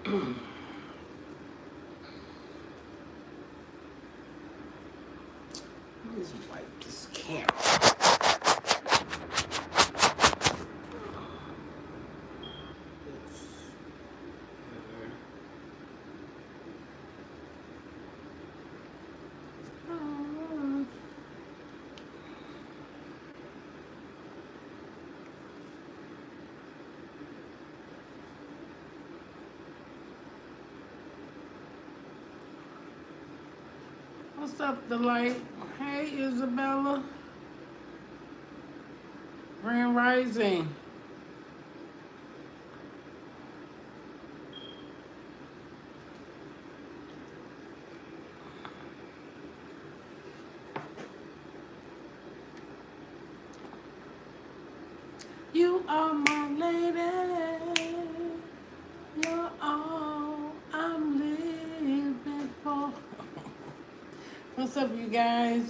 Let's wipe this camera. What's up, Delight? Hey, Isabella. Grand Rising. You are my lady. You're all I'm living for. What's up, you guys?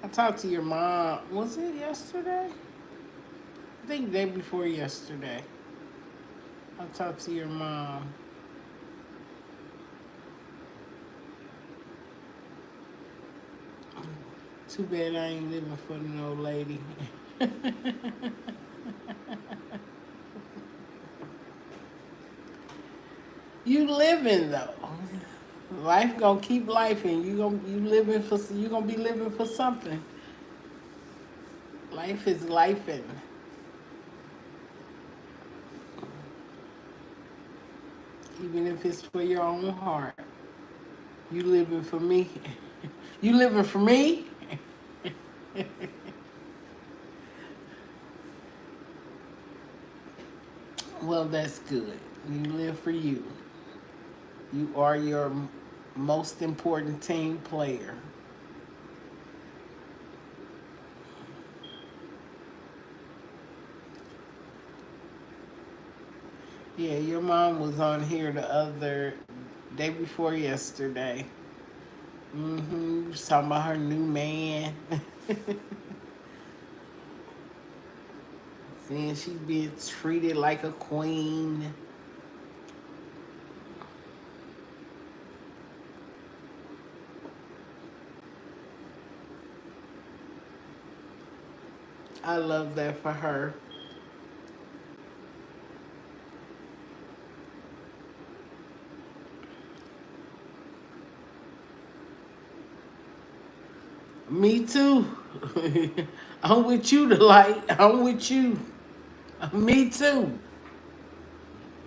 I talked to your mom. Was it yesterday? I think day before yesterday. I talked to your mom. Too bad I ain't living for no lady. You living though. Life gonna keep life, and you gonna be living for something. Life is life, and even if it's for your own heart, you living for me. You living for me. Well, that's good. You live for you. You are your most important team player. Yeah, your mom was on here the other day before yesterday. Was talking about her new man. Saying she's being treated like a queen. I love that for her. Me too. I'm with you, Delight. I'm with you. Me too.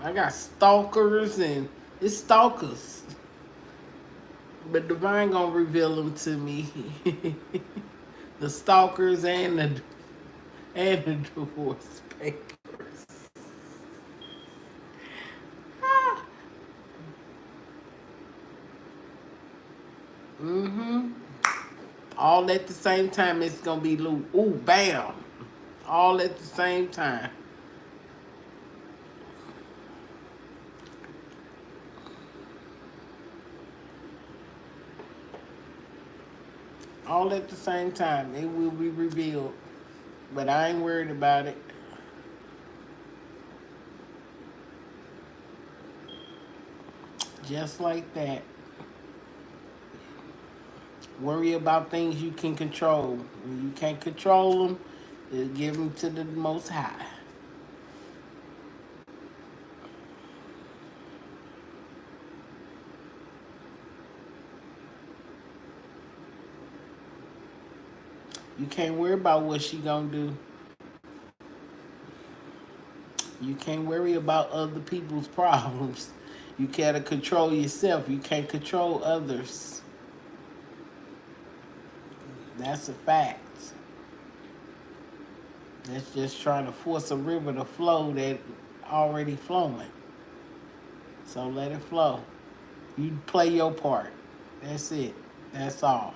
I got stalkers and it's stalkers. But Divine gonna reveal them to me. The stalkers and the divorce papers. Mm-hmm. All at the same time, it's gonna be Lou. Ooh, bam! All at the same time. All at the same time. It will be revealed. But I ain't worried about it. Just like that. Worry about things you can control. When you can't control them, give them to the Most High. You can't worry about what she gonna do. You can't worry about other people's problems. You gotta control yourself. You can't control others. That's a fact. That's just trying to force a river to flow that already flowing. So let it flow. You play your part. That's it. That's all.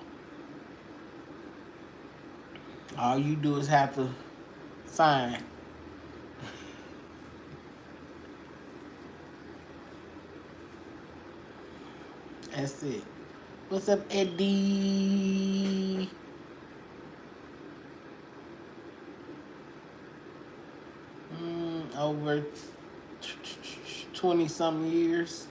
All you do is have to sign. That's it. What's up, Eddie? Over 20-something years.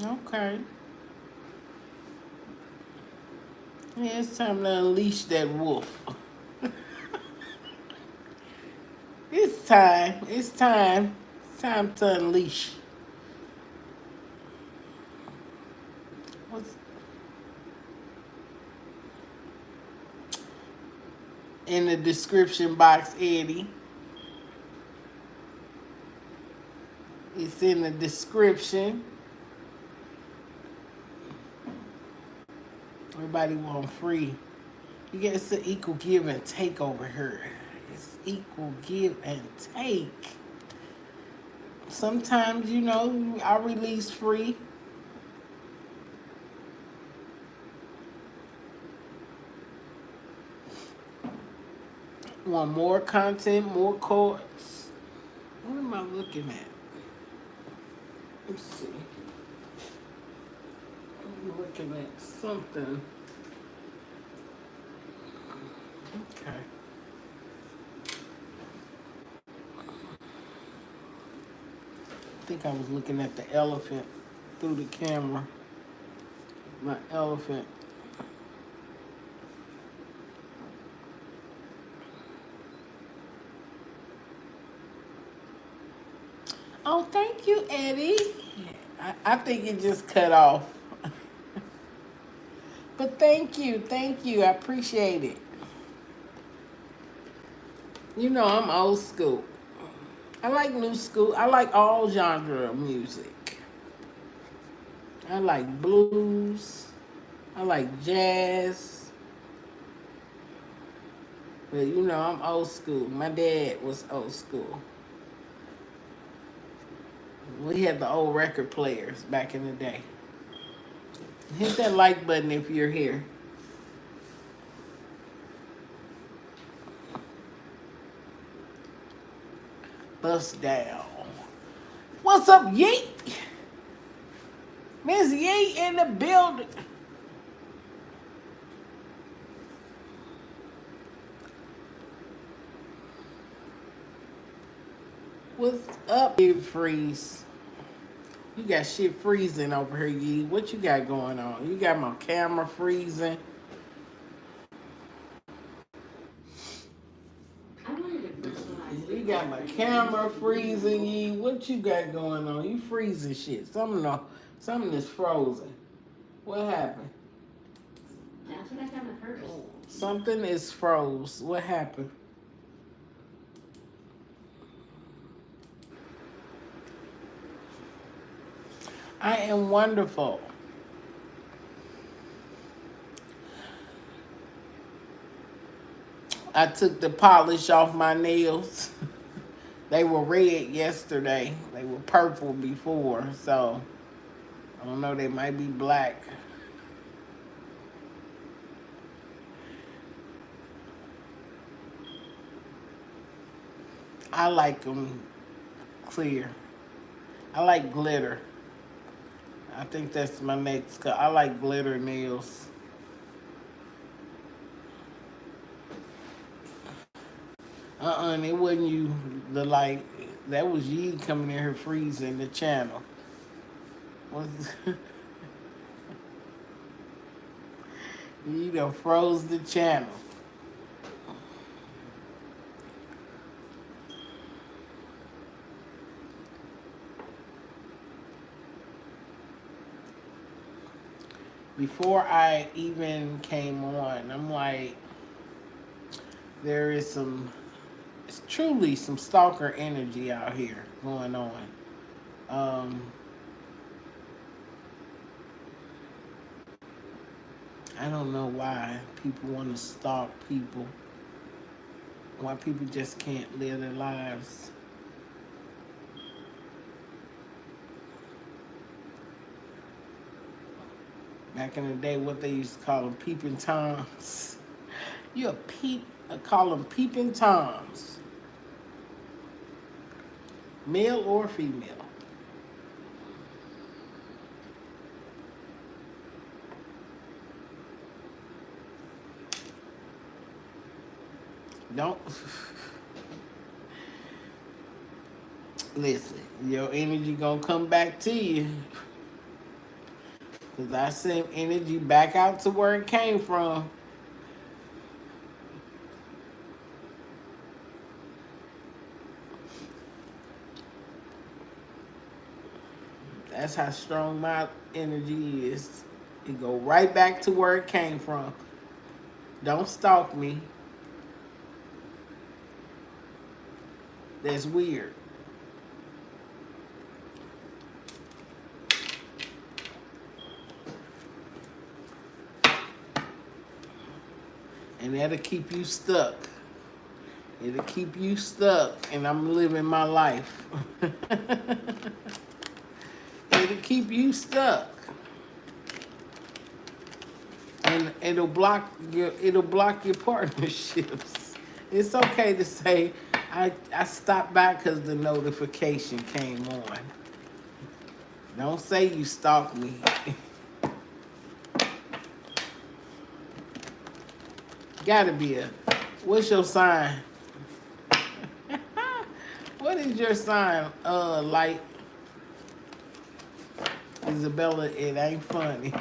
Okay. Yeah, it's time to unleash that wolf. It's time. It's time. It's time to unleash. What's in the description box, Eddie? It's in the description. Everybody want free. You get it's an equal give and take over here. It's equal give and take. Sometimes, I release free. Want more content, more courts. What am I looking at? Let's see. I'm looking at something. Okay. I think I was looking at the elephant through the camera. My elephant. Oh, thank you, Eddie. I think it just cut off. But thank you. I appreciate it. I'm old school. I like new school. I like all genre of music. I like blues. I like jazz. But I'm old school. My dad was old school. We had the old record players back in the day. Hit that like button if you're here. Bust down. What's up, Yeet? Miss Yeet in the building. What's up, Big Freeze? You got shit freezing over here, Yeet. What you got going on? You got my camera freezing. You got my camera freezing, Yeet. What you got going on? You freezing shit. Something is frozen. What happened? That's what I got at first. Something is froze. What happened? I am wonderful. I took the polish off my nails. They were red yesterday. They were purple before, so I don't know, they might be black. I like them clear. I like glitter. I think that's my next cut. I like glitter nails. And it wasn't you. That was you coming in here freezing the channel. Was you done froze the channel. Before I even came on, I'm like, it's truly some stalker energy out here going on. I don't know why people want to stalk people. Why people just can't live their lives. Back in the day, what they used to call them peeping toms. You a peep, call them peeping toms. Male or female. Don't listen. Your energy gonna come back to you. Cause I sent energy back out to where it came from. That's how strong my energy is. It go right back to where it came from. Don't stalk me. That's weird. And that'll keep you stuck. It'll keep you stuck, and I'm living my life. It'll keep you stuck. And it'll block your partnerships. It's okay to say I stopped by because the notification came on. Don't say you stalked me. Gotta be a. What's your sign? What is your sign? Light. Isabella, it ain't funny.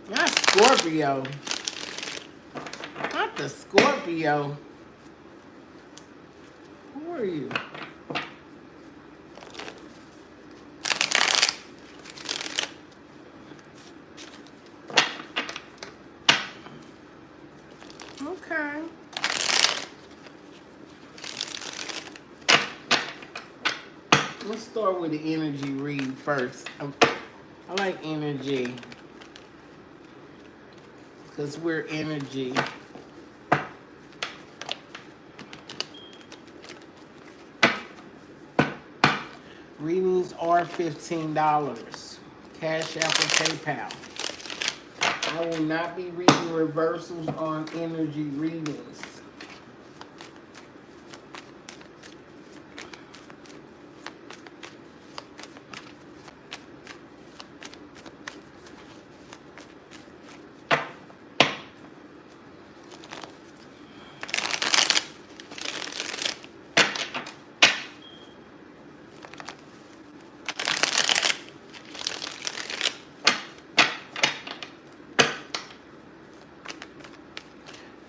Not Scorpio. Not the Scorpio. Who are you? Okay. Let's start with the energy read first. I like energy because we're energy. Readings are $15. Cash App or PayPal. I will not be reading reversals on energy readings.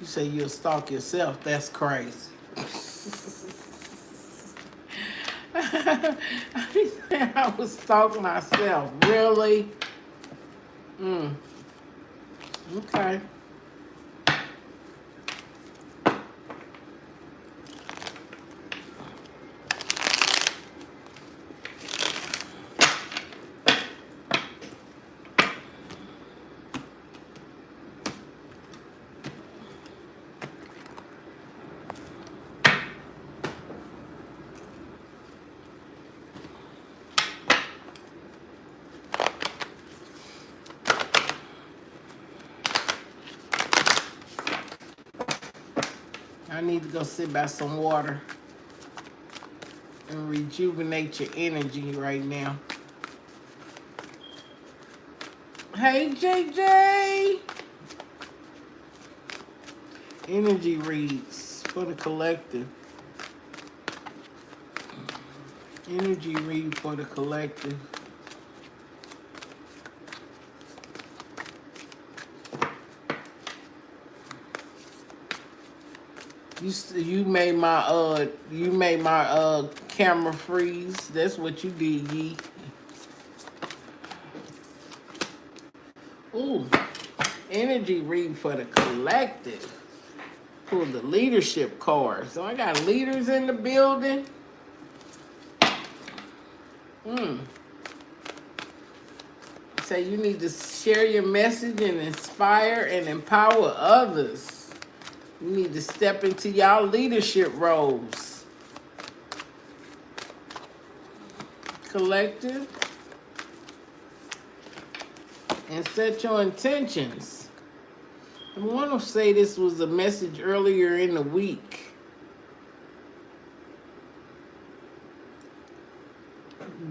You say you'll stalk yourself. That's crazy. I would stalk myself. Really? Okay. I need to go sit by some water and rejuvenate your energy right now. Hey, JJ. Energy reads for the collective. Energy read for the collective. You made my camera freeze. That's what you did, Yee. Ooh. Energy read for the collective. Pull the leadership card. So I got leaders in the building. So you need to share your message and inspire and empower others. You need to step into y'all leadership roles. Collective. And set your intentions. I want to say this was a message earlier in the week.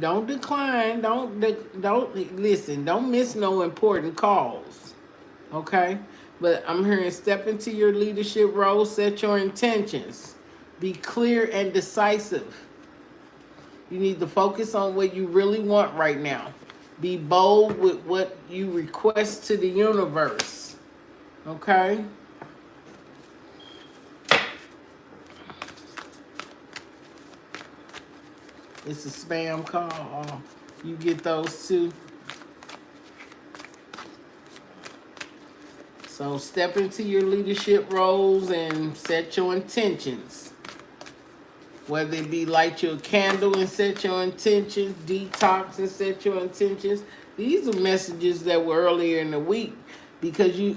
Don't decline. Don't listen. Don't miss no important calls. Okay? But I'm hearing step into your leadership role, set your intentions. Be clear and decisive. You need to focus on what you really want right now. Be bold with what you request to the universe. Okay? It's a spam call. Oh, you get those too. So step into your leadership roles and set your intentions. Whether it be light your candle and set your intentions, detox and set your intentions. These are messages that were earlier in the week because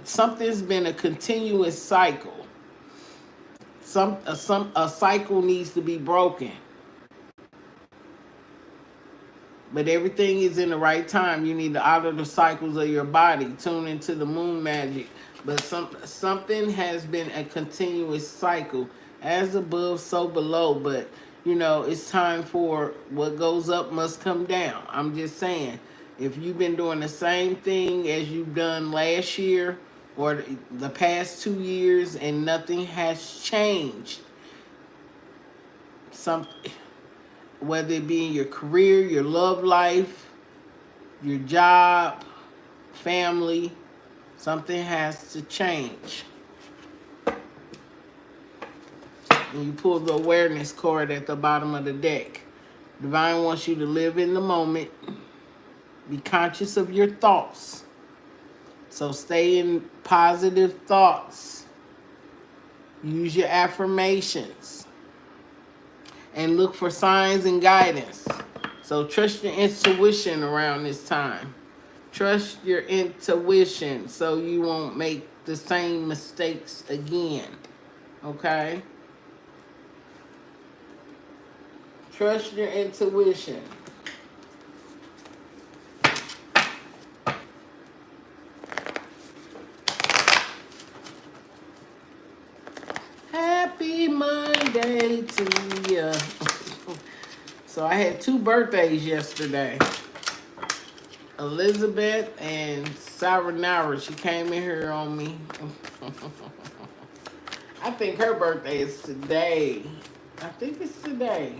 something's been a continuous cycle. A cycle needs to be broken. But everything is in the right time. You need to honor the cycles of your body. Tune into the moon magic. But something has been a continuous cycle. As above, so below. But, it's time for what goes up must come down. I'm just saying. If you've been doing the same thing as you've done last year or the past 2 years and nothing has changed, whether it be in your career, your love life, your job, family, something has to change. And you pull the awareness card at the bottom of the deck. Divine wants you to live in the moment. Be conscious of your thoughts. So stay in positive thoughts. Use your affirmations. And look for signs and guidance. So trust your intuition around this time. Trust your intuition so you won't make the same mistakes again. Okay? Trust your intuition. Happy Monday to you. So I had 2 birthdays yesterday. Elizabeth and Saranara. She came in here on me. I think her birthday is today. I think it's today.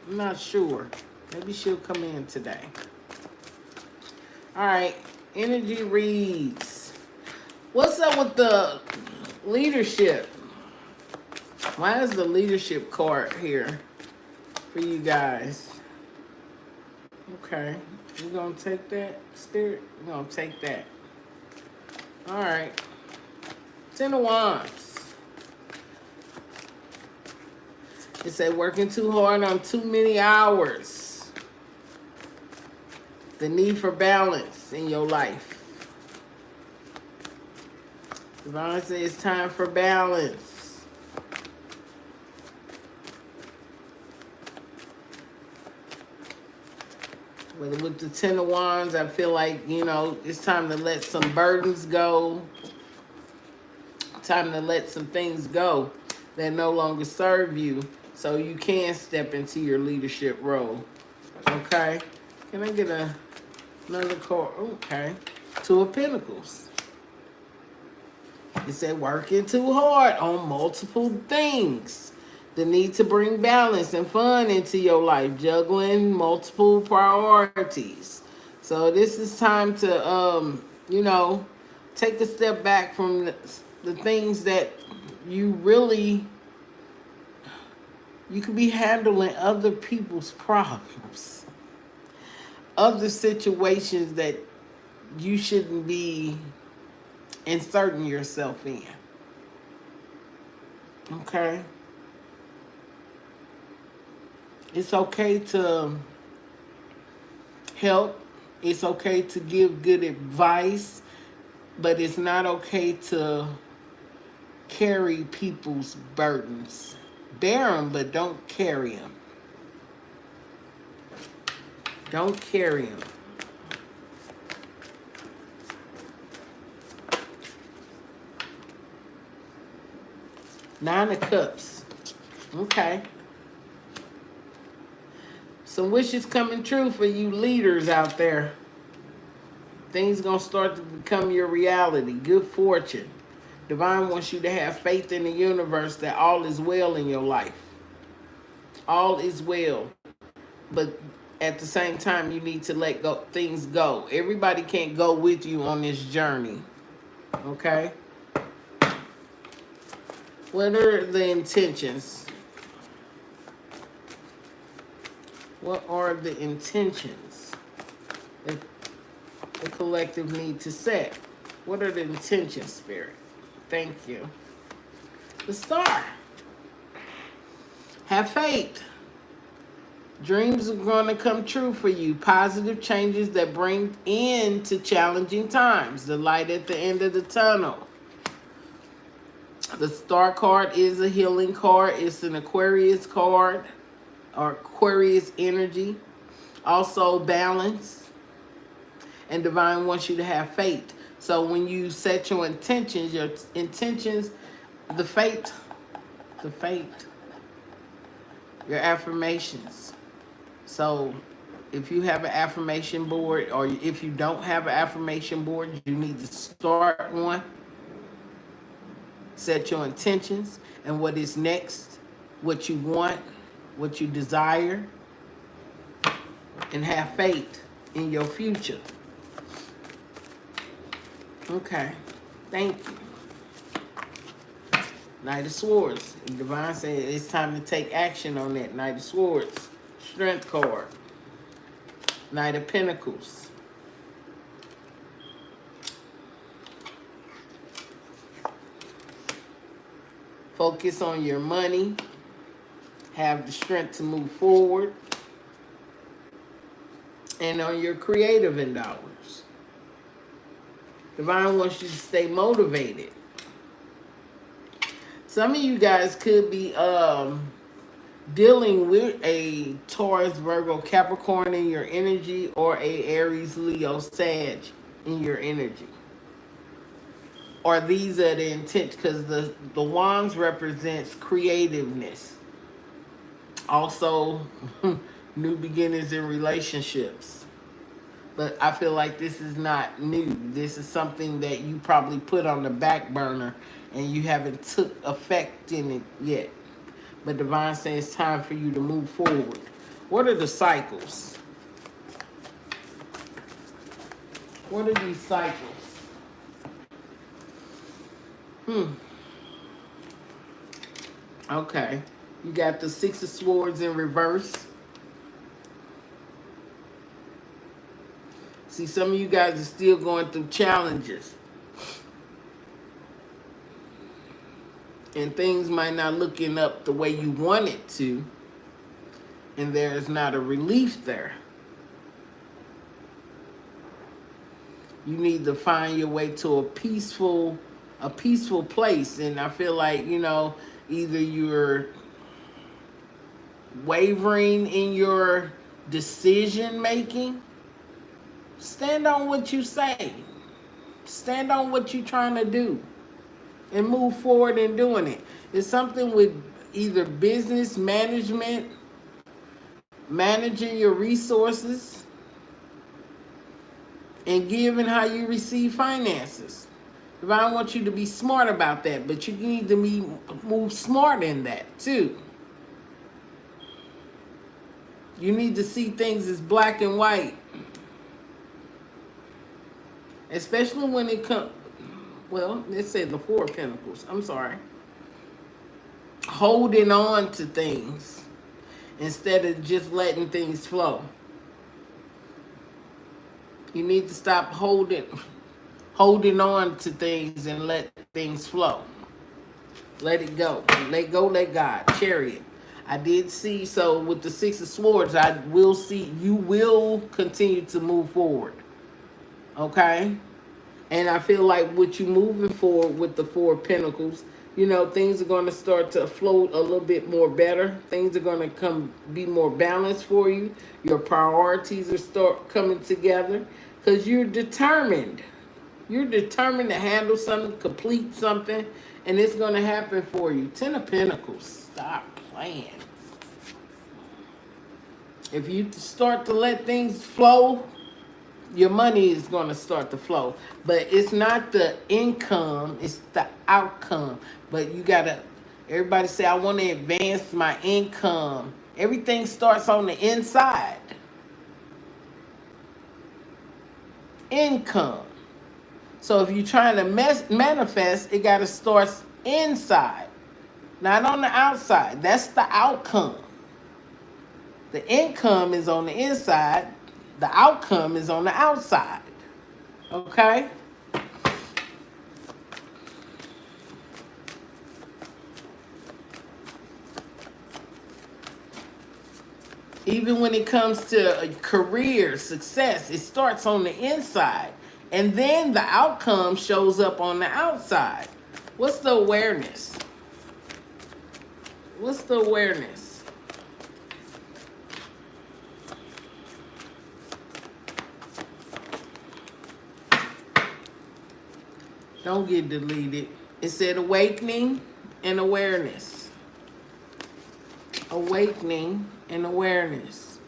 I'm not sure. Maybe she'll come in today. All right. Energy reads. What's up with the leadership? Why is the leadership card here for you guys? Okay. We're going to take that, Spirit? We're going to take that. All right. 10 of Wands. It said working too hard on too many hours. The need for balance in your life. Divine says it's time for balance. But with the 10 of Wands, I feel like, it's time to let some burdens go. Time to let some things go that no longer serve you so you can step into your leadership role. Okay? Can I get another card? Okay. 2 of Pentacles. It said working too hard on multiple things. The need to bring balance and fun into your life. Juggling multiple priorities. So this is time to, take a step back from the things that you could be handling other people's problems. Other situations that you shouldn't be inserting yourself in. Okay? It's okay to help. It's okay to give good advice, but it's not okay to carry people's burdens. Bear them, but don't carry them. Don't carry them. Nine of Cups. Okay. Some wishes coming true for you leaders out there. Things gonna start to become your reality. Good fortune. Divine wants you to have faith in the universe that all is well in your life. All is well. But at the same time, you need to let go things go. Everybody can't go with you on this journey. Okay? What are the intentions? What are the intentions that the collective need to set? What are the intentions, Spirit? Thank you. The Star. Have faith. Dreams are going to come true for you. Positive changes that bring end to challenging times. The light at the end of the tunnel. The Star card is a healing card. It's an Aquarius card or Aquarius energy. Also balance. And Divine wants you to have faith. So when you set your intentions, the faith, your affirmations. So if you have an affirmation board, or if you don't have an affirmation board, you need to start one. Set your intentions and what is next, what you want, what you desire, and have faith in your future. Okay, thank you. Knight of Swords. Divine said it's time to take action on that. Knight of Swords. Strength card. Knight of Pentacles. Focus on your money. Have the strength to move forward. And on your creative endeavors. Divine wants you to stay motivated. Some of you guys could be dealing with a Taurus, Virgo, Capricorn in your energy, or a Aries, Leo, Sag in your energy. Or these are the intent, because the wands represents creativeness. Also, new beginnings in relationships. But I feel like this is not new. This is something that you probably put on the back burner and you haven't took effect in it yet. But Divine says it's time for you to move forward. What are the cycles? What are these cycles? Okay. You got the Six of Swords in reverse. See, some of you guys are still going through challenges. And things might not looking up the way you want it to. And there's not a relief there. You need to find your way to a peaceful place. And I feel like, either you're wavering in your decision making. Stand on what you say. Stand on what you're trying to do. And move forward in doing it. It's something with either business management, managing your resources, and giving how you receive finances. If I want you to be smart about that, but you need to move smart in that too. You need to see things as black and white. Especially when it comes, well, let's say the Four of Pentacles. I'm sorry. Holding on to things instead of just letting things flow. You need to stop holding holding on to things and let things flow. Let it go. Let go, let God. Chariot. I did see, so with the Six of Swords, I will see you will continue to move forward. Okay? And I feel like what you moving forward with the Four of Pentacles, you know, things are going to start to float a little bit more better. Things are going to be more balanced for you. Your priorities are start coming together because you're determined. You're determined to handle something, complete something, and it's going to happen for you. Ten of Pentacles. Stop playing. If you start to let things flow, your money is going to start to flow. But it's not the income, it's the outcome. But you got to, everybody say, I want to advance my income. Everything starts on the inside. Income. So if you're trying to manifest, it got to start inside, not on the outside. That's the outcome. The income is on the inside. The outcome is on the outside. Okay? Even when it comes to a career success, it starts on the inside. And then the outcome shows up on the outside. What's the awareness? What's the awareness? Don't get deleted. It said awakening and awareness. Awakening and awareness.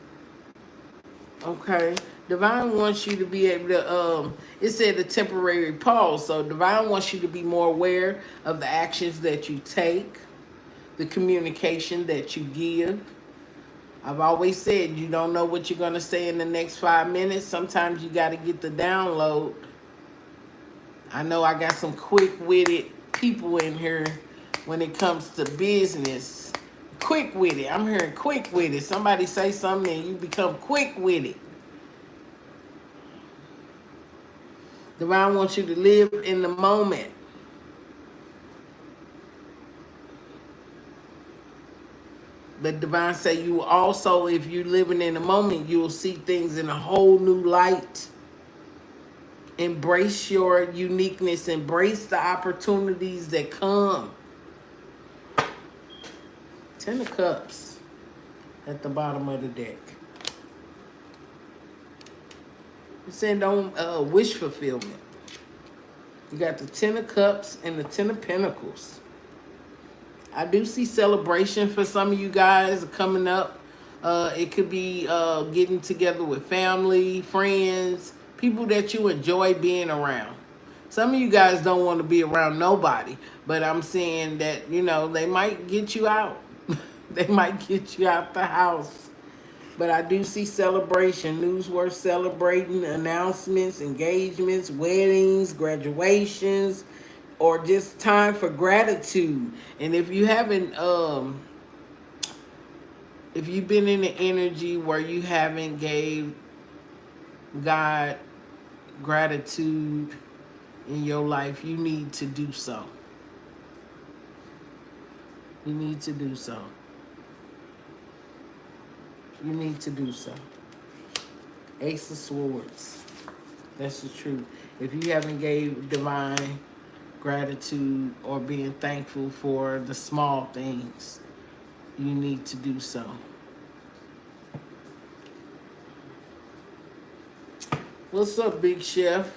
Okay. Divine wants you to be able to, it said a temporary pause. So Divine wants you to be more aware of the actions that you take, the communication that you give. I've always said you don't know what you're going to say in the next 5 minutes. Sometimes you got to get the download. I know I got some quick-witted people in here when it comes to business. Quick-witted. I'm hearing quick-witted. Somebody say something and you become quick-witted. Divine wants you to live in the moment. But Divine say you also, if you're living in the moment, you'll see things in a whole new light. Embrace your uniqueness. Embrace the opportunities that come. Ten of Cups at the bottom of the deck. It said don't wish fulfillment. You got the Ten of Cups and the Ten of Pentacles. I do see celebration for some of you guys coming up. It could be getting together with family, friends, people that you enjoy being around. Some of you guys don't want to be around nobody, but I'm saying that, you know, they might get you out. They might get you out the house. But I do see celebration, news worth celebrating, announcements, engagements, weddings, graduations, or just time for gratitude. And if you haven't, if you've been in the energy where you haven't gave God gratitude in your life, you need to do so. You need to do so. You need to do so. Ace of Swords. That's the truth. If you haven't gave Divine gratitude or being thankful for the small things, you need to do so. What's up, Big Chef?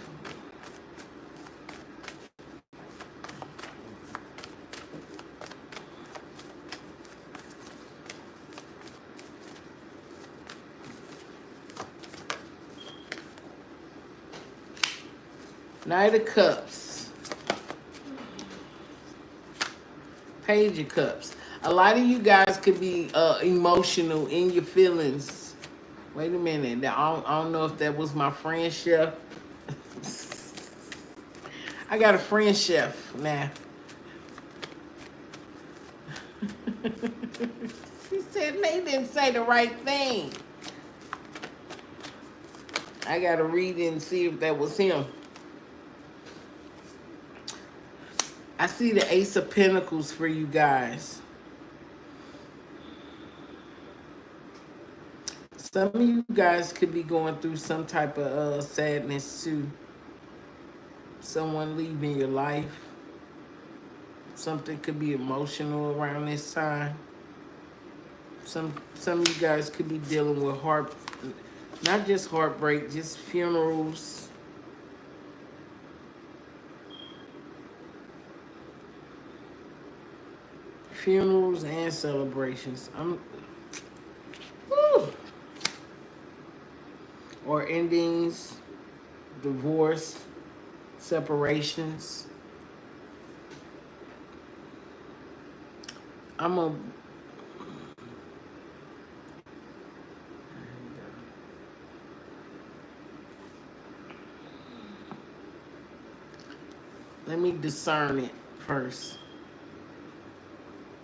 Knight of Cups. Page of Cups. A lot of you guys could be emotional in your feelings. Wait a minute. I don't know if that was my friend Chef. I got a friend Chef now. She said they didn't say the right thing. I got to read it and see if that was him. I see the Ace of Pentacles for you guys. Some of you guys could be going through some type of sadness too. Someone leaving your life. Something could be emotional around this time. Some of you guys could be dealing with not just heartbreak, just funerals. Funerals and celebrations. Woo. Or endings, divorce, separations. Let me discern it first.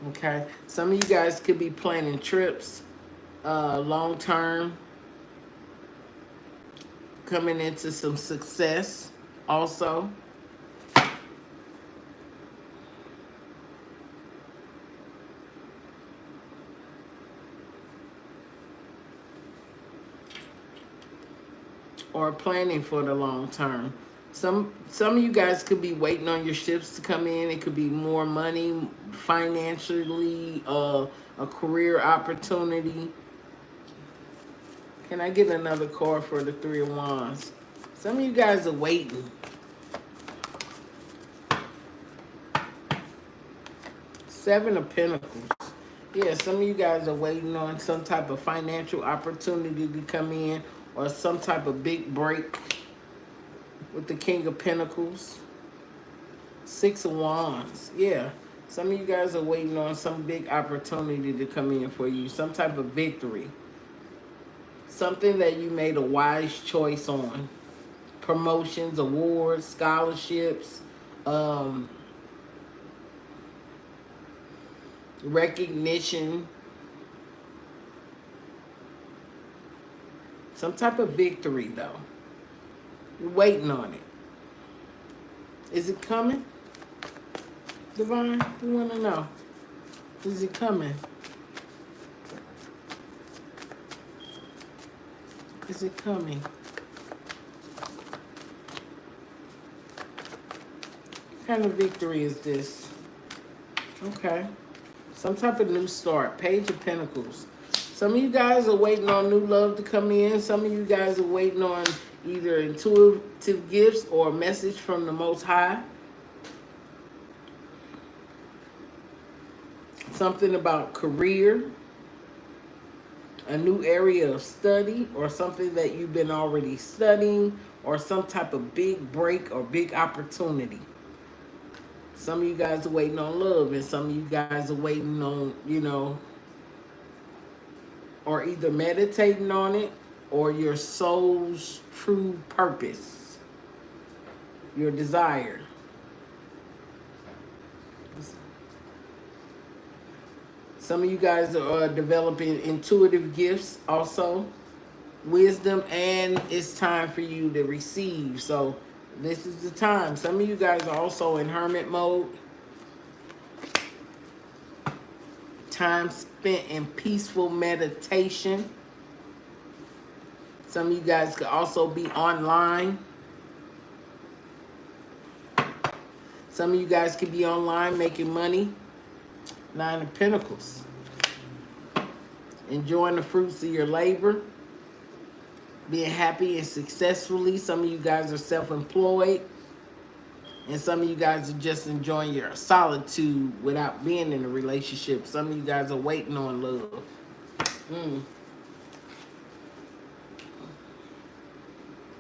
Okay, some of you guys could be planning trips, long term, coming into some success also. Or planning for the long term. Some of you guys could be waiting on your ships to come in. It could be more money, financially, a career opportunity. Can I get another card for the Three of Wands? Some of you guys are waiting. Seven of Pentacles. Yeah, some of you guys are waiting on some type of financial opportunity to come in, or some type of big break with the King of Pentacles. Six of Wands. Yeah, some of you guys are waiting on some big opportunity to come in for you, some type of victory. Something that you made a wise choice on. Promotions, awards, scholarships, recognition. Some type of victory, though. You're waiting on it. Is it coming? Divine, we want to know. Is it coming? Is it coming? What kind of victory is this? Okay. Some type of new start. Page of Pentacles. Some of you guys are waiting on new love to come in. Some of you guys are waiting on either intuitive gifts or a message from the Most High. Something about career, a new area of study, or something that you've been already studying, or some type of big break or big opportunity. Some of you guys are waiting on love, and some of you guys are waiting on, or either meditating on it, or your soul's true purpose, your desire. Some of you guys are developing intuitive gifts also, wisdom, and it's time for you to receive. So this is the time. Some of you guys are also in hermit mode. Time spent in peaceful meditation. Some of you guys could also be online. Some of you guys could be online making money. Nine of Pentacles. Enjoying the fruits of your labor. Being happy and successfully. Some of you guys are self-employed. And some of you guys are just enjoying your solitude without being in a relationship. Some of you guys are waiting on love.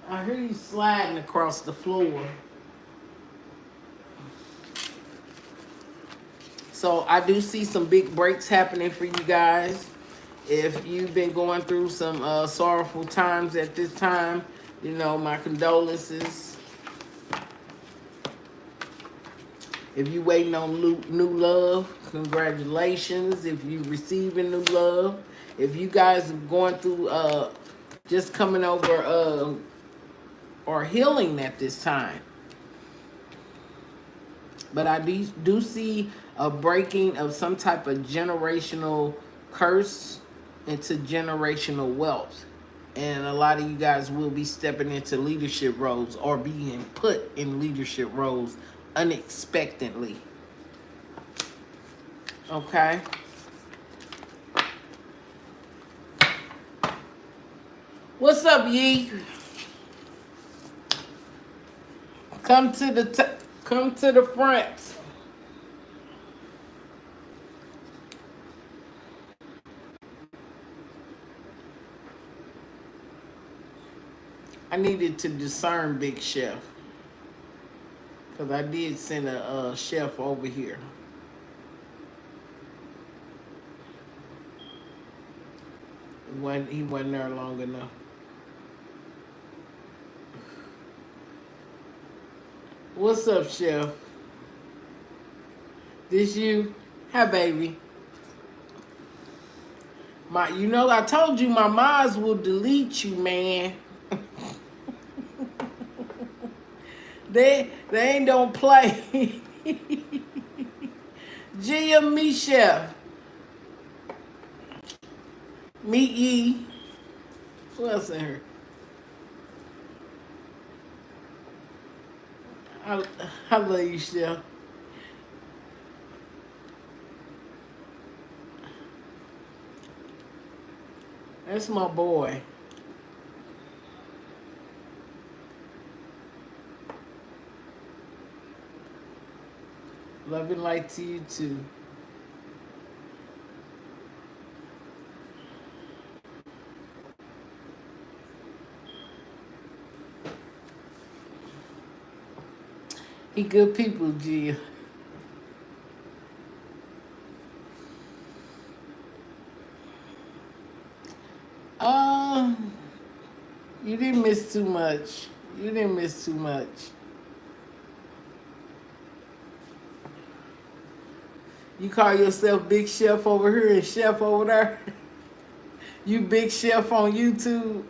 I hear you sliding across the floor. So I do see some big breaks happening for you guys. If you've been going through some sorrowful times at this time, my condolences. If you're waiting on new love, congratulations. If you're receiving new love. If you guys are going through just coming over or healing at this time. But I do see a breaking of some type of generational curse into generational wealth. And a lot of you guys will be stepping into leadership roles or being put in leadership roles unexpectedly. Okay? What's up, Yee? Come to the front. I needed to discern Big Chef because I did send a chef over here. He wasn't there long enough. What's up, Chef? This you? Hi, baby. I told you my mods will delete you, man. they ain't don't play. Gia, me, Chef. Meet Yee. Who else in here? I love you, Chef. That's my boy. Love and light to you too. He good people, Gia. You didn't miss too much. You didn't miss too much. You call yourself Big Chef over here and Chef over there? You Big Chef on YouTube?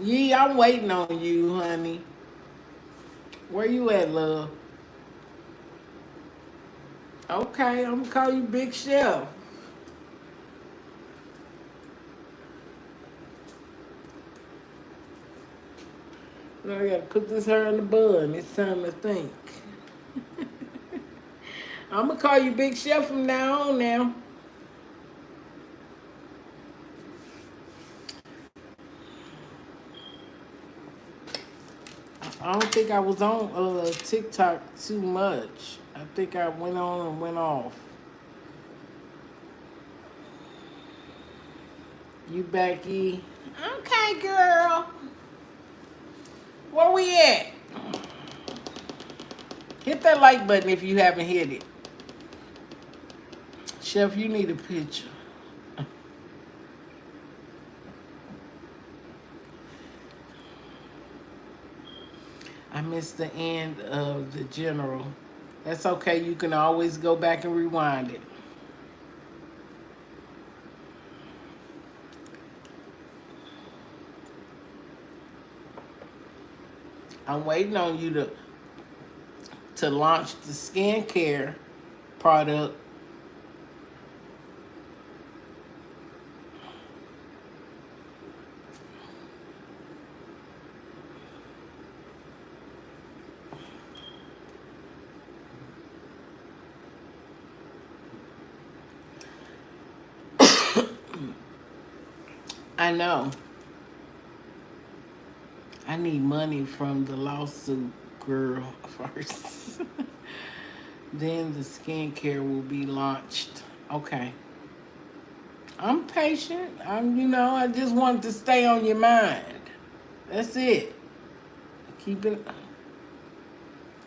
Yeah, I'm waiting on you, honey. Where you at, love? Okay, I'm gonna call you Big Chef. Now I gotta put this hair in the bun. It's time to think. I'm gonna call you Big Chef from now on now. I don't think I was on TikTok too much. I think I went on and went off. You back, E? Okay, girl. Where we at? Hit that like button if you haven't hit it. Chef, you need a picture. I missed the end of the general. That's okay. You can always go back and rewind it. I'm waiting on you to launch the skincare product. I know. I need money from the lawsuit girl first. Then the skincare will be launched. Okay. I'm patient. I just want to stay on your mind. That's it. Keep it.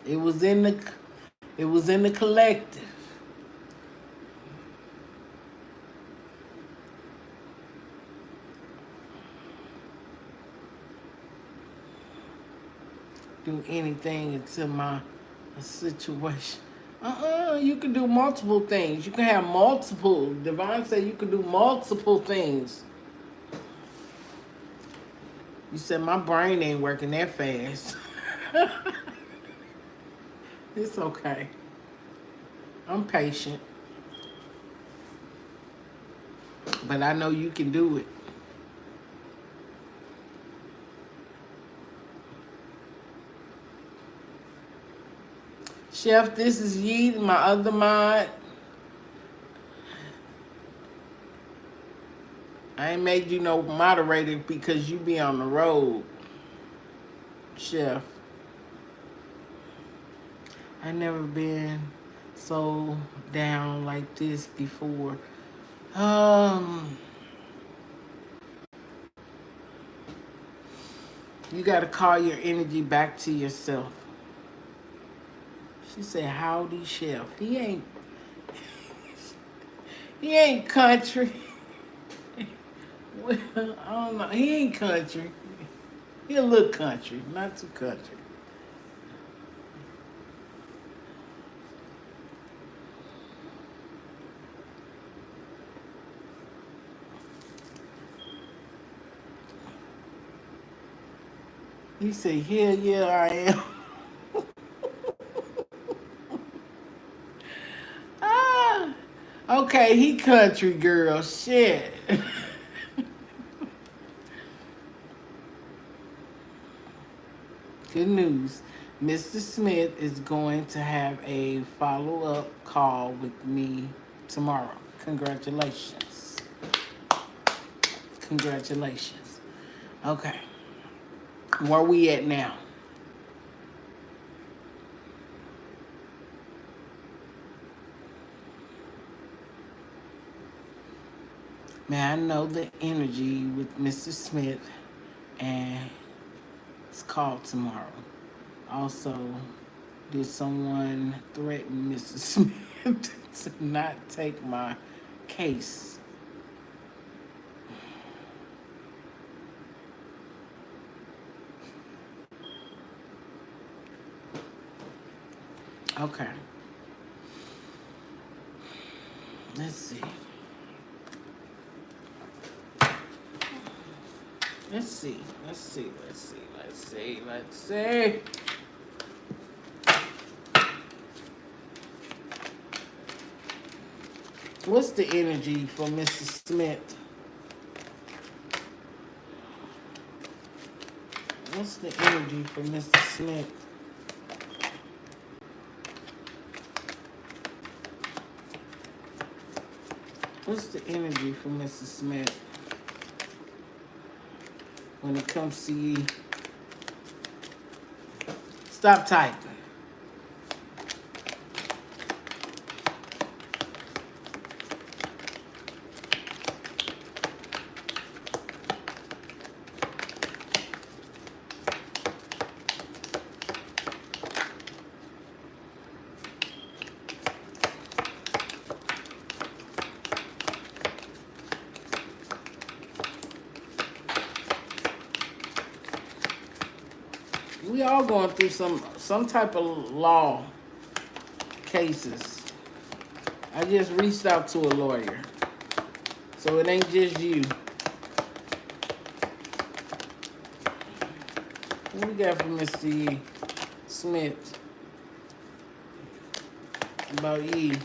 It was in the collective. Do anything until my situation. You can do multiple things. You can have multiple. Divine said you can do multiple things. You said my brain ain't working that fast. It's okay. I'm patient. But I know you can do it. Chef, this is Yeet, my other mod. I ain't made you no moderator because you be on the road, Chef. I never been so down like this before. You gotta call your energy back to yourself. She said, "Howdy, Chef." He ain't country. Well, I don't know. He ain't country. He a little country, not too country. He said, "Hell yeah, I am." Ah, okay, he country girl. Shit. Good news. Mr. Smith is going to have a follow-up call with me tomorrow. Congratulations. Congratulations. Okay. Where we at now? Man, I know the energy with Mr. Smith, and it's called tomorrow. Also, did someone threaten Mr. Smith to not take my case? Okay. Let's see. Let's see. Let's see. Let's see. Let's see. Let's see. What's the energy for Mr. Smith? What's the energy for Mr. Smith? What's the energy for Mr. Smith when it comes to you? Stop typing. We all going through some type of law cases. I just reached out to a lawyer, so it ain't just you. What we got from Mr. Smith about you?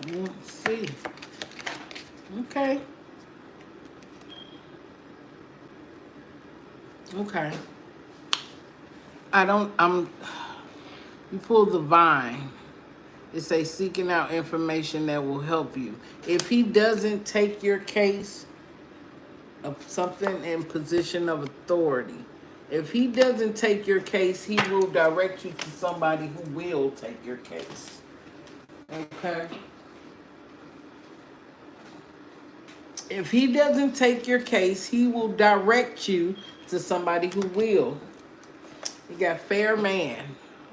Let's see. Okay. Okay. You pull the vine. It says seeking out information that will help you. If he doesn't take your case of something in position of authority, if he doesn't take your case, he will direct you to somebody who will take your case. Okay? If he doesn't take your case, he will direct you to somebody who will. You got fair man.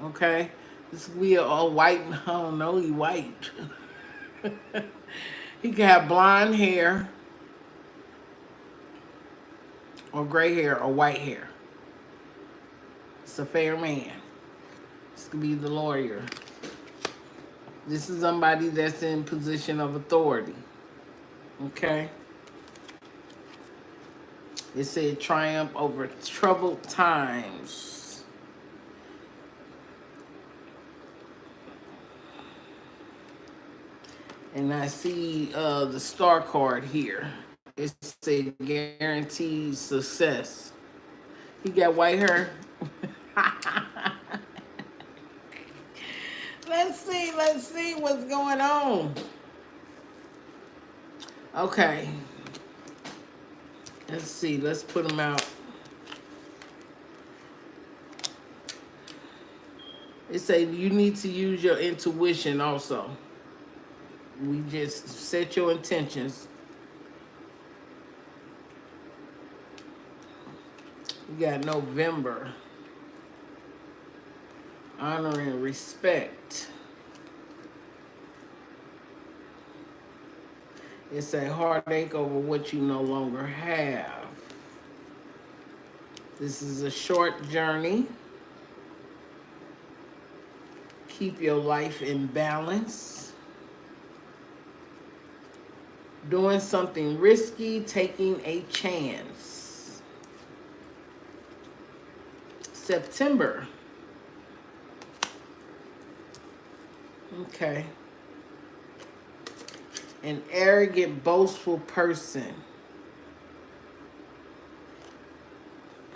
Okay. This could be a white, I don't know, he white. He could have blonde hair or gray hair or white hair. It's a fair man. This could be the lawyer. This is somebody that's in position of authority. Okay. It said triumph over troubled times. And I see the star card here. It said guaranteed success. He got white hair. Let's see what's going on. Okay. Let's see, let's put him out. It say you need to use your intuition also. We just set your intentions. We got November. Honor and respect. It's a heartache over what you no longer have. This is a short journey. Keep your life in balance. Doing something risky, taking a chance. September. Okay. An arrogant, boastful person.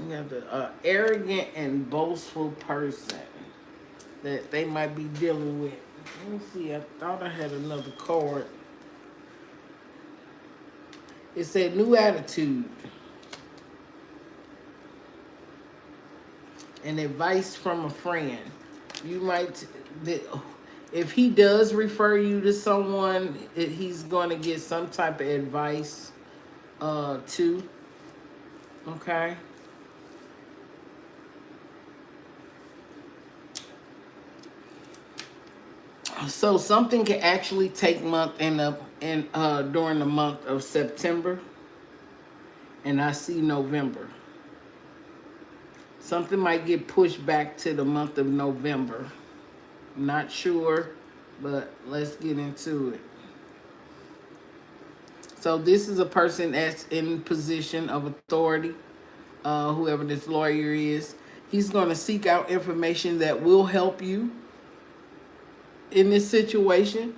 You have the arrogant and boastful person that they might be dealing with. Let me see. I thought I had another card. It said new attitude. And advice from a friend. You might, if he does refer you to someone, he's going to get some type of advice too. Okay. So something can actually take during the month of September, and I see November. Something might get pushed back to the month of November. Not sure, but let's get into it. So this is a person that's in position of authority, whoever this lawyer is. He's going to seek out information that will help you in this situation.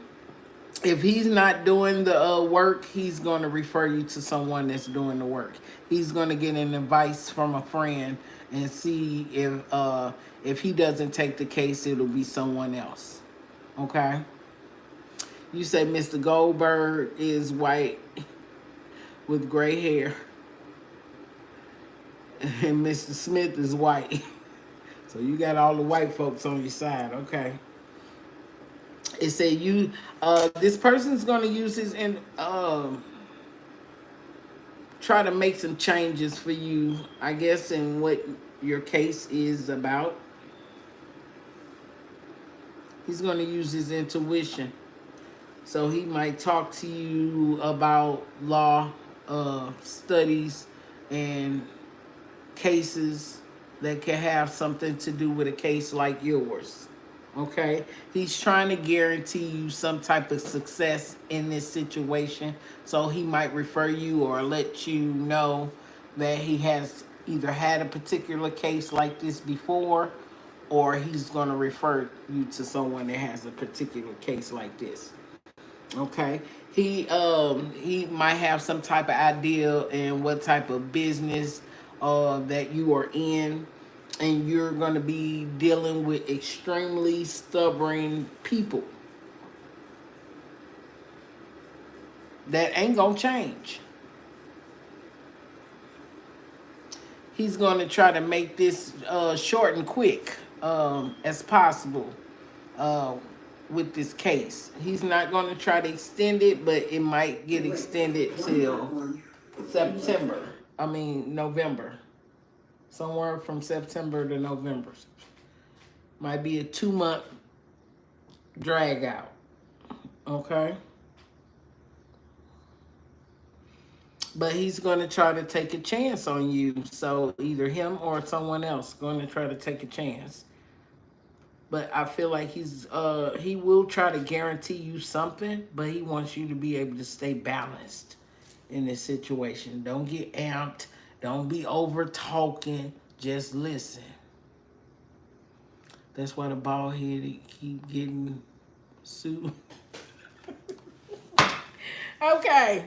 If he's not doing the work, he's going to refer you to someone that's doing the work. He's going to get an advice from a friend and see if he doesn't take the case, it'll be someone else. Okay? You say Mr. Goldberg is white with gray hair. And Mr. Smith is white. So you got all the white folks on your side, okay? It say this person's going to use his try to make some changes for you, I guess, in what your case is about. He's going to use his intuition. So he might talk to you about law studies and cases that can have something to do with a case like yours. Okay, he's trying to guarantee you some type of success in this situation. So he might refer you or let you know that he has either had a particular case like this before, or he's going to refer you to someone that has a particular case like this. Okay, he might have some type of idea in what type of business that you are in. And you're going to be dealing with extremely stubborn people that ain't going to change. He's going to try to make this short and quick as possible with this case. He's not going to try to extend it, but it might get extended till November. somewhere from September to November. Might be a 2-month drag out. Okay? But he's going to try to take a chance on you. So either him or someone else going to try to take a chance. But I feel like he will try to guarantee you something, but he wants you to be able to stay balanced in this situation. Don't get amped. Don't be over talking. Just listen. That's why the bald head keep getting sued. Okay.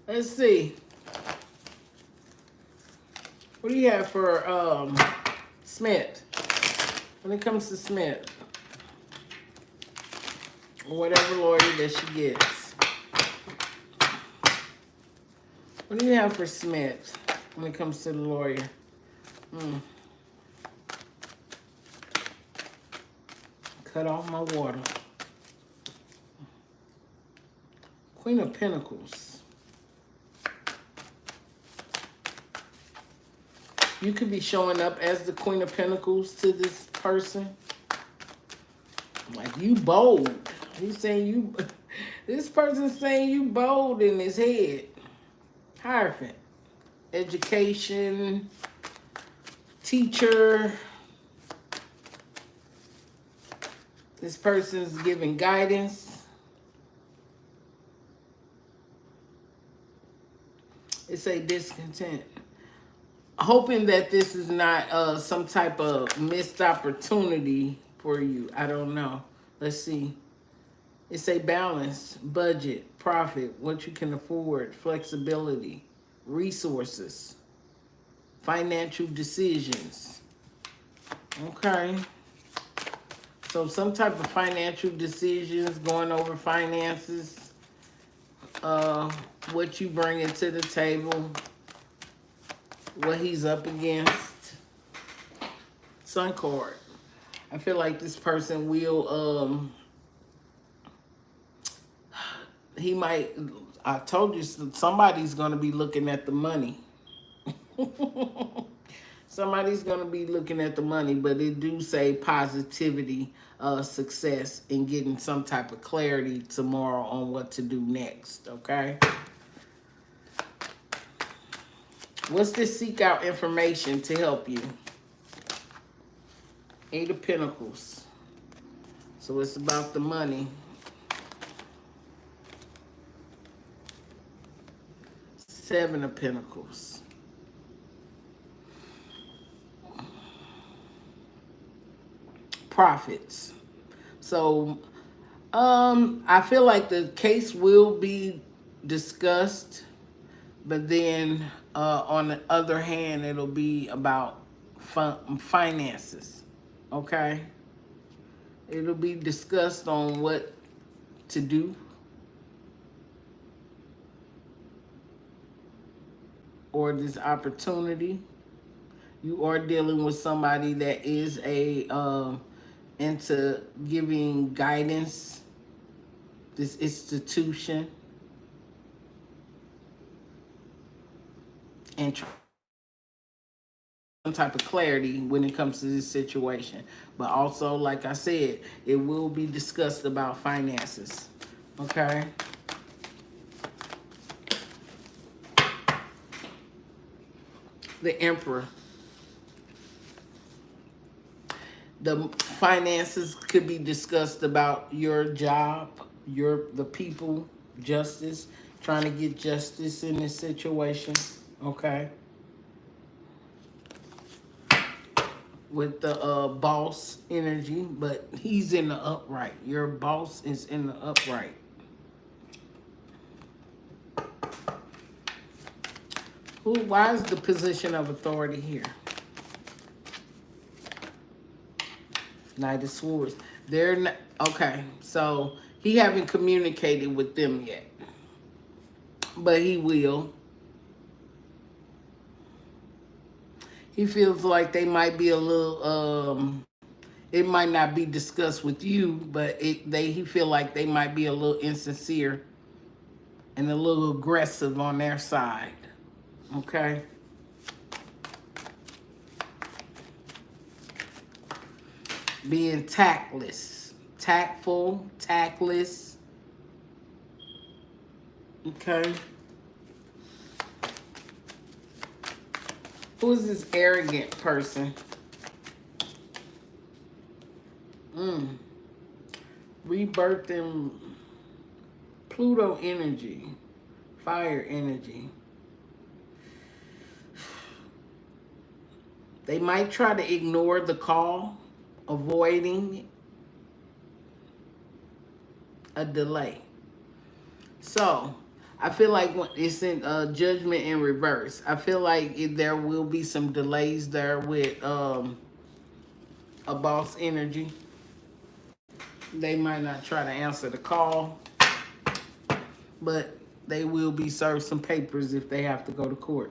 Let's see. What do you have for Smith? When it comes to Smith, or whatever lawyer that she gets. What do you have for Smith when it comes to the lawyer? Cut off my water. Queen of Pentacles. You could be showing up as the Queen of Pentacles to this person. Like, you bold. He's saying you, this person's saying you bold in his head. Hierophant. Education. Teacher. This person's giving guidance. It's a discontent. Hoping that this is not some type of missed opportunity for you. I don't know. Let's see. It's a balance, budget, profit, what you can afford, flexibility, resources, financial decisions. Okay. So some type of financial decisions, going over finances, what you bring to the table, what he's up against. Sun card. I feel like this person will, he might, I told you, somebody's going to be looking at the money. Somebody's going to be looking at the money, but it do say positivity, success in getting some type of clarity tomorrow on what to do next, okay? What's this seek out information to help you? 8 of Pentacles. So it's about the money. 7 of Pentacles. Profits. So I feel like the case will be discussed, but then on the other hand, it'll be about finances. Okay? It'll be discussed on what to do. Or this opportunity. You are dealing with somebody that is into giving guidance, this institution, and some type of clarity when it comes to this situation. But also, like I said, it will be discussed about finances. Okay? The Emperor. The finances could be discussed about your job, the people, justice, trying to get justice in this situation, okay? With the boss energy, but he's in the upright. Your boss is in the upright. Why is the position of authority here? Knight of Swords. They're not, okay, so he haven't communicated with them yet. But he will. He feels like they might be a little, it might not be discussed with you, but he feel like they might be a little insincere and a little aggressive on their side. Okay? being tactless, tactful, tactless. Okay. Who is this arrogant person? Rebirthing Pluto energy, fire energy. They might try to ignore the call, avoiding a delay. So, I feel like when it's in judgment in reverse. I feel like there will be some delays there with a boss energy. They might not try to answer the call, but they will be served some papers if they have to go to court.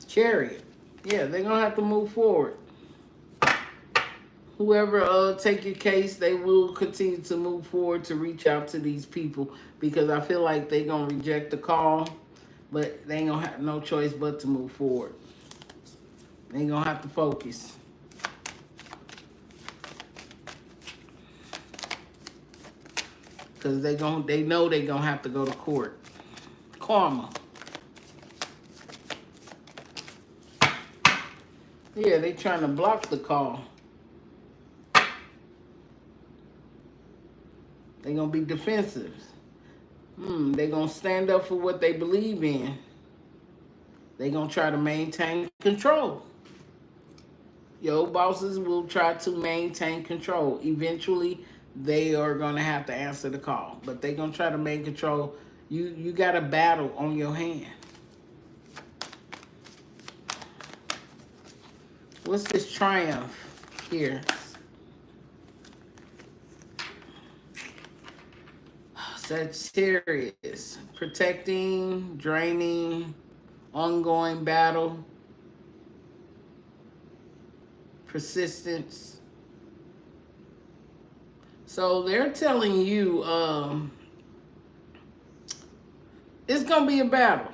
Chariot. Yeah, they're going to have to move forward. Whoever take your case, they will continue to move forward to reach out to these people because I feel like they're going to reject the call, but they ain't going to have no choice but to move forward. They ain't going to have to focus. Because they know they're going to have to go to court. Karma. Yeah, they trying to block the call. They're going to be defensive. They're going to stand up for what they believe in. They're going to try to maintain control. Your bosses will try to maintain control. Eventually, they are going to have to answer the call. But they're going to try to maintain control. You got a battle on your hand. What's this triumph here? Sagittarius. Protecting, draining, ongoing battle, persistence. So they're telling you it's going to be a battle.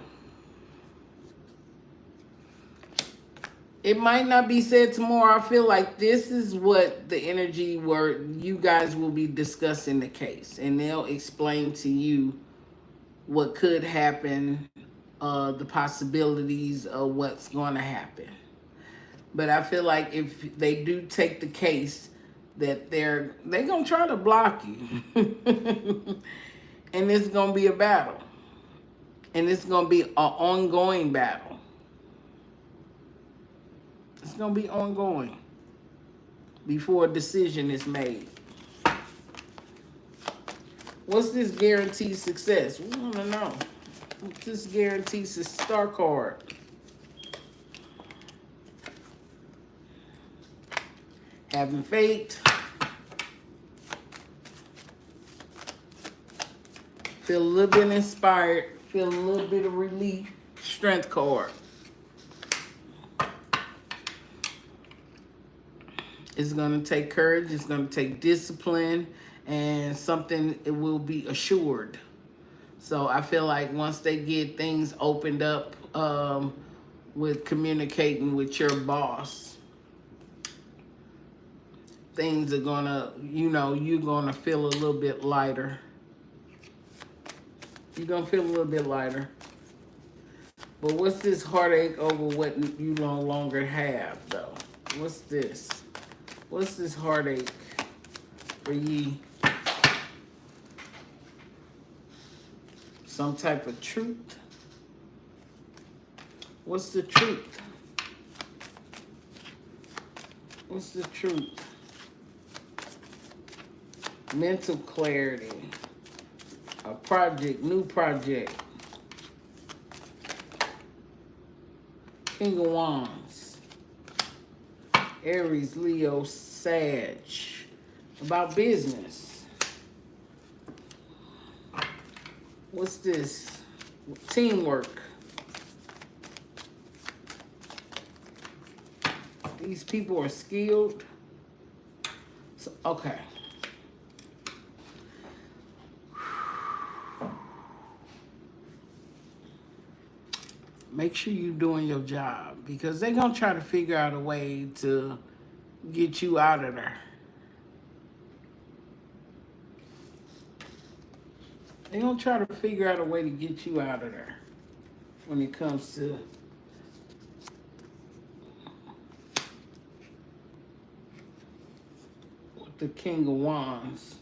It might not be said tomorrow. I feel like this is what the energy where you guys will be discussing the case. And they'll explain to you what could happen, the possibilities of what's going to happen. But I feel like if they do take the case, that they're going to try to block you. And it's going to be a battle. And it's going to be an ongoing battle. It's going to be ongoing before a decision is made. What's this guaranteed success? We want to know. What's this guaranteed star card? Having faith. Feel a little bit inspired. Feel a little bit of relief. Strength card. It's going to take courage. It's going to take discipline. And something, it will be assured. So I feel like once they get things opened up with communicating with your boss, things are going to, you're going to feel a little bit lighter. You're going to feel a little bit lighter. But what's this heartache over what you no longer have, though? What's this? What's this heartache for ye? Some type of truth? What's the truth? What's the truth? Mental clarity. A project, new project. King of Wands. Aries, Leo, Sag. About business. What's this? Teamwork. These people are skilled. So, okay. Make sure you're doing your job because they're going to try to figure out a way to get you out of there. They're going to try to figure out a way to get you out of there when it comes to the King of Wands.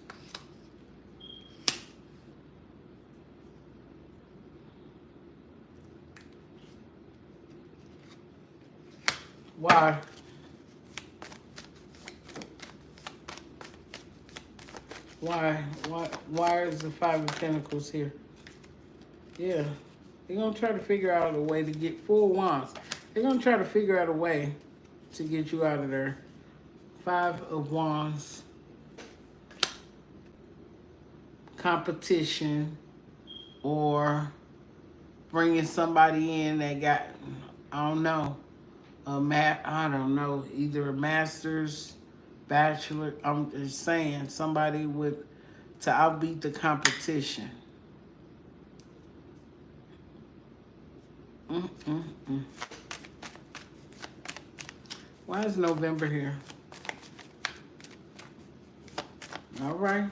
Why? Why is the Five of Pentacles here? Yeah. They're going to try to figure out a way to get 4 Wands. They're going to try to figure out a way to get you out of there. 5 of Wands. Competition. Or bringing somebody in that got, I don't know, I don't know, either a master's, bachelor. I'm just saying somebody with to outbeat the competition. Why is November here? All right.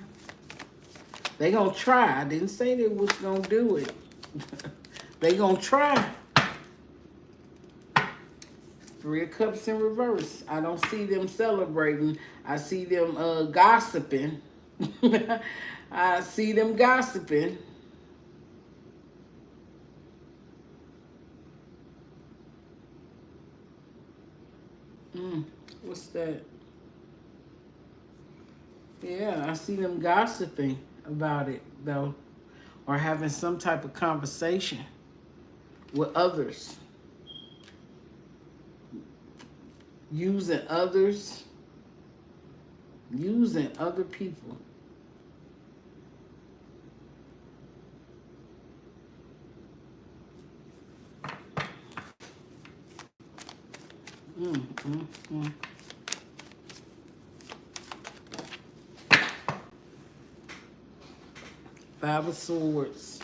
They gonna try. I didn't say they was gonna do it. They gonna try. 3 of Cups in reverse. I don't see them celebrating. I see them gossiping. I see them gossiping. What's that? Yeah, I see them gossiping about it, though. Or having some type of conversation with others. Using others. Using other people. Five of Swords.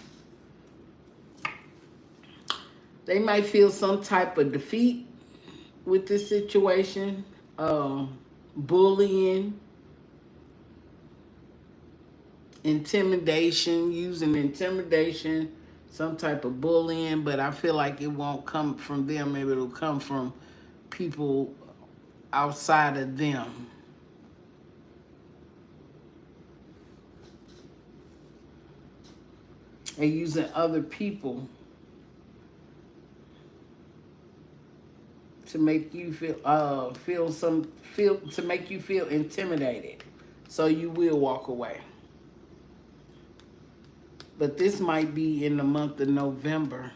They might feel some type of defeat with this situation. Bullying. Intimidation. Using intimidation. Some type of bullying. But I feel like it won't come from them. Maybe it'll come from people outside of them. And using other people to make you feel to make you feel intimidated, so you will walk away. But this might be in the month of November.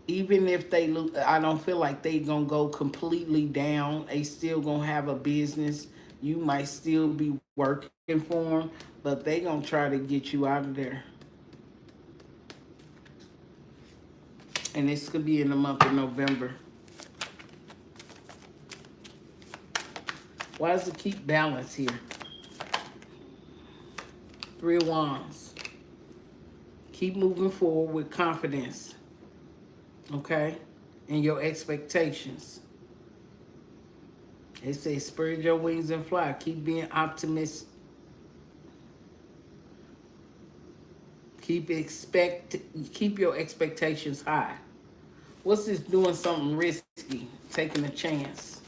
Even if they look, I don't feel like they gonna go completely down. They still gonna have a business. You might still be working for them, but they gonna try to get you out of there. And this could be in the month of November. Why does it keep balance here? 3 of Wands. Keep moving forward with confidence. Okay? And your expectations. They say spread your wings and fly. Keep being optimistic. Keep your expectations high. What's this doing something risky? Taking a chance.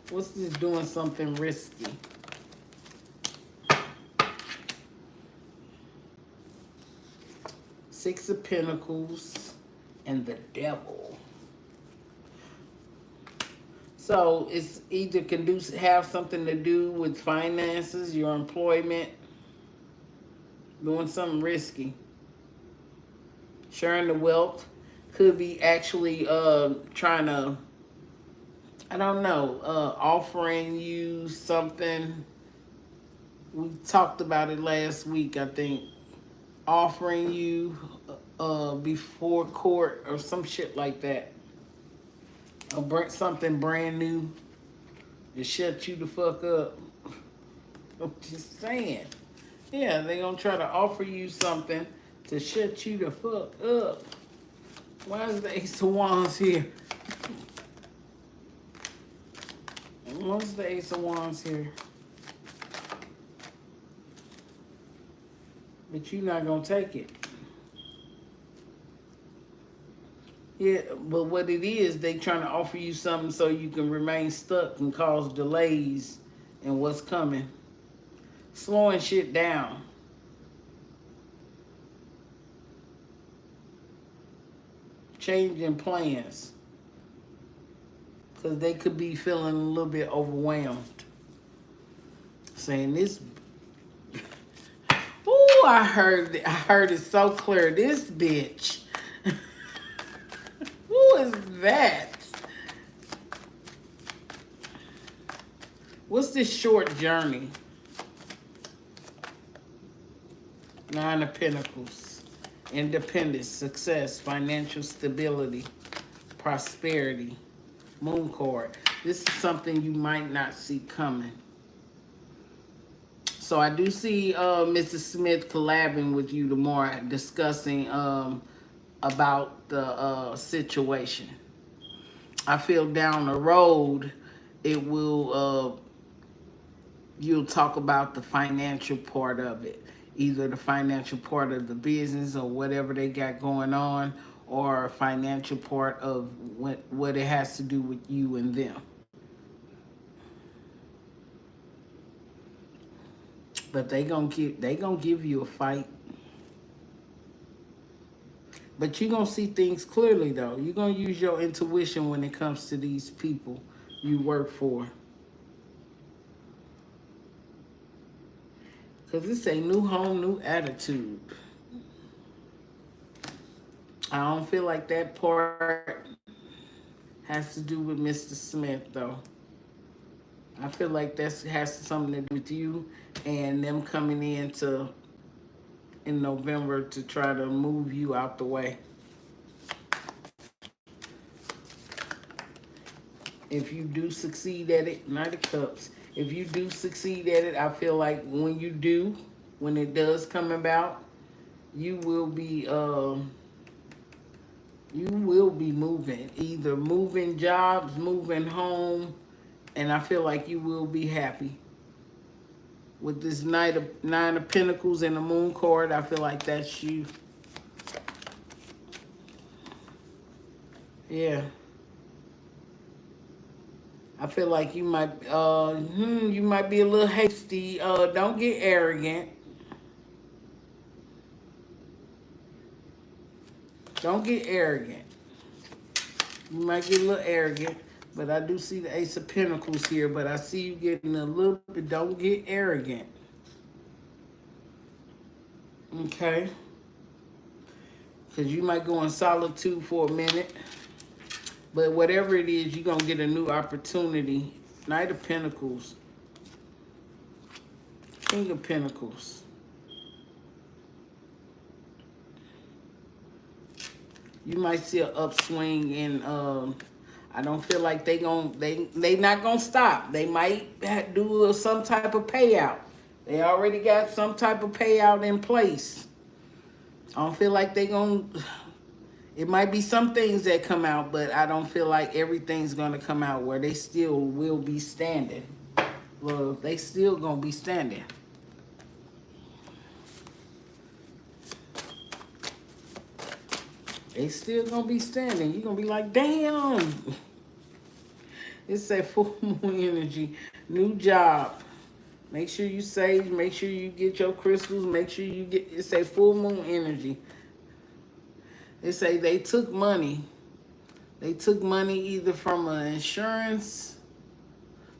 What's this doing something risky? Six of Pentacles and the Devil. So it's either have something to do with finances, your employment, doing something risky. Sharing the wealth. Could be actually trying to, I don't know, offering you something. We talked about it last week, I think. Offering you before court or some shit like that. Or something brand new to shut you the fuck up. I'm just saying. Yeah, they're going to try to offer you something to shut you the fuck up. Why is the Ace of Wands here? What's the Ace of Wands here? But you're not going to take it. Yeah, but what it is, they trying to offer you something so you can remain stuck and cause delays in what's coming. Slowing shit down. Changing plans. Because they could be feeling a little bit overwhelmed. Saying this. Ooh, I heard it so clear. This bitch. Who is that? What's this short journey? Nine of Pentacles. Independence, success, financial stability, prosperity. Moon card. This is something you might not see coming. So I do see Mr. Smith collabing with you tomorrow, discussing about the situation. I feel down the road, it will, you'll talk about the financial part of it. Either the financial part of the business or whatever they got going on, or a financial part of what it has to do with you and them. But they gonna give you a fight. But you're gonna see things clearly though. You're gonna use your intuition when it comes to these people you work for. Because it's a new home, new attitude. I don't feel like that part has to do with Mr. Smith, though. I feel like that has something to do with you and them coming in November to try to move you out the way. If you do succeed at it, Knight of Cups. If you do succeed at it, I feel like when it does come about, you will be moving. Either moving jobs, moving home, and I feel like you will be happy. With this Nine of Pentacles and the Moon card, I feel like that's you. Yeah. I feel like you might be a little hasty. Don't get arrogant. Don't get arrogant. You might get a little arrogant, but I do see the Ace of Pentacles here, but I see you getting a little bit, don't get arrogant. Okay? Because you might go in solitude for a minute. But whatever it is, you're going to get a new opportunity. Knight of Pentacles. King of Pentacles. You might see an upswing in, I don't feel like they not going to stop. They might do some type of payout. They already got some type of payout in place. I don't feel like they going to... It might be some things that come out, but I don't feel like everything's going to come out where they still will be standing. Well, they still going to be standing. They still going to be standing. You're going to be like, damn. It's that full moon energy. New job. Make sure you save. Make sure you get your crystals. Make sure you get... It's a full moon energy. They say they took money. They took money either from an insurance.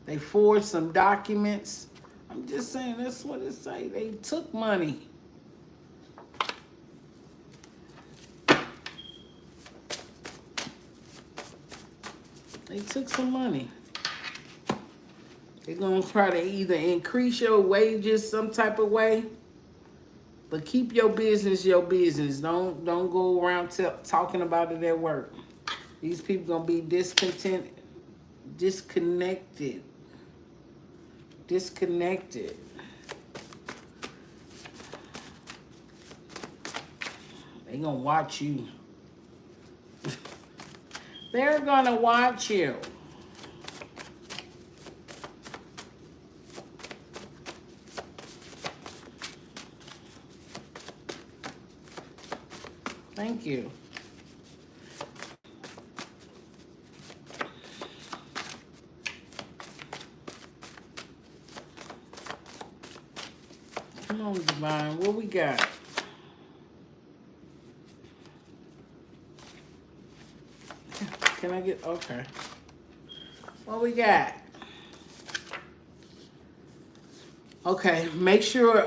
They forged some documents. I'm just saying that's what it say. They took money. They took some money. They're going to try to either increase your wages some type of way. But keep your business your business. Don't go around talking about it at work. These people gonna be disconnected. They gonna watch you. They're gonna watch you. Thank you. Come on, Divine. What we got? Can I get okay? What we got? Okay, make sure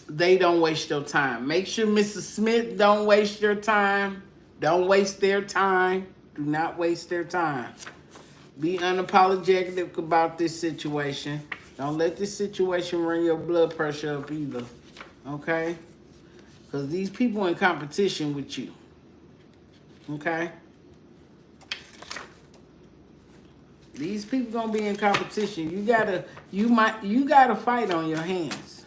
they don't waste your time. Make sure Mrs. Smith don't waste your time. Don't waste their time. Do not waste their time. Be unapologetic about this situation. Don't let this situation run your blood pressure up either. Okay? Because these people in competition with you. Okay? These people gonna be in competition. You gotta fight on your hands.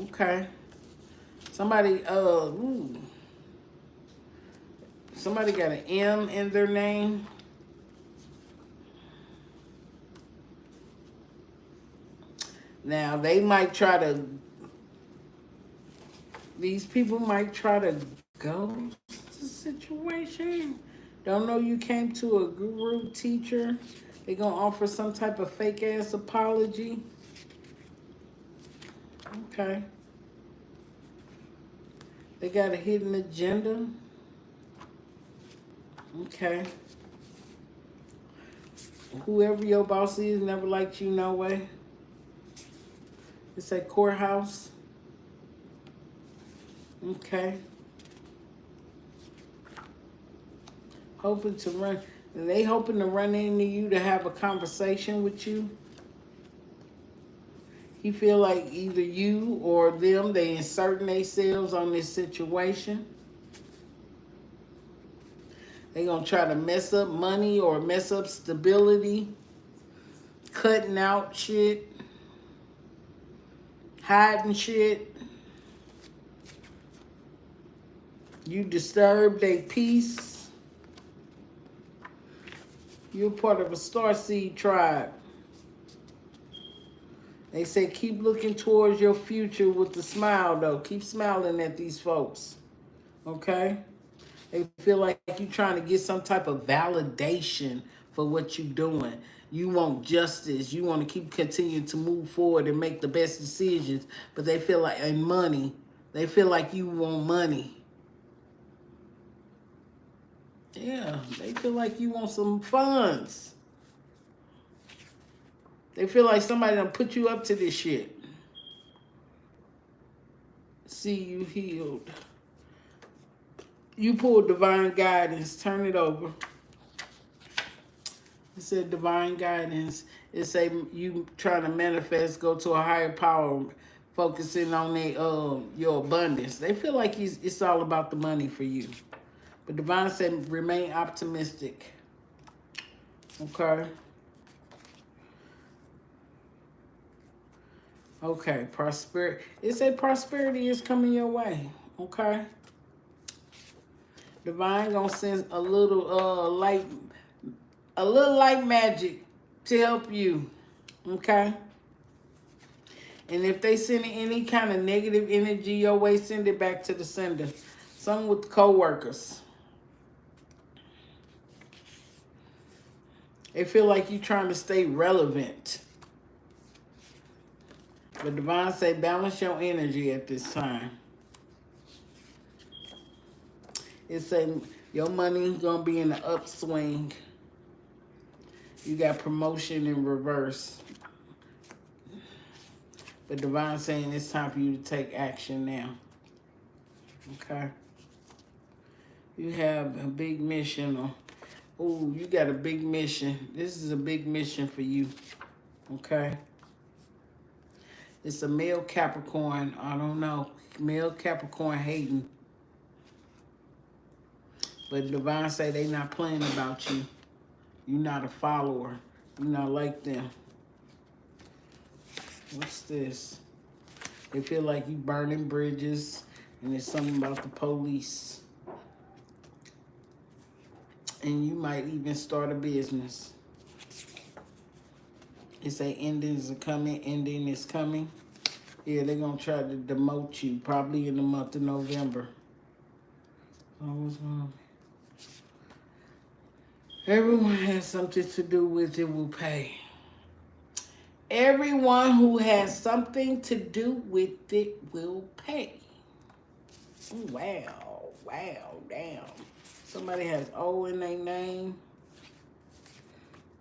Okay. Somebody somebody got an M in their name. Now they might try to these people might try to ghost the situation. Don't know you came to a guru teacher. They gonna offer some type of fake ass apology. Okay. They got a hidden agenda. Okay. Whoever your boss is never liked you no way. It's a courthouse. Okay. Hoping to run. They hoping to run into you to have a conversation with you. He feel like either you or them, they inserting themselves on this situation. They gonna try to mess up money or mess up stability, cutting out shit, hiding shit. You disturb their peace. You're part of a starseed tribe. They say keep looking towards your future with a smile, though. Keep smiling at these folks, okay? They feel like you're trying to get some type of validation for what you're doing. You want justice. You want to keep continuing to move forward and make the best decisions. But they feel like, and money, they feel like you want money. Yeah, they feel like you want some funds. They feel like somebody done put you up to this shit. See you healed. You pulled divine guidance. Turn it over. It said divine guidance. It say you trying to manifest, go to a higher power, focusing on your abundance. They feel like it's all about the money for you. But divine said remain optimistic. Okay. Okay, prosperity. It said prosperity is coming your way. Okay. Divine gonna send a little light magic to help you. Okay. And if they send any kind of negative energy your way, send it back to the sender. Some with co-workers. They feel like you trying to stay relevant. But divine say balance your energy at this time. It say your money gonna be in the upswing. You got promotion in reverse. But divine saying it's time for you to take action now. Okay. You have a big mission. Oh, you got a big mission. This is a big mission for you. Okay. It's a male Capricorn. I don't know. Male Capricorn hating. But divine say they not playing about you. You're not a follower. You're not like them. What's this? They feel like you burning bridges. And it's something about the police. And you might even start a business. It's a endings are coming, ending is coming. Yeah, they're gonna try to demote you probably in the month of November. Everyone has something to do with it will pay. Everyone who has something to do with it will pay. Wow, damn. Somebody has O in their name.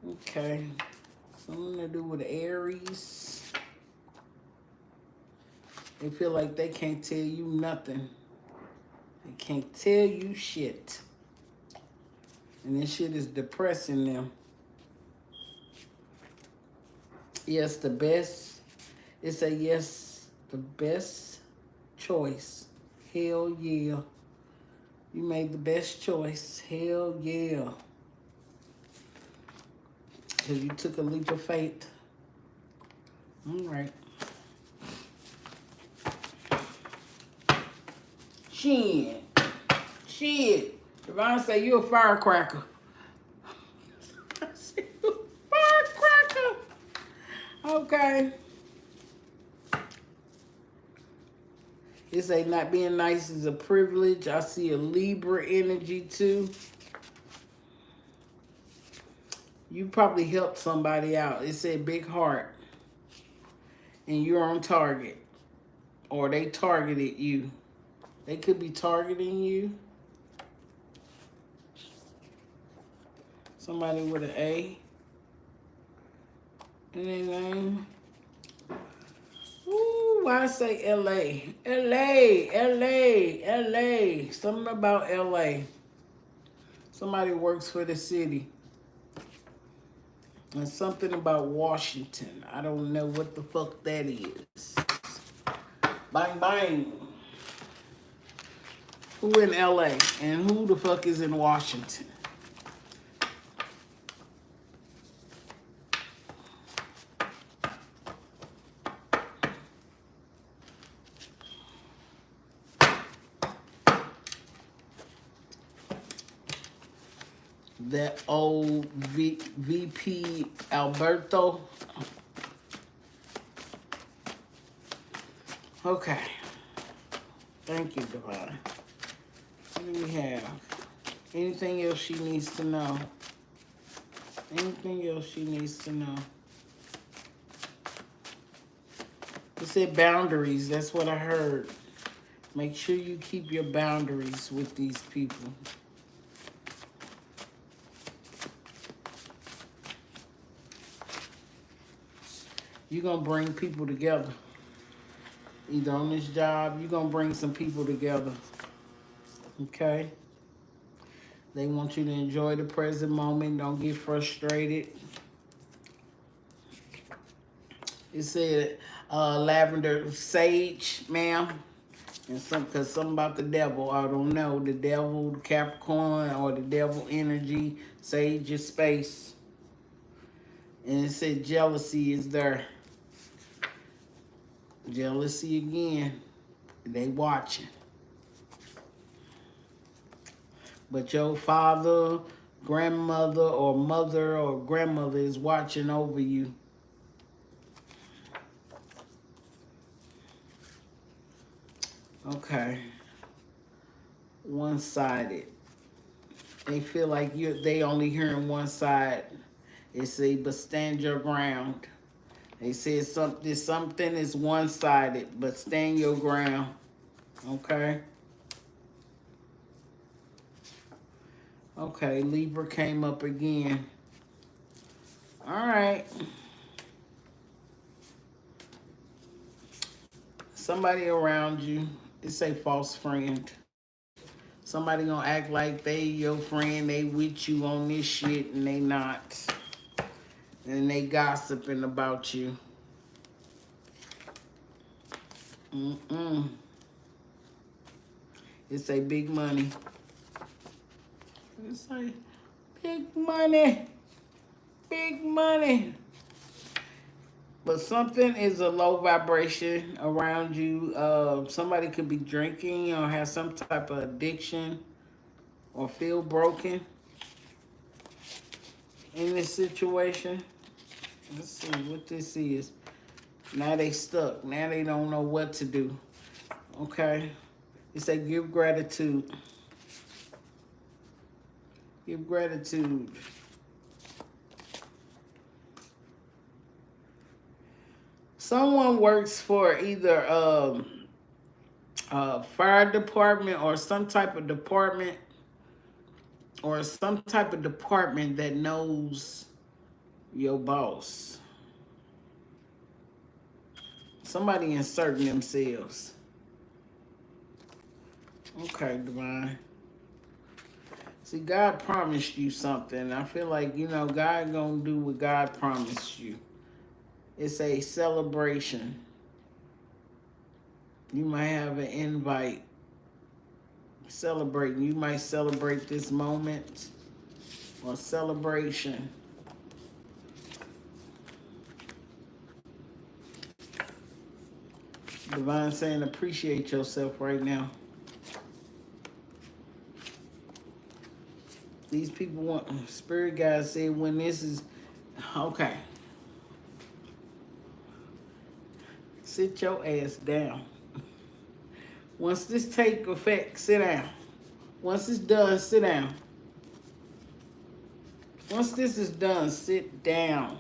Okay. Something to do with Aries. They feel like they can't tell you nothing. They can't tell you shit. And this shit is depressing them. Yes, the best. It's a yes, the best choice. Hell yeah. You made the best choice. Hell yeah. Because you took a leap of faith. All right. Shit. Devon say you a firecracker. I said you a firecracker. Okay. It say not being nice is a privilege. I see a Libra energy too. You probably helped somebody out. It said big heart. And you're on target. Or they targeted you. They could be targeting you. Somebody with an A in their name. Ooh, why I say LA? LA. Something about LA. Somebody works for the city. And something about Washington. I don't know what the fuck that is. Bang, bang. Who in LA? And who the fuck is in Washington? That old VP Alberto. Okay. Thank you, Divine. What do we have? Anything else she needs to know? Anything else she needs to know? It said boundaries. That's what I heard. Make sure you keep your boundaries with these people. You're going to bring people together. Either on this job, you're going to bring some people together. Okay? They want you to enjoy the present moment. Don't get frustrated. It said lavender sage, ma'am. And because something about the devil, I don't know. The devil, the Capricorn, or the devil energy. Sage is space. And it said jealousy is there. Jealousy again. They watching. But your father, grandmother, or mother, or grandmother is watching over you. Okay. One-sided. They feel like they only hearing one side. They say, but stand your ground. They say something is one-sided, but stand your ground. Okay? Okay, Libra came up again. All right. Somebody around you, it's a false friend. Somebody gonna act like they your friend, they with you on this shit, and they not. And they gossiping about you. It's a big money. It's a big money. Big money. But something is a low vibration around you. Somebody could be drinking or have some type of addiction or feel broken in this situation. Let's see what this is. Now they stuck. Now they don't know what to do. Okay. It say give gratitude. Give gratitude. Someone works for either fire department or some type of department that knows your boss. Somebody inserting themselves. Okay, Divine. See, God promised you something. I feel like, God gonna do what God promised you. It's a celebration. You might have an invite. Celebrating. You might celebrate this moment or celebration. Divine saying appreciate yourself right now. These people want, Spirit guide said when this is, okay. Sit your ass down. Once this take effect, sit down. Once it's done, sit down. Once this is done, sit down.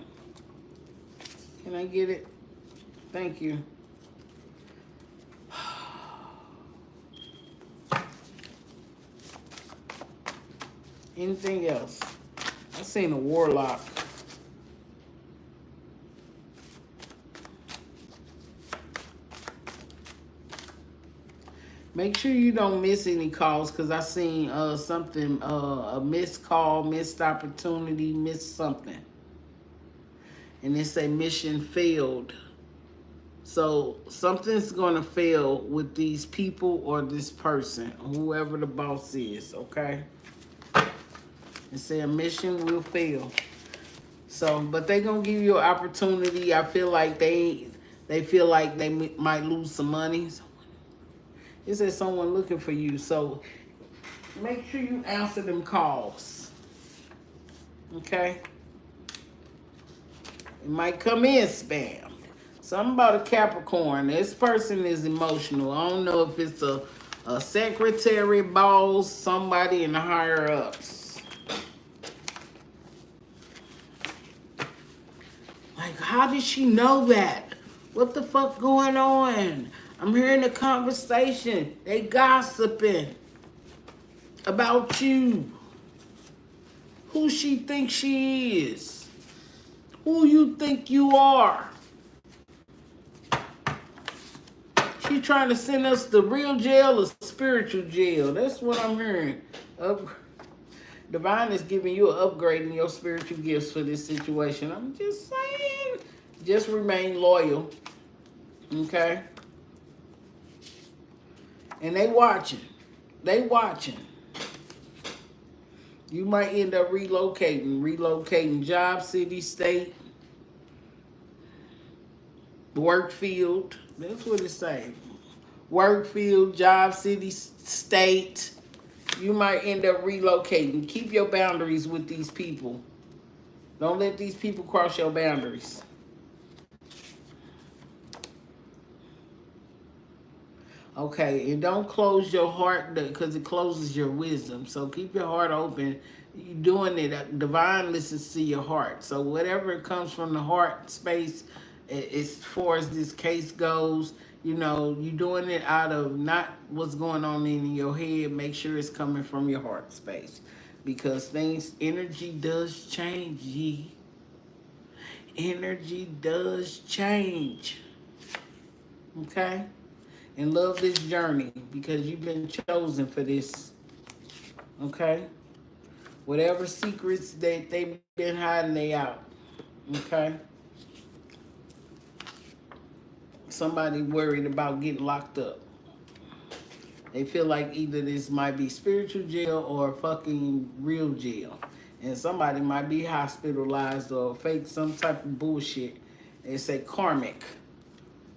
Can I get it? Thank you. Anything else? I seen a warlock. Make sure you don't miss any calls because I seen something, a missed call, missed opportunity, missed something. And it say mission failed. So something's going to fail with these people or this person, whoever the boss is, okay? It say a mission will fail. So, but they going to give you an opportunity. I feel like they feel like they might lose some money. It says someone looking for you. So make sure you answer them calls. Okay? It might come in spam. Something about a Capricorn. This person is emotional. I don't know if it's a secretary, boss, somebody in the higher ups. Like, how did she know that? What the fuck going on? I'm hearing a conversation. They gossiping about you. Who she thinks she is. Who you think you are. She trying to send us to real jail or spiritual jail. That's what I'm hearing. Divine is giving you an upgrade in your spiritual gifts for this situation. I'm just saying. Just remain loyal. Okay? And they watching. They watching. You might end up relocating job, city, state, work field. That's what it's saying. Work field, job, city, state. You might end up relocating. Keep your boundaries with these people. Don't let these people cross your boundaries. Okay, and don't close your heart because it closes your wisdom. So keep your heart open. You're doing it. Divine listens to your heart. So whatever comes from the heart space, as far as this case goes, you're doing it out of not what's going on in your head. Make sure it's coming from your heart space. Because energy does change, ye. Energy does change. Okay? And love this journey because you've been chosen for this. Okay? Whatever secrets that they've been hiding, they out. Okay? Somebody worried about getting locked up. They feel like either this might be spiritual jail or fucking real jail. And somebody might be hospitalized or fake some type of bullshit. They say karmic.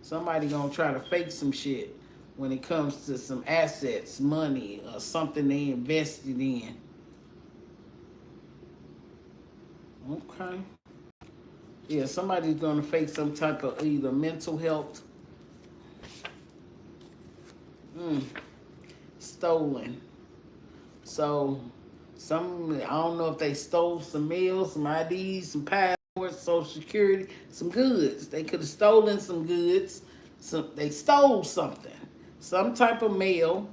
Somebody gonna try to fake some shit when it comes to some assets, money, or something they invested in. Okay. Yeah, somebody's gonna fake some type of either mental health, stolen. So I don't know if they stole some mail, some IDs, some passports, social security, some goods. They could have stolen some goods. They stole something. Some type of mail.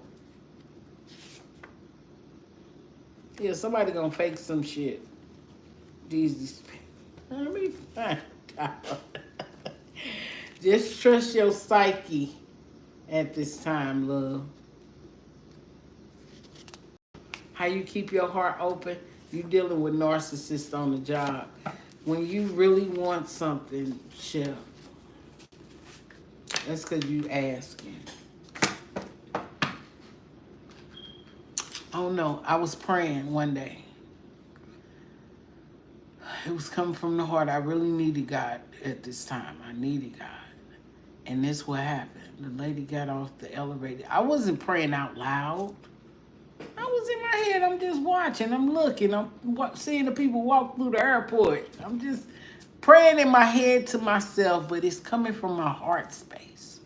Yeah, somebody gonna fake some shit. These let me find out. Just trust your psyche at this time, love. How you keep your heart open? You dealing with narcissists on the job. When you really want something, Chef, that's because you asking. Oh no, I was praying one day. It was coming from the heart. I really needed God at this time. I needed God. And this what happened. The lady got off the elevator. I wasn't praying out loud. I was in my head. I'm just watching. I'm looking. I'm seeing the people walk through the airport. I'm just praying in my head to myself, but it's coming from my heart space.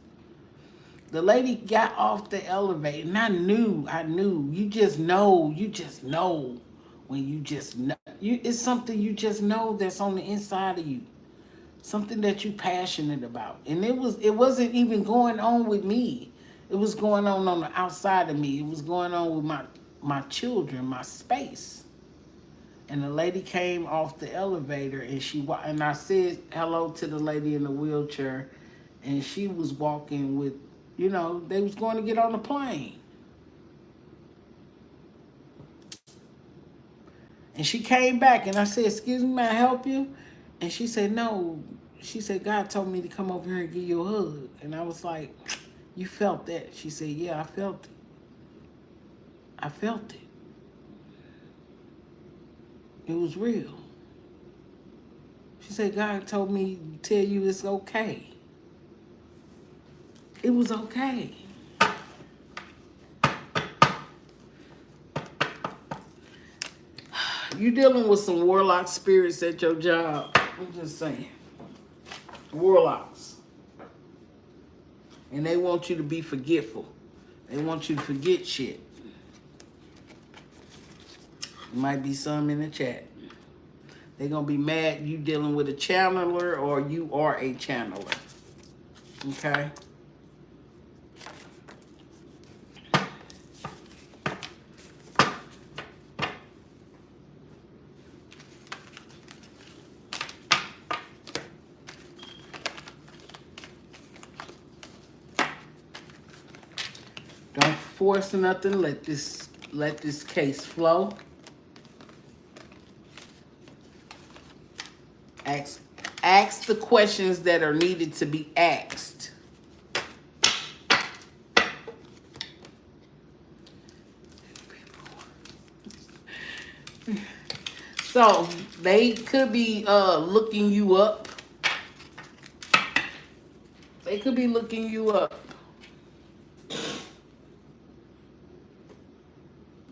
The lady got off the elevator, and I knew. You just know when you just know. It's something you just know that's on the inside of you. Something that you're passionate about. And it wasn't even going on with me. It was going on the outside of me. It was going on with my children, my space. And the lady came off the elevator, and I said hello to the lady in the wheelchair, and she was walking with, they was going to get on the plane. And she came back, and I said, "Excuse me, may I help you?" And she said, "No." She said, "God told me to come over here and give you a hug." And I was like, "You felt that?" She said, "Yeah, I felt it. I felt it. It was real." She said, "God told me to tell you it's okay." It was okay. You dealing with some warlock spirits at your job. I'm just saying. Warlocks. And they want you to be forgetful. They want you to forget shit. There might be some in the chat. They're going to be mad you dealing with a channeler or you are a channeler. Okay? Don't force nothing. Let this case flow. Ask the questions that are needed to be asked. So they could be looking you up. They could be looking you up.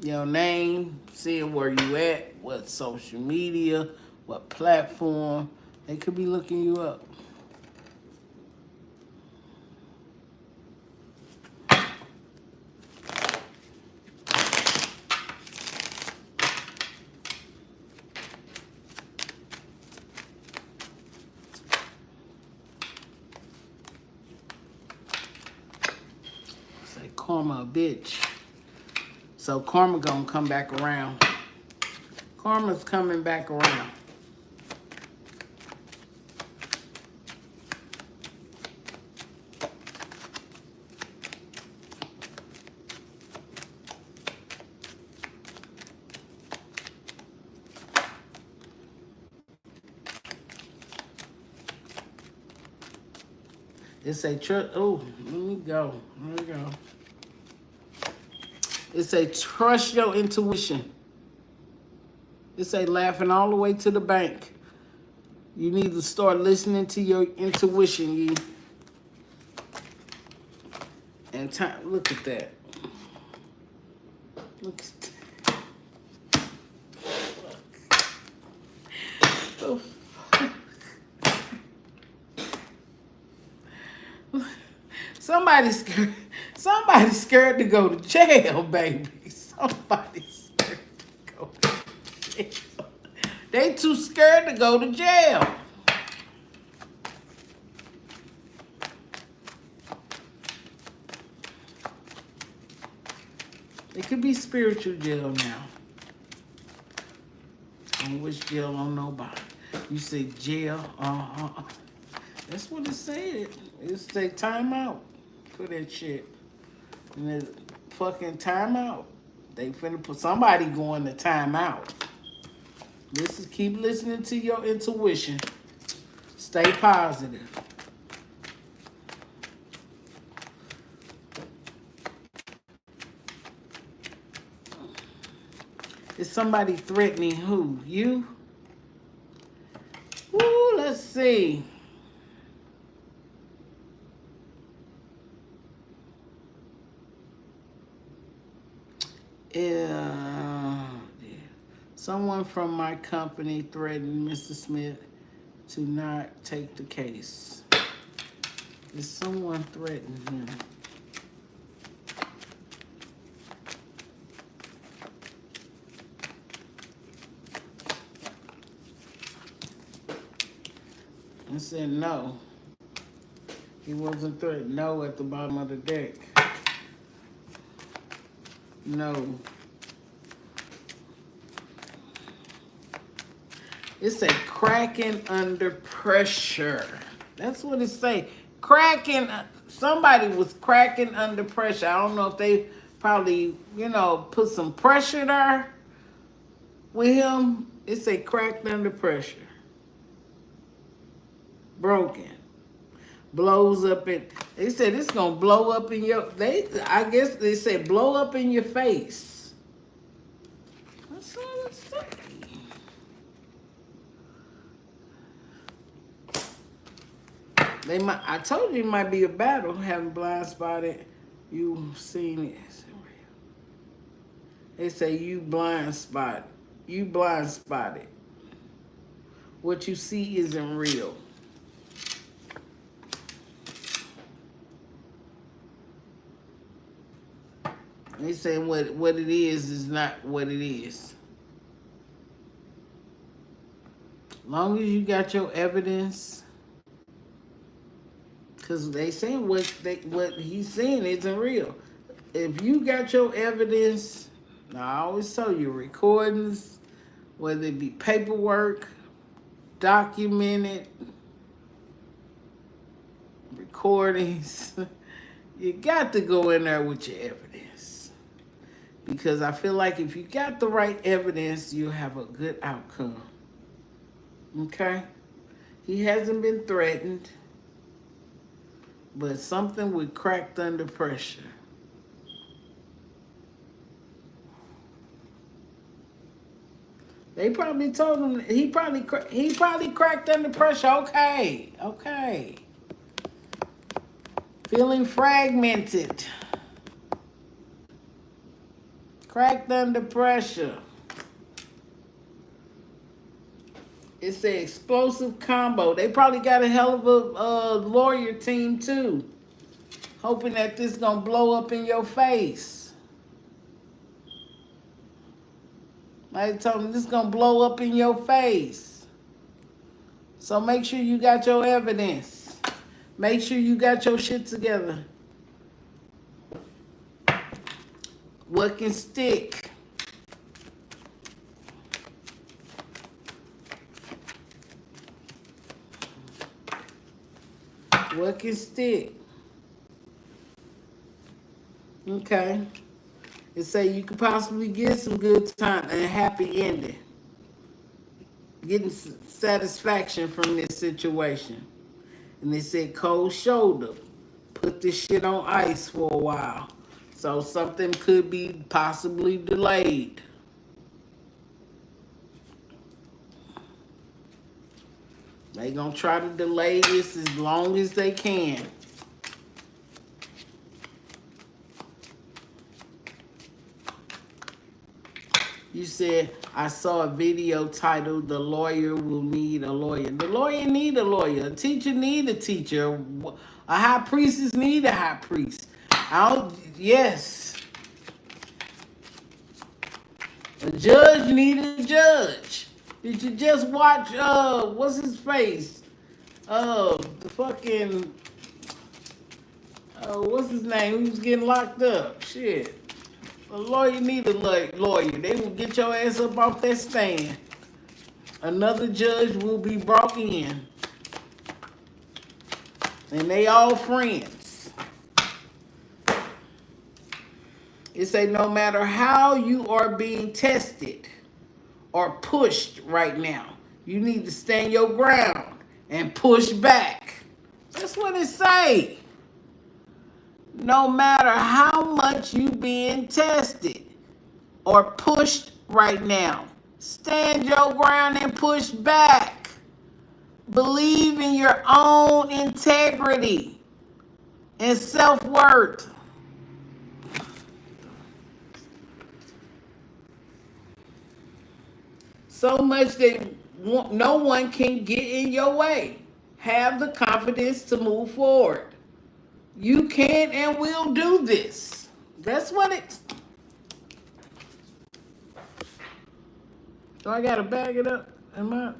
Your name, seeing where you at, what social media, what platform. They could be looking you up. Say karma a bitch. So karma gonna come back around. Karma's coming back around. It's a oh, let me go. There we go. It's a trust your intuition. It's a laughing all the way to the bank. You need to start listening to your intuition, Yee. And time, look at that. Look at that. Somebody's scared. Somebody's scared to go to jail, baby. Somebody's scared to go to jail. They too scared to go to jail. It could be spiritual jail now. I don't wish jail on nobody. You say jail, That's what it said. It said time out for that shit. And it's fucking time out. They finna put somebody going to time out. Keep listening to your intuition. Stay positive. Is somebody threatening who? You? Ooh, let's see. Someone from my company threatened Mr. Smith to not take the case. Is someone threatening him? I said no. He wasn't threatened. No at the bottom of the deck. No. It said cracking under pressure. That's what it say. Cracking. Somebody was cracking under pressure. I don't know if they probably, put some pressure there with him. It say cracked under pressure. Broken. Blows up in. They said it's gonna blow up in your. I guess they said blow up in your face. That's all it said. I told you it might be a battle. Having blind spotted, you seen it. They say you blind spotted. You blind spotted. What you see isn't real. They say what it is not what it is. Long as you got your evidence, because they saying what he's saying isn't real. If you got your evidence, I always tell you, recordings, whether it be paperwork, documented, recordings, you got to go in there with your evidence. Because I feel like if you got the right evidence, you'll have a good outcome. Okay? He hasn't been threatened, but something was cracked under pressure. They probably told him he probably cracked under pressure. Okay. Feeling fragmented. Cracked under pressure. It's an explosive combo. They probably got a hell of a lawyer team too. Hoping that this gonna blow up in your face. I told them this gonna blow up in your face. So make sure you got your evidence. Make sure you got your shit together. What can stick? What can stick? Okay. It say you could possibly get some good time and a happy ending. Getting satisfaction from this situation. And they said cold shoulder. Put this shit on ice for a while. So something could be possibly delayed. They gonna try to delay this as long as they can. You said, I saw a video titled, The Lawyer Will Need a Lawyer. The lawyer need a lawyer. A teacher need a teacher. A high priestess need a high priest. Yes. A judge need a judge. Did you just watch, what's his face? The fucking, what's his name? He was getting locked up. Shit. A lawyer need a lawyer. They will get your ass up off that stand. Another judge will be brought in. And they all friends. It say no matter how you are being tested or pushed right now, you need to stand your ground and push back. That's what it say. No matter how much you being tested or pushed right now, stand your ground and push back. Believe in your own integrity and self-worth. So much that no one can get in your way. Have the confidence to move forward. You can and will do this. That's what it's. Do I gotta bag it up? Am I?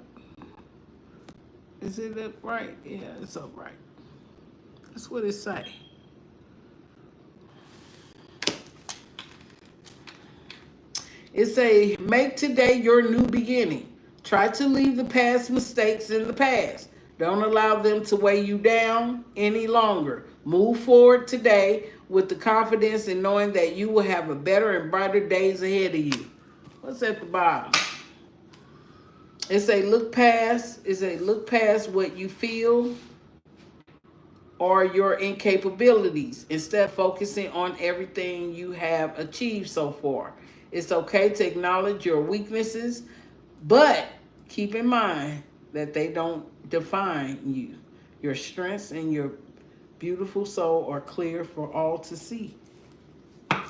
Is it up right? Yeah, it's up right. That's what it say. It say, make today your new beginning. Try to leave the past mistakes in the past. Don't allow them to weigh you down any longer. Move forward today with the confidence in knowing that you will have a better and brighter days ahead of you. What's at the bottom? It say look past what you feel or your incapabilities instead of focusing on everything you have achieved so far. It's okay to acknowledge your weaknesses, but keep in mind that they don't define you. Your strengths and your beautiful soul are clear for all to see.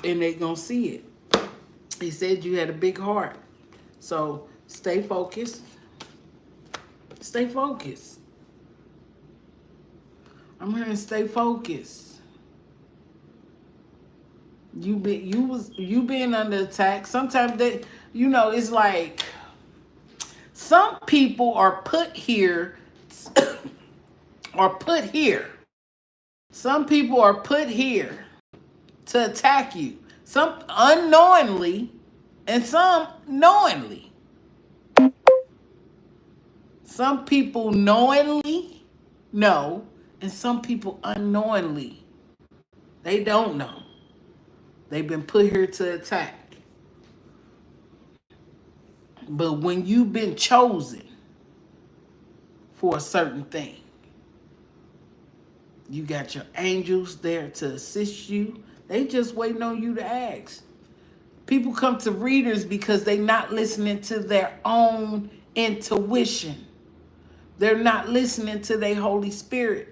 And they gonna see it. He said you had a big heart. So stay focused. Stay focused. I'm here to stay focused. You being under attack. Sometimes it's like some people are put here Some people are put here to attack you. Some unknowingly and some knowingly. Some people knowingly know and some people unknowingly. They don't know. They've been put here to attack. But when you've been chosen for a certain thing, you got your angels there to assist you. They just waiting on you to ask. People come to readers because they're not listening to their own intuition. They're not listening to their Holy Spirit.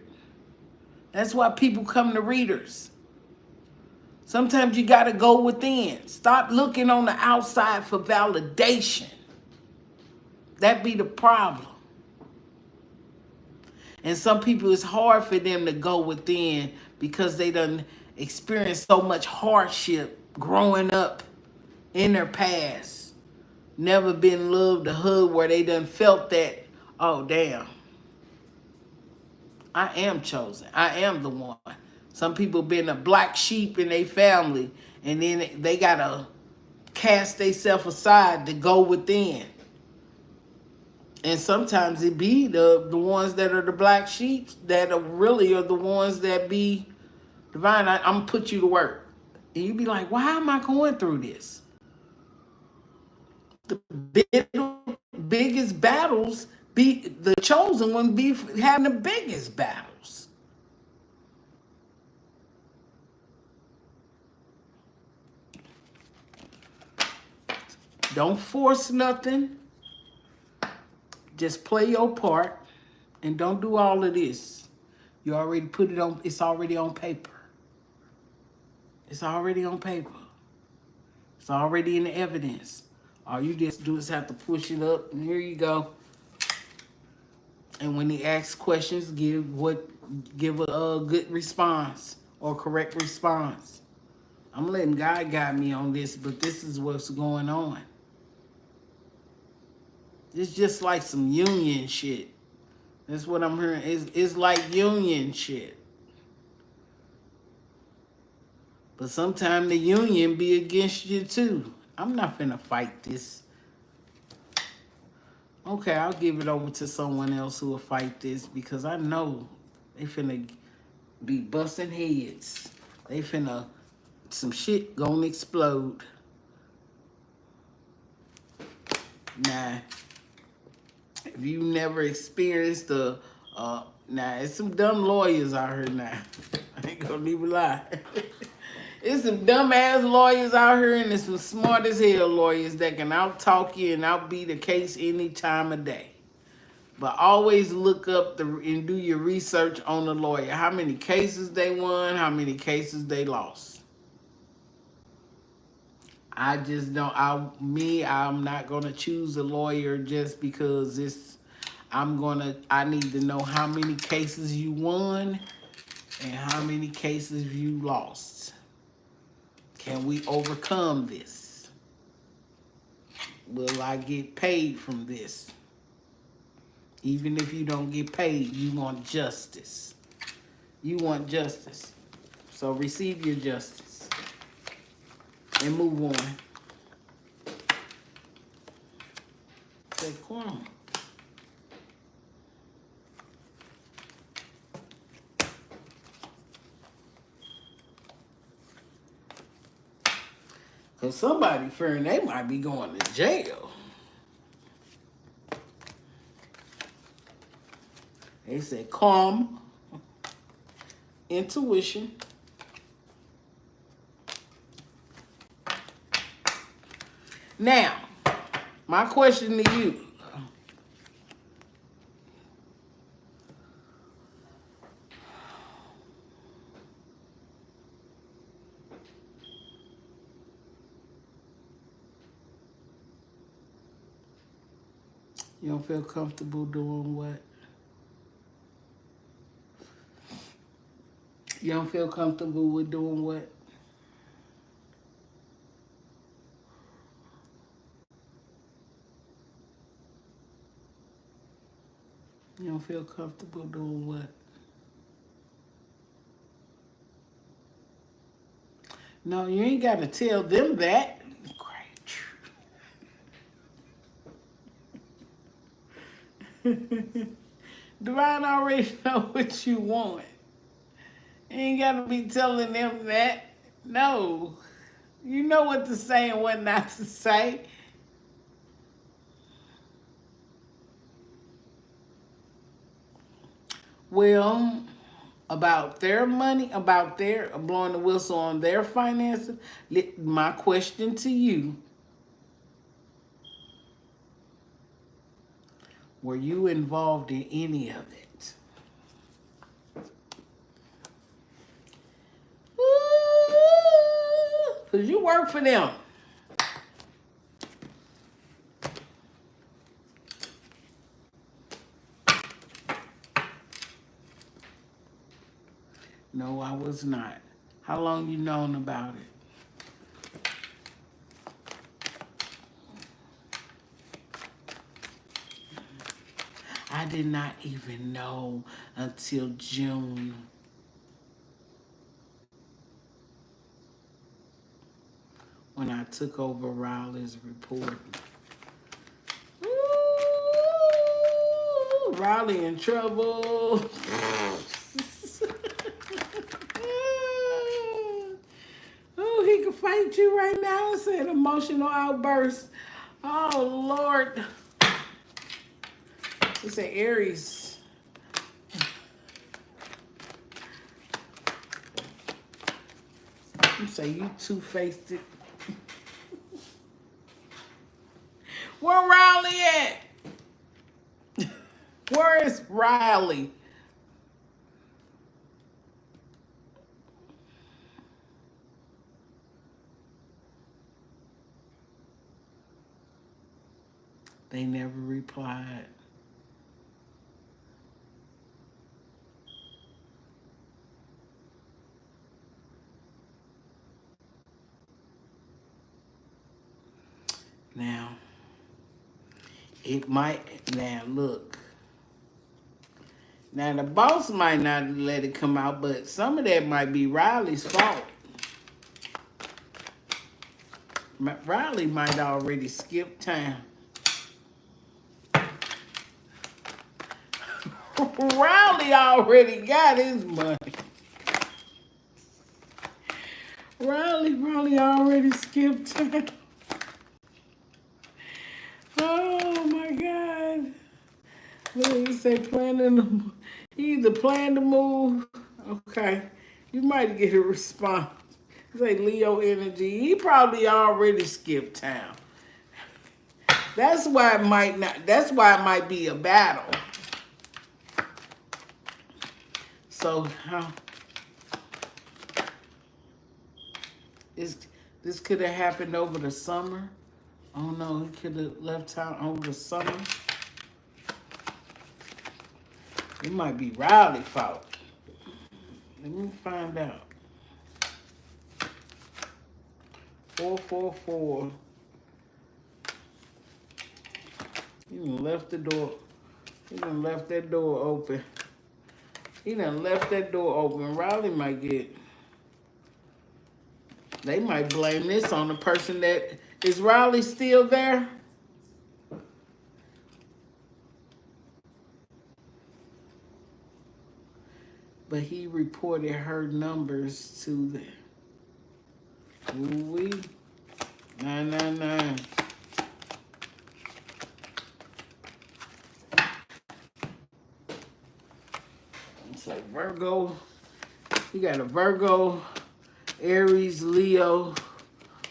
That's why people come to readers. Sometimes you got to go within. Stop looking on the outside for validation. That be the problem. And some people, it's hard for them to go within because they done experienced so much hardship growing up in their past. Never been loved the hood where they done felt that, oh, damn. I am chosen. I am the one. Some people been a black sheep in their family, and then they got to cast themselves aside to go within. And sometimes it be the ones that are the black sheep that are really the ones that be divine. I'm going to put you to work. And you be like, why am I going through this? The biggest battles be the chosen one be having the biggest battles. Don't force nothing. Just play your part And don't do all of this. You already put it on, it's already on paper. It's already on paper. It's already in the evidence. All you just do is have to push it up, and here you go. And when he asks questions, give a good response or correct response. I'm letting God guide me on this, but this is what's going on. It's just like some union shit. That's what I'm hearing. It's like union shit. But sometimes the union be against you too. I'm not finna fight this. Okay, I'll give it over to someone else who will fight this because I know they finna be busting heads. They finna, some shit gonna explode. Nah, if you never experienced it's some dumb lawyers out here now. I ain't gonna even lie. It's some dumbass lawyers out here and there's some smart as hell lawyers that can out-talk you and outbeat the case any time of day. But always look up and do your research on the lawyer. How many cases they won, how many cases they lost. I just don't, I'm not going to choose a lawyer just because I need to know how many cases you won and how many cases you lost. Can we overcome this? Will I get paid from this? Even if you don't get paid, you want justice. You want justice. So receive your justice and move on. Say, Kwame. Because somebody fearing they might be going to jail. They said calm, intuition. Now, my question to you. You don't feel comfortable doing what? You don't feel comfortable with doing what? You don't feel comfortable doing what? No, you ain't got to tell them that. Great. Divine already know what you want. You ain't got to be telling them that. No. You know what to say and what not to say. Well, about their money, about their blowing the whistle on their finances, my question to you, were you involved in any of it? Because you work for them. No, I was not. How long you known about it? I did not even know until June. When I took over Riley's report. Ooh, Riley in trouble. Oh, he can fight you right now. It's an emotional outburst. Oh, Lord. It's an Aries. You say you two-faced it. Where Riley at? Where is Riley? They never replied. Now, it might, now look. Now, the boss might not let it come out, but some of that might be Riley's fault. Riley might already skip town. Riley already got his money. Riley already skipped town. Oh my God. What did he say? He either plan to move. Okay. You might get a response. Say Leo energy. He probably already skipped town. That's why it might not. That's why it might be a battle. So this could have happened over the summer. Oh no, he could have left town over the summer. It might be Riley's fault. Let me find out. 444. He done left the door. He done left that door open. He done left that door open. Riley might get. They might blame this on the person that. Is Riley still there? But he reported her numbers to the. Ooh-wee. 999. So Virgo, we got a Virgo, Aries, Leo,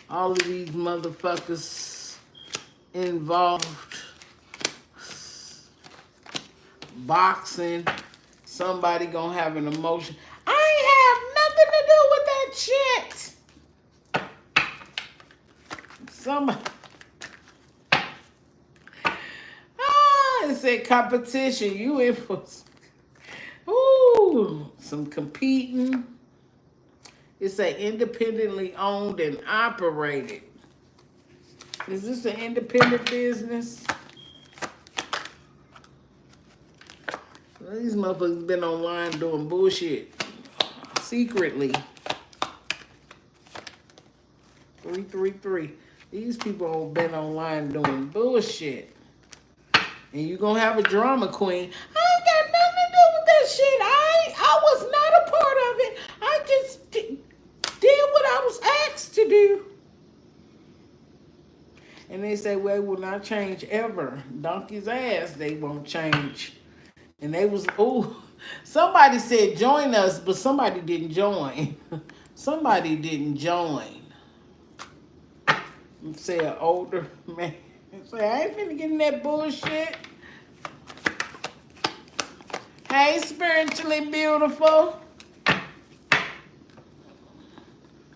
all of these motherfuckers involved. Boxing, somebody gonna have an emotion. I ain't have nothing to do with that shit. Somebody. It said competition. You in for some competing. It's a independently owned and operated. Is this an independent business? Well, these motherfuckers been online doing bullshit secretly. 333. These people have been online doing bullshit. And you gonna have a drama queen. I ain't got nothing to do with that shit. I was not a part of it. I just did what I was asked to do. And they say, well, it will not change ever. Donkey's ass, they won't change. And they was, somebody said join us, but somebody didn't join. Somebody didn't join. Say an older man. Say, I ain't finna get in that bullshit. Hey, spiritually beautiful.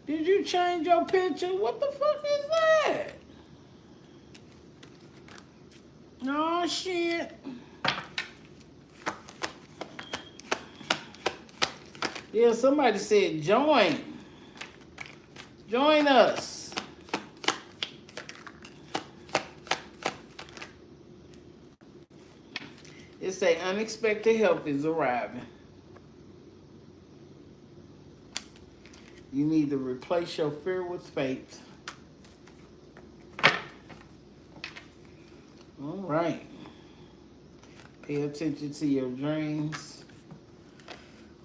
Did you change your picture? What the fuck is that? Oh, shit. Yeah, somebody said join. Join us. It say unexpected help is arriving. You need to replace your fear with faith. All right. Pay attention to your dreams.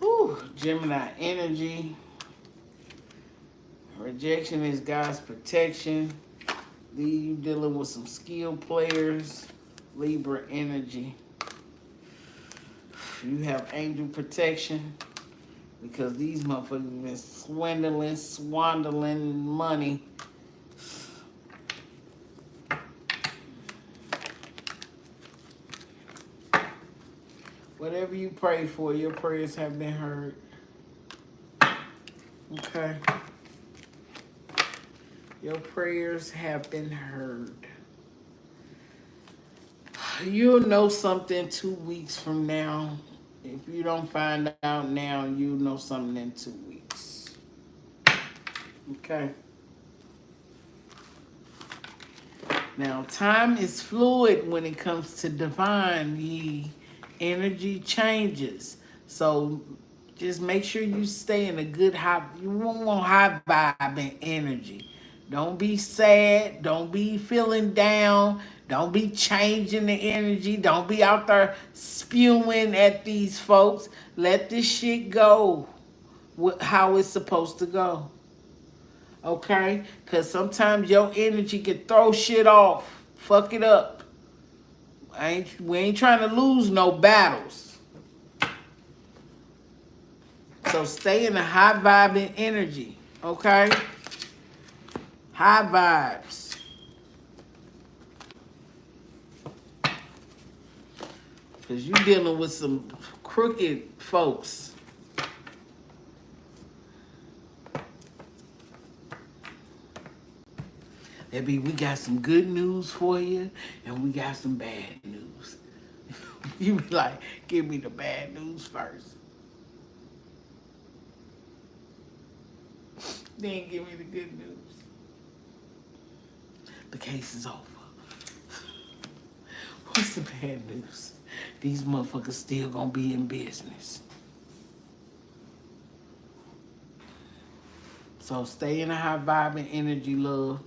Whew. Gemini energy. Rejection is God's protection. You dealing with some skilled players. Libra energy. You have angel protection because these motherfuckers been swindling money. Whatever you pray for, your prayers have been heard. Okay? Your prayers have been heard. You'll know something 2 weeks from now. If you don't find out now, you'll know something in 2 weeks. Okay? Now, time is fluid when it comes to divine. The energy changes. So just make sure you stay in a good high, you won't want high vibing energy. Don't be sad. Don't be feeling down. Don't be changing the energy. Don't be out there spewing at these folks. Let this shit go how it's supposed to go. Okay? Because sometimes your energy can throw shit off. Fuck it up. We ain't trying to lose no battles. So stay in a high vibing energy. Okay? High vibes. Because you dealing with some crooked folks. We got some good news for you, and we got some bad news. You be like, give me the bad news first. Then give me the good news. The case is over. What's the bad news? These motherfuckers still gonna be in business. So stay in a high vibing energy, love.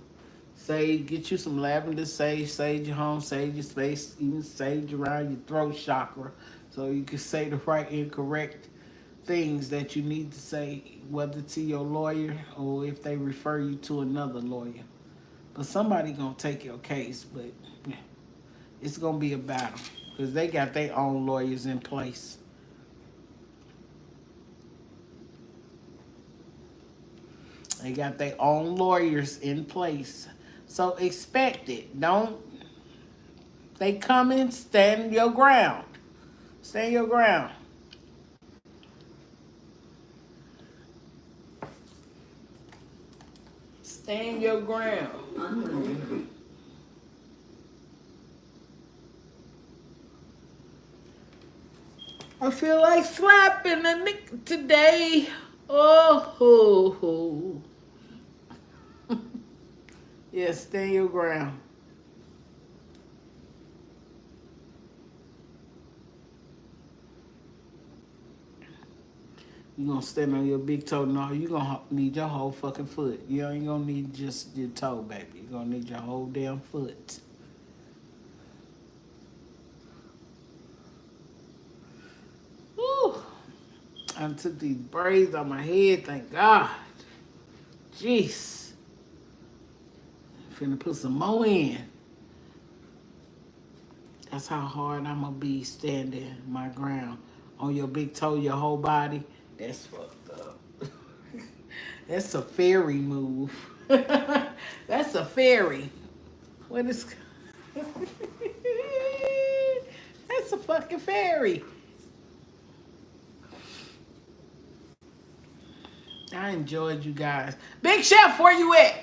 Get you some lavender sage your home, sage your space, even sage around your throat chakra, so you can say the right and correct things that you need to say, whether to your lawyer or if they refer you to another lawyer. But somebody gonna take your case, but it's gonna be a battle because they got their own lawyers in place. They got their own lawyers in place. So expect it. They coming, stand your ground. Stand your ground. Stand your ground. I feel like slapping a nick today. Oh, ho, ho. Yeah, stand your ground. You gonna stand on your big toe? No, you gonna need your whole fucking foot. You ain't gonna need just your toe, baby. You gonna need your whole damn foot. Whew. I took these braids on my head, thank God. Jeez. Finna put some more in. That's how hard I'm gonna be standing my ground. On your big toe, your whole body. That's fucked up. That's a fairy move. That's a fairy. What is... That's a fucking fairy. I enjoyed you guys. Big Chef, where you at?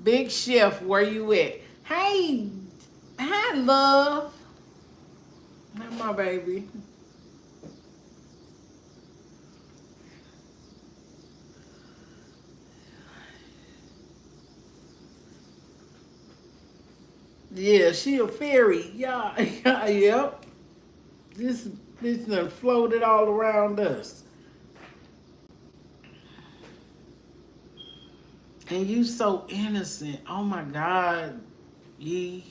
Big Chef, where you at? Hey, hi, love. Hi, my baby. Yeah, she a fairy. Yeah, yep. This done floated all around us. And you so innocent. Oh my God, Yee.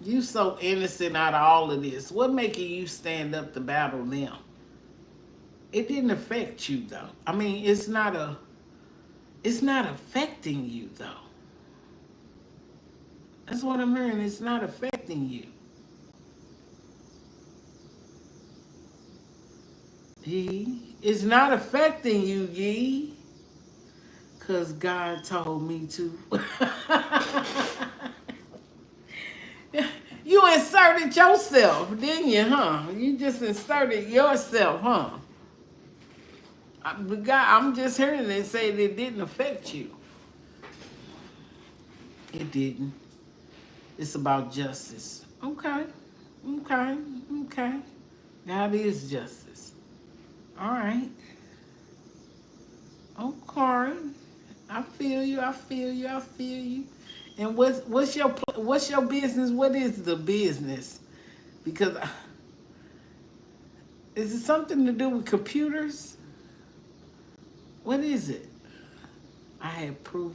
You so innocent out of all of this. What making you stand up to battle them? It didn't affect you though. I mean, it's not affecting you though. That's what I'm hearing. It's not affecting you. Yee. It's not affecting you, Yee. Because God told me to. You inserted yourself, didn't you, huh? You just inserted yourself, huh? I'm just hearing they say that it didn't affect you. It didn't. It's about justice. Okay. Okay. Okay. God is justice. All right. Okay. I feel you. I feel you. I feel you. And what's your business? What is the business? Because is it something to do with computers? What is it? I had proof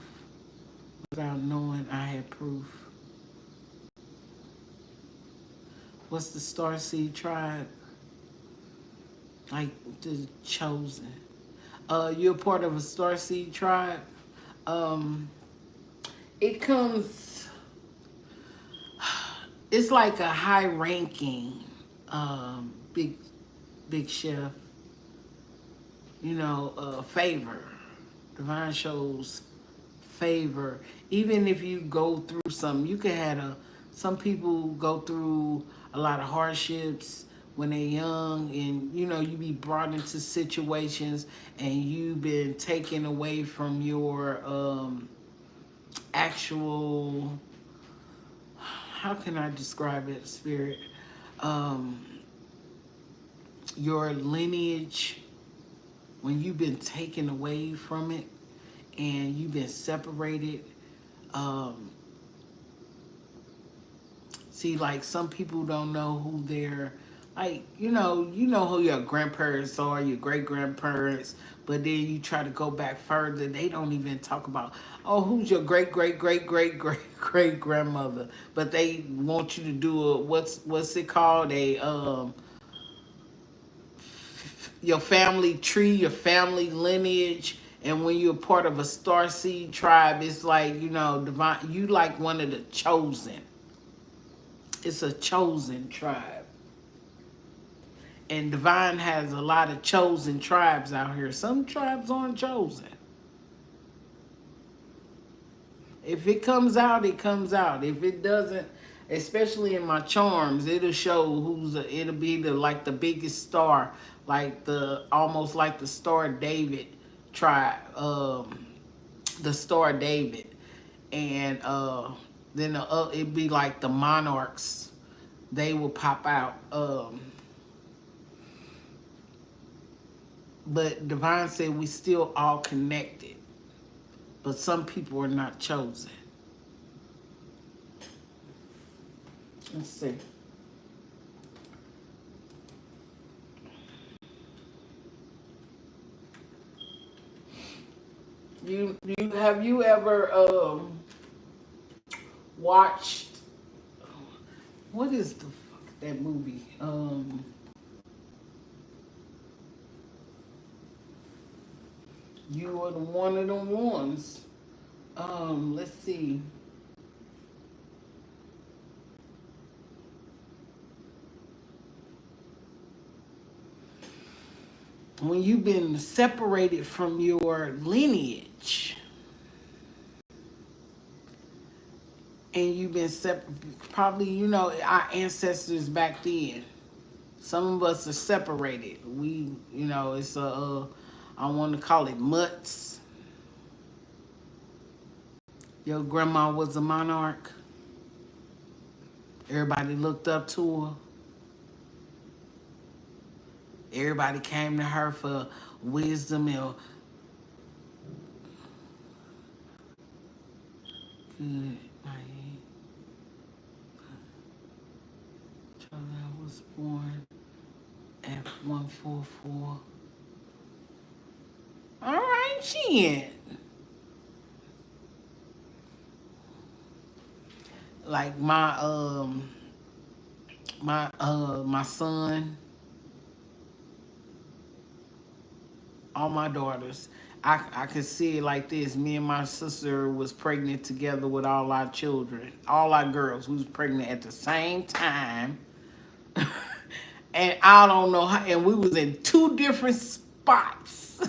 without knowing I had proof. What's the Starseed tribe? Like the chosen. You're part of a Starseed tribe. Um, it comes. It's like a high-ranking, big chef. You know, favor. Divine shows favor. Even if you go through something, you can have some people go through a lot of hardships when they're young, and you know, you be brought into situations and you've been taken away from your actual, how can I describe it, spirit? Um, your lineage, when you've been taken away from it and you've been separated. Um, See, like some people don't know who they're, like, you know who your grandparents are, your great grandparents, but then you try to go back further, they don't even talk about, oh, who's your great great great great great great grandmother, but they want you to do a what's it called, a your family tree, your family lineage. And when you're part of a Starseed tribe, it's like, you know, divine, you like one of the chosen. It's a chosen tribe. And Divine has a lot of chosen tribes out here. Some tribes aren't chosen. If it comes out, it comes out. If it doesn't, especially in my charms, it'll show it'll be like the biggest star, like almost like the Star David tribe, the Star David. And then it'd be like the monarchs. They will pop out. But Divine said we still all connected. But some people are not chosen. Let's see. Have you ever watched, what is the fuck that movie? You are the one of them ones. Let's see. When you've been separated from your lineage and you've been probably, you know, our ancestors back then, some of us are separated. We, you know, it's I want to call it mutts. Your grandma was a monarch. Everybody looked up to her. Everybody came to her for wisdom and good. I was born at 144. All right, shit. Like my son, all my daughters, I could see it like this. Me and my sister was pregnant together with all our children, all our girls. We was pregnant at the same time. And I don't know how, and we was in two different spots.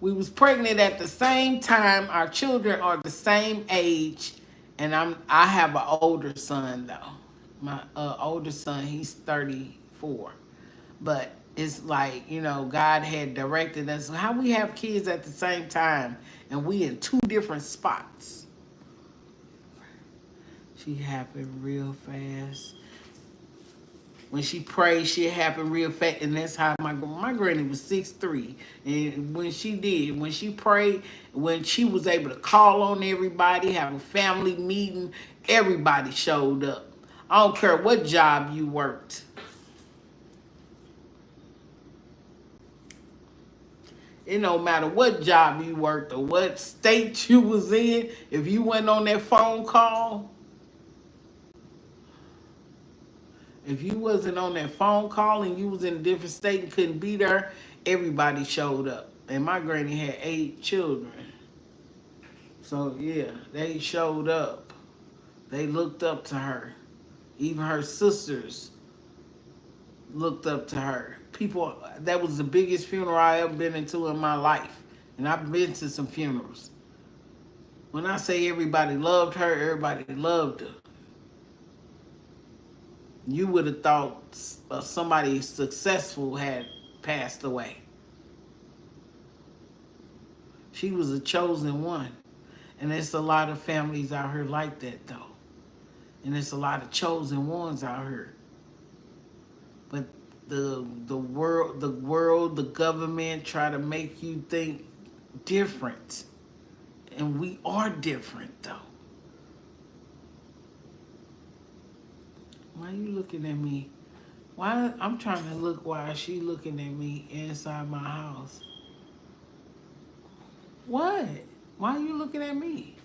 We was pregnant at the same time. Our children are the same age, and I have an older son though. My oldest son, he's 34. But it's like, God had directed us. How we have kids at the same time and we in two different spots. She happened real fast. When she prayed, shit happened real fast, and that's how my granny was 6'3", and when she prayed, when she was able to call on everybody, have a family meeting, everybody showed up. I don't care what job you worked. It don't matter what job you worked or what state you was in. If you went on that phone call, if you wasn't on that phone call and you was in a different state and couldn't be there, everybody showed up. And my granny had 8 children. So yeah, they showed up. They looked up to her. Even her sisters looked up to her. People, that was the biggest funeral I ever been into in my life. And I've been to some funerals. When I say everybody loved her, everybody loved her. You would have thought somebody successful had passed away. She was a chosen one. And there's a lot of families out here like that, though. And there's a lot of chosen ones out here. But the world, the government try to make you think different. And we are different, though. Why are you looking at me? Why I'm trying to look why she looking at me inside my house. What? Why are you looking at me?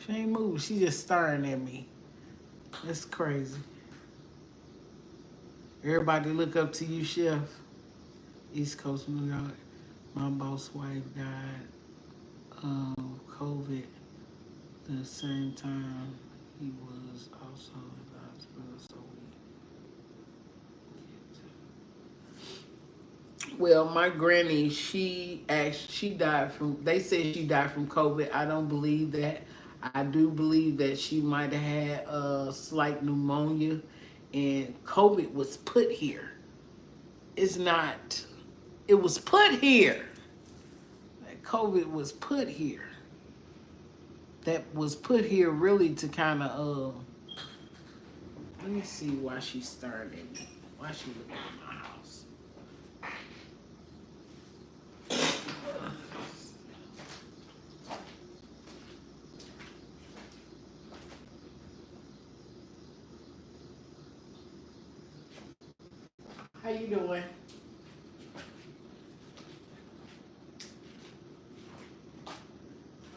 She ain't moving. She just staring at me. That's crazy. Everybody look up to you, Chef. East Coast, New York. My boss wife died of COVID. At the same time, he was also in the hospital, so well, my granny, she died from, they said she died from COVID. I don't believe that. I do believe that she might have had a slight pneumonia, and COVID was put here. It's not, it was put here. COVID was put here. That was put here really to kind of, let me see why she staring at me. Why she looking at my house. How you doing?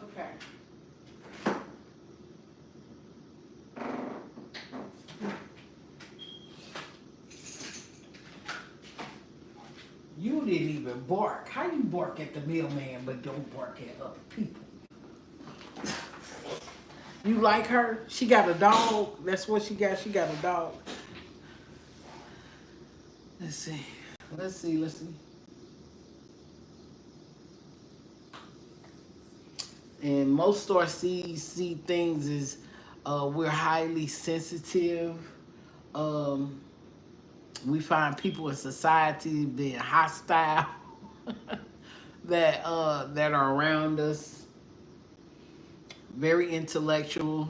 Okay. You didn't even bark. How you bark at the mailman but don't bark at other people? You like her? She got a dog. That's what she got. She got a dog. Let's see. Let's see. And most Star Seeds see things as we're highly sensitive. We find people in society being hostile that are around us. Very intellectual.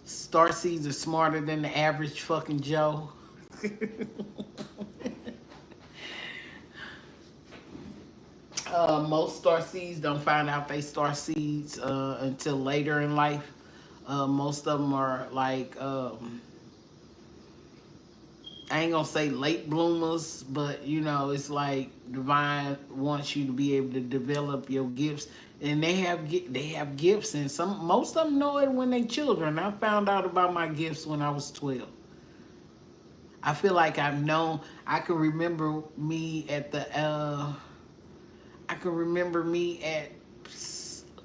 Starseeds are smarter than the average fucking Joe. Most starseeds don't find out they starseeds until later in life. Most of them are like, I ain't gonna say late bloomers, but it's like divine wants you to be able to develop your gifts, and they have gifts, and most of them know it when they children. I found out about my gifts when I was 12. I feel like I've known. I can remember me at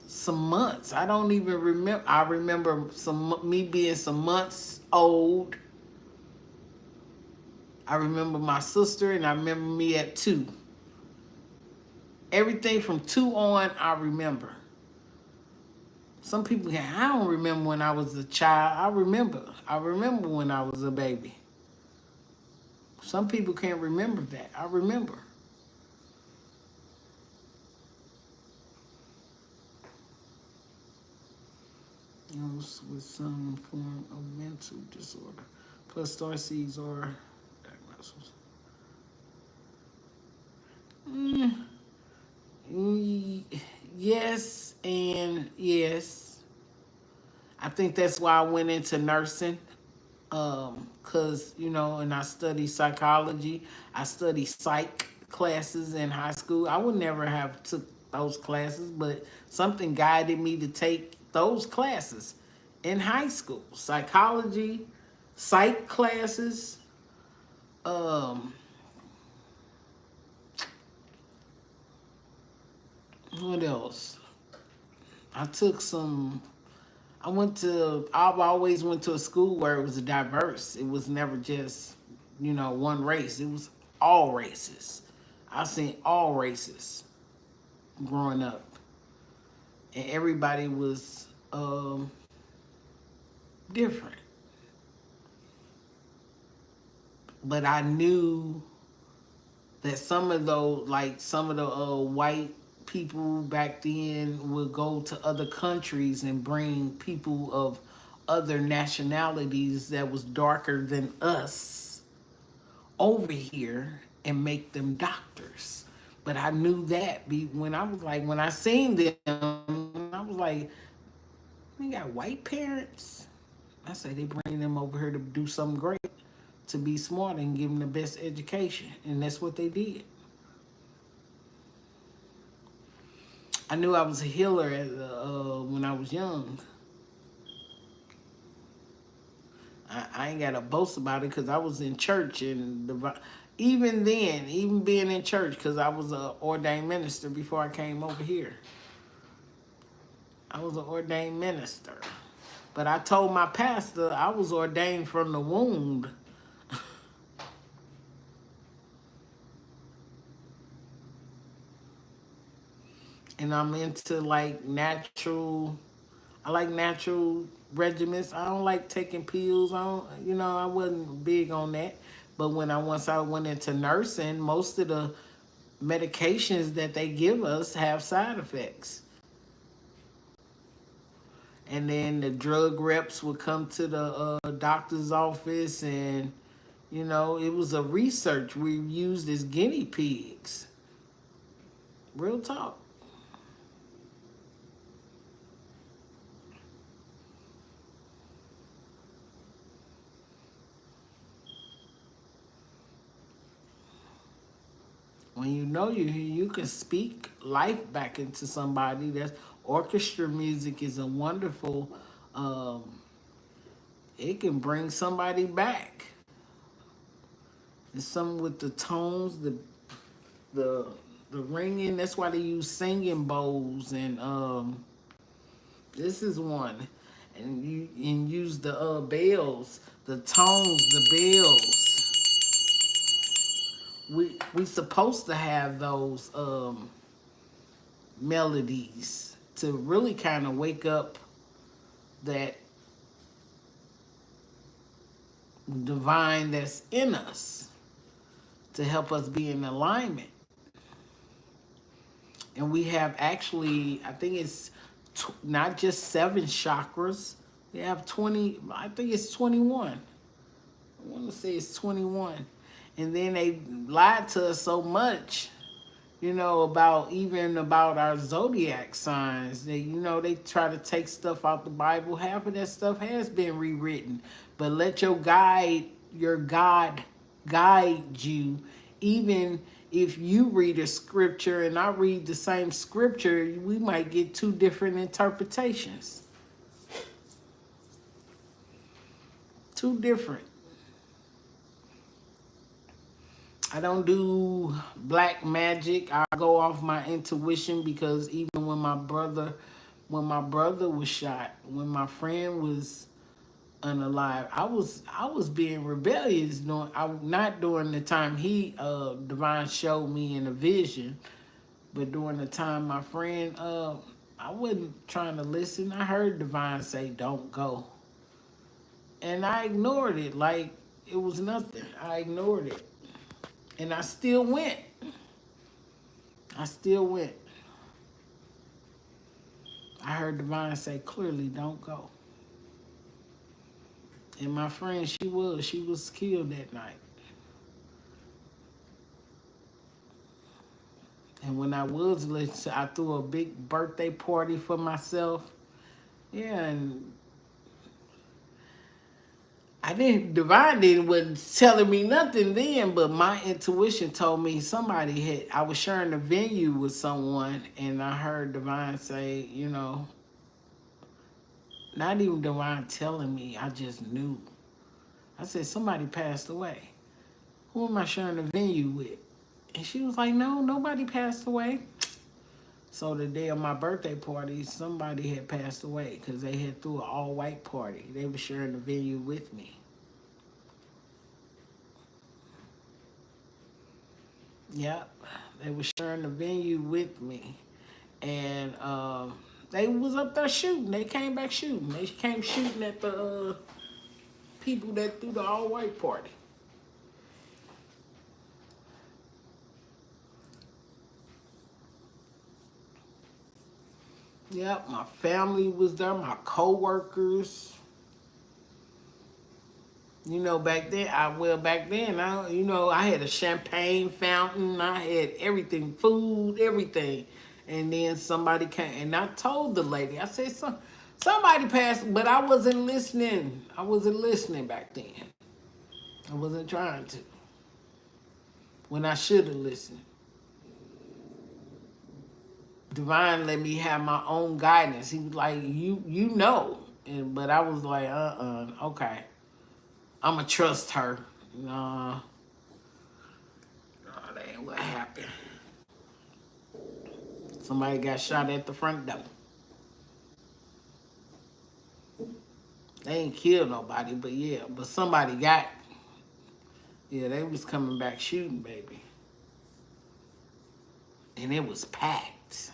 some months. I don't even remember. I remember me being some months old I remember my sister, and I remember me at 2. Everything from 2 on, I remember. Some people can, I don't remember when I was a child. I remember. I remember when I was a baby. Some people can't remember that. I remember. With some form of mental disorder, plus Darcy's or diagnosis. Yes and yes. I think that's why I went into nursing. Cause and I study psychology. I study psych classes in high school. I would never have took those classes, but something guided me to take those classes in high school. Psychology, psych classes. Um, what else? I took some. I've always went to a school where it was diverse. It was never just, one race. It was all races. I've seen all races growing up. And everybody was different. But I knew that some of the white people back then would go to other countries and bring people of other nationalities that was darker than us over here and make them doctors. But I knew that when I seen them, I was like, they got white parents. I say they bring them over here to do something great, to be smart and give them the best education, and that's what they did. I knew I was a healer when I was young. I ain't got to boast about it because I was in church, and even then, even being in church, because I was an ordained minister before I came over here. I was an ordained minister. But I told my pastor I was ordained from the womb. And I'm into I like natural regimens. I don't like taking pills. I wasn't big on that. But once I went into nursing, most of the medications that they give us have side effects. And then the drug reps would come to the doctor's office, and it was a research we used as guinea pigs. Real talk. When you can speak life back into somebody. That's orchestra music is a wonderful. Um, it can bring somebody back. It's something with the tones, the the ringing. That's why they use singing bowls, and this is one, and use the bells, the tones, the bells. We supposed to have those melodies to really kind of wake up that divine that's in us to help us be in alignment. And we have actually, I think it's not just 7 chakras. We have 20, I think it's 21. I want to say it's 21. And then they lied to us so much, about our zodiac signs. They try to take stuff out the Bible. Half of that stuff has been rewritten. But let your God guide you. Even if you read a scripture and I read the same scripture, we might get 2 different interpretations. 2 different. I don't do black magic. I go off my intuition, because even when my brother was shot, when my friend was unalive. I was being rebellious not during the time he Divine showed me in a vision, but during the time my friend I wasn't trying to listen. I heard Divine say don't go. And I ignored it like it was nothing. I ignored it. And I still went. I still went. I heard Divine say clearly don't go. And my friend, she was killed that night. And when I was listening, I threw a big birthday party for myself. Yeah, and I didn't, Divine didn't, wasn't telling me nothing then, but my intuition told me somebody had, I was sharing a venue with someone, and I heard Divine say, you know, not even Divine telling me, I just knew. I said, somebody passed away. Who am I sharing a venue with? And she was like, no, nobody passed away. So the day of my birthday party, somebody had passed away because they had threw an all-white party. They were sharing the venue with me. Yep, they were sharing the venue with me. And they was up there shooting. They came back shooting. They came shooting at the people that threw the all-white party. Yep, my family was there, my co-workers. You know, back then, I had a champagne fountain. I had everything, food, everything. And then somebody came, and I told the lady, I said, somebody passed, but I wasn't listening. I wasn't listening back then. I wasn't trying to. When I should have listened. Divine let me have my own guidance. He was like, you know. But I was like, okay. I'ma trust her. Nah, that ain't what happened. Somebody got shot at the front door. They ain't killed nobody, but yeah, but somebody got. Yeah, they was coming back shooting, baby. And it was packed.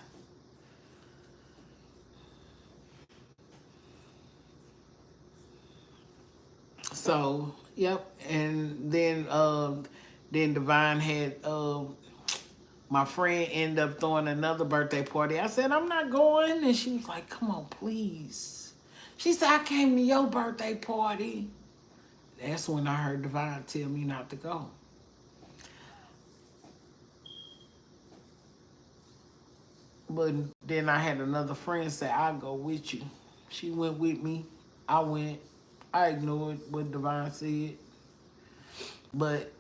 So, yep. And then Divine had my friend ended up throwing another birthday party. I said, I'm not going. And she was like, come on, please. She said, I came to your birthday party. That's when I heard Divine tell me not to go. But then I had another friend say, I'll go with you. She went with me. I went. I ignored what Divine said. But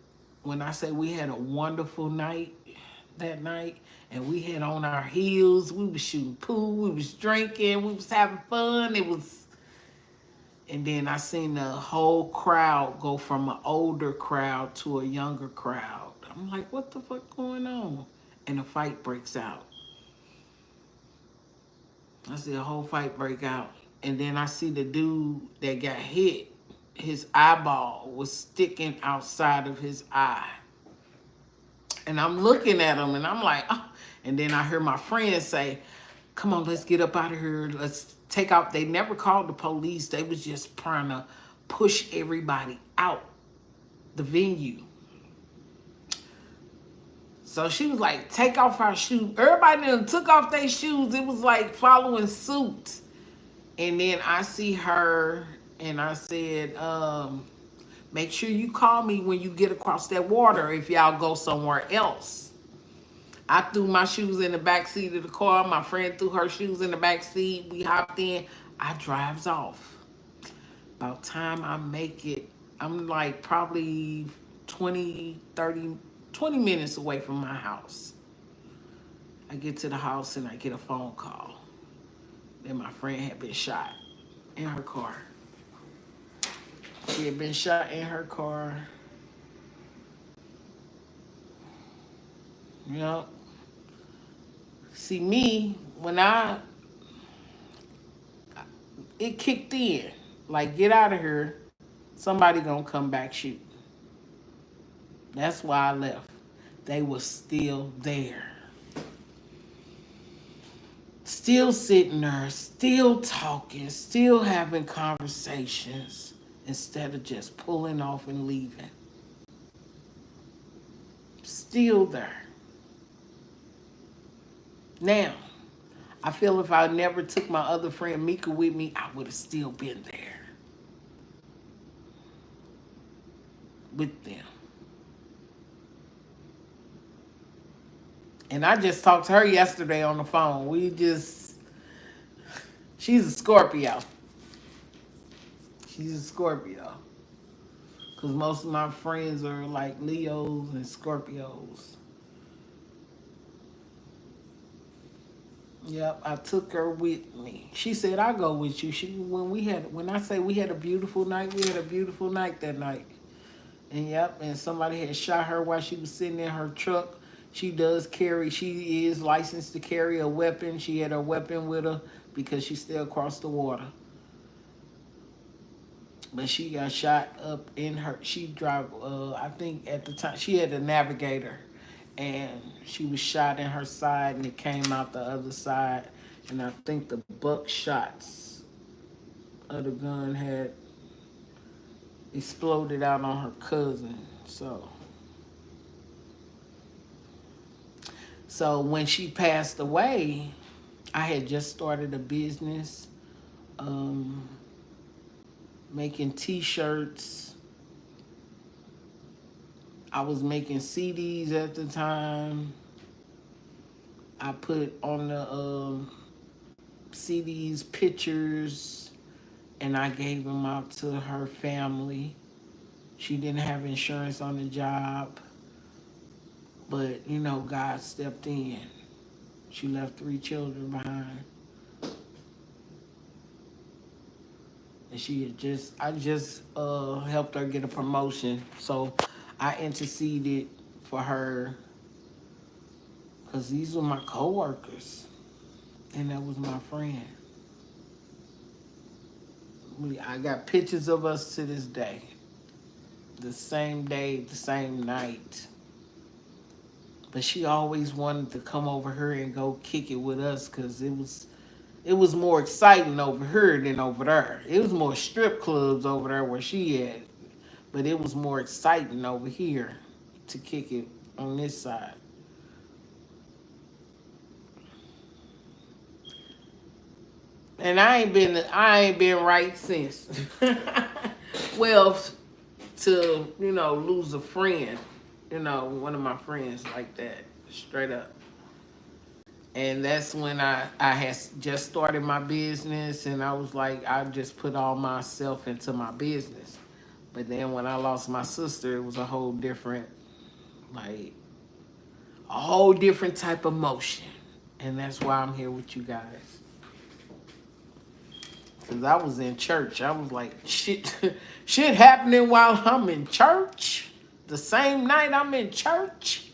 when I say we had a wonderful night that night, and we had on our heels, we was shooting pool, we was drinking, we was having fun. It was, and then I seen the whole crowd go from an older crowd to a younger crowd. I'm like, what the fuck going on? And a fight breaks out. I see a whole fight break out. And then I see the dude that got hit. His eyeball was sticking outside of his eye. And I'm looking at him and I'm like, oh. And then I heard my friend say, come on, let's get up out of here. Let's take out. They never called the police. They was just trying to push everybody out the venue. So she was like, take off our shoes. Everybody then took off their shoes. It was like following suit. And then I see her and I said, make sure you call me when you get across that water if y'all go somewhere else. I threw my shoes in the back seat of the car. My friend threw her shoes in the back seat. We hopped in. I drives off. About time I make it, I'm like probably 20 minutes away from my house. I get to the house and I get a phone call. Then my friend had been shot in her car. She had been shot in her car. You know, see me, when it kicked in. Like, get out of here. Somebody gonna come back shooting. That's why I left. They were still there. Still sitting there, still talking, still having conversations instead of just pulling off and leaving. Still there. Now, I feel if I never took my other friend Mika with me, I would have still been there with them. And I just talked to her yesterday on the phone. She's a Scorpio. She's a Scorpio. Because most of my friends are like Leos and Scorpios. Yep, I took her with me. She said, "I'll go with you." When I say we had a beautiful night, we had a beautiful night that night. And yep, and somebody had shot her while she was sitting in her truck. She is licensed to carry a weapon. She had her weapon with her because she still crossed the water. But she got shot up in her, I think at the time, she had a Navigator. And she was shot in her side and it came out the other side. And I think the buck shots of the gun had exploded out on her cousin. So when she passed away, I had just started a business, making t-shirts. I was making CDs at the time. I put on the CDs pictures and I gave them out to her family. She didn't have insurance on the job, but God stepped in. She left 3 children behind. And I just helped her get a promotion. So I interceded for her because these were my coworkers and that was my friend. I got pictures of us to this day. The same day, the same night. But she always wanted to come over here and go kick it with us because it was more exciting over here than over there. It was more strip clubs over there where she at. But it was more exciting over here to kick it on this side. And I ain't been right since. Well, to, lose a friend, one of my friends like that, straight up. And that's when I had just started my business and I was like, I just put all myself into my business. But then when I lost my sister, it was a whole different type of motion. And that's why I'm here with you guys. Because I was in church. I was like, shit happening while I'm in church. The same night I'm in church.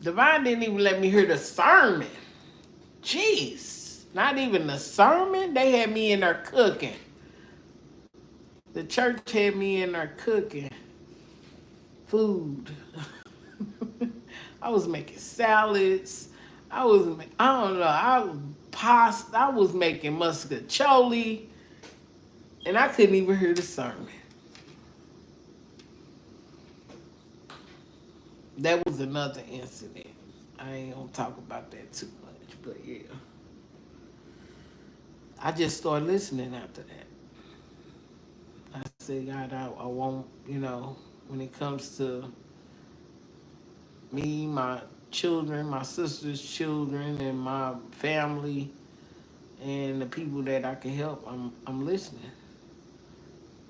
Divine didn't even let me hear the sermon. Jeez. Not even the sermon. They had me in there cooking. The church had me in there cooking food. I was making salads. I don't know. I was making muscatoli. And I couldn't even hear the sermon. That was another incident. I ain't gonna talk about that too much, but yeah. I just started listening after that. I said, God, I won't, when it comes to me, my children, my sister's children, and my family, and the people that I can help, I'm listening.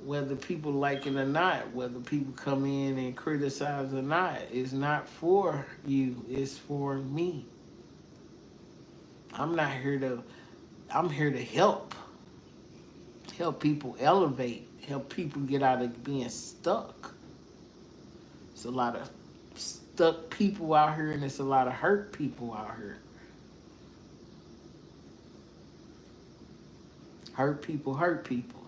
Whether people like it or not, whether people come in and criticize or not, it's not for you, it's for me. I'm here to help people elevate, help people get out of being stuck. It's a lot of stuck people out here and it's a lot of hurt people out here. Hurt people hurt people.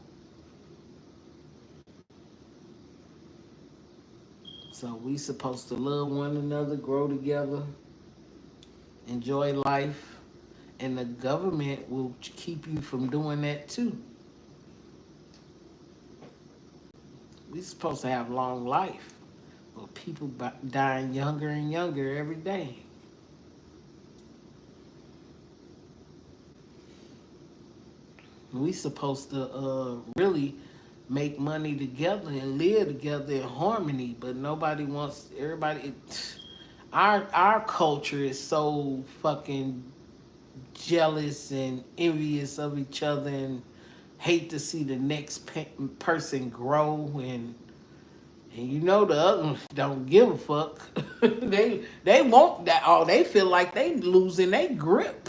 So we supposed to love one another, grow together, enjoy life, and the government will keep you from doing that too. We supposed to have long life, but people dying younger and younger every day. We supposed to really make money together and live together in harmony, but nobody wants everybody. Our culture is so fucking jealous and envious of each other and hate to see the next person grow and you know the other ones don't give a fuck. they want that. Oh, they feel like they losing their grip.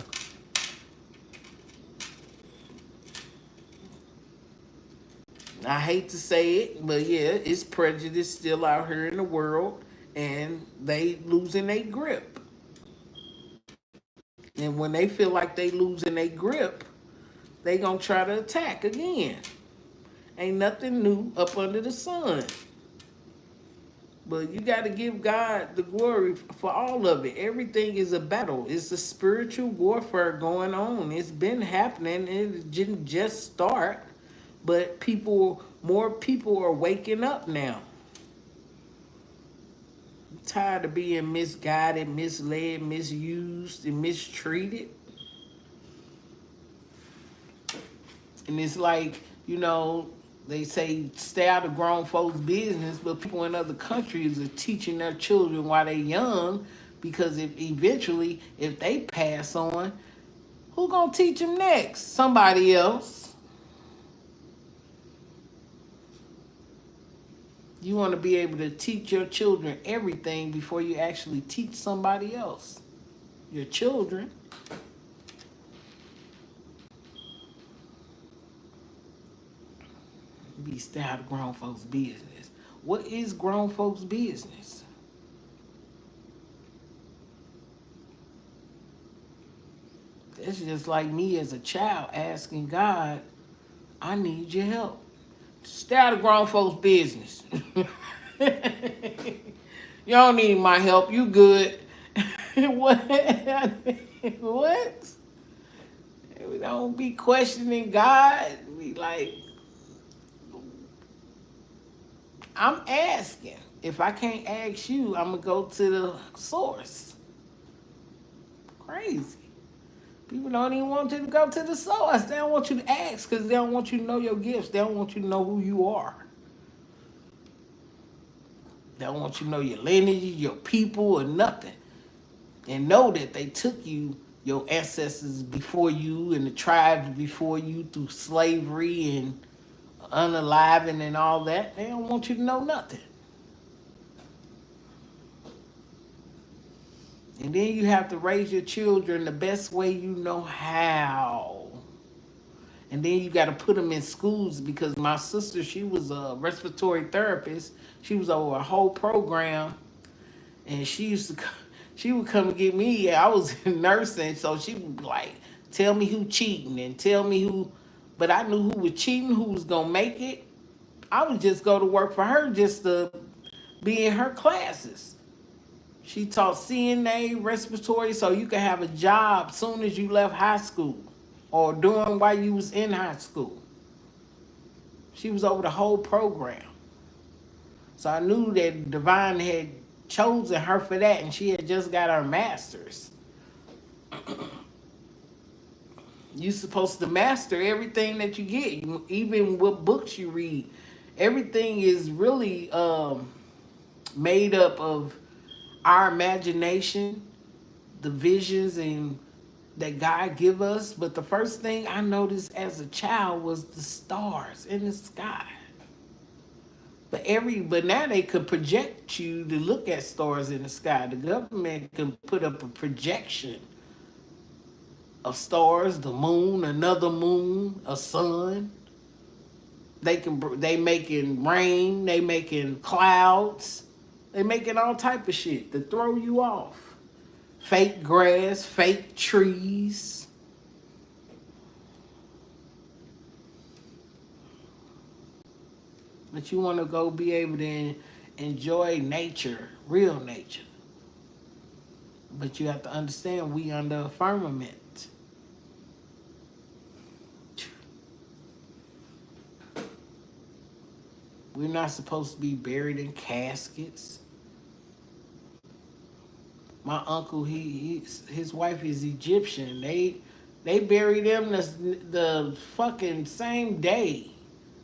I hate to say it, but yeah, it's prejudice still out here in the world, and they losing their grip. And when they feel like they losing their grip, they gonna try to attack again. Ain't nothing new up under the sun. But you got to give God the glory for all of it. Everything is a battle. It's a spiritual warfare going on. It's been happening. It didn't just start, but more people are waking up now. I'm tired of being misguided, misled, misused, and mistreated. And it's like, they say stay out of grown folks' business, but people in other countries are teaching their children while they're young, because if they pass on, who gonna teach them next? Somebody else. You want to be able to teach your children everything before you actually teach somebody else. Your children. Be stay out of grown folks' business. What is grown folks' business? That's just like me as a child asking God, I need your help. Stay out of grown folks' business. You don't need my help. You good. What? What? We don't be questioning God. We like, I'm asking. If I can't ask you, I'm going to go to the source. Crazy. People don't even want you to go to the source. They don't want you to ask because they don't want you to know your gifts. They don't want you to know who you are. They don't want you to know your lineage, your people, or nothing. And know that they took you, your ancestors before you and the tribes before you, through slavery and unaliving and all that. They don't want you to know nothing. And then you have to raise your children the best way you know how. And then you got to put them in schools, because my sister, she was a respiratory therapist. She was over a whole program, and she would come get me. Yeah, I was in nursing, so she would like tell me who cheating and tell me who. But I knew who was cheating, who was gonna make it. I would just go to work for her just to be in her classes. She taught CNA, respiratory, so you could have a job soon as you left high school or during while you was in high school. She was over the whole program. So I knew that Divine had chosen her for that, and she had just got her master's. You supposed to master everything that you get, even what books you read. Everything is really made up of our imagination, the visions and that God give us. But the first thing I noticed as a child was the stars in the sky. But now they could project you to look at stars in the sky. The government can put up a projection of stars, the moon, another moon, a sun. They making rain, they making clouds, they making all type of shit to throw you off. Fake grass, fake trees. But you want to go be able to enjoy nature, real nature. But you have to understand we under a firmament. We're not supposed to be buried in caskets. My uncle, his wife is Egyptian. They bury them the fucking same day.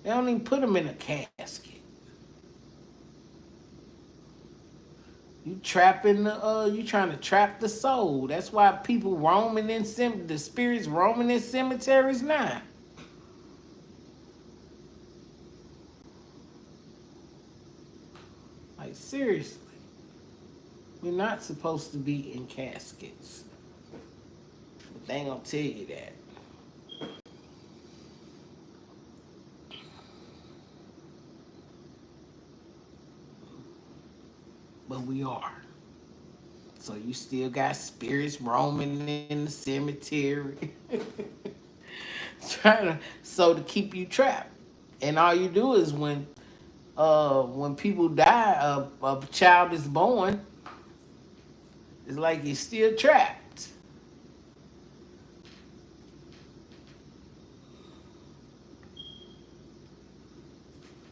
They don't even put them in a casket. You trying to trap the soul. That's why people roaming in the spirits roaming in cemeteries now. Like seriously. We're not supposed to be in caskets. But they ain't gonna tell you that. But we are. So you still got spirits roaming in the cemetery. To keep you trapped. And all you do is when people die, a child is born, it's like you're still trapped.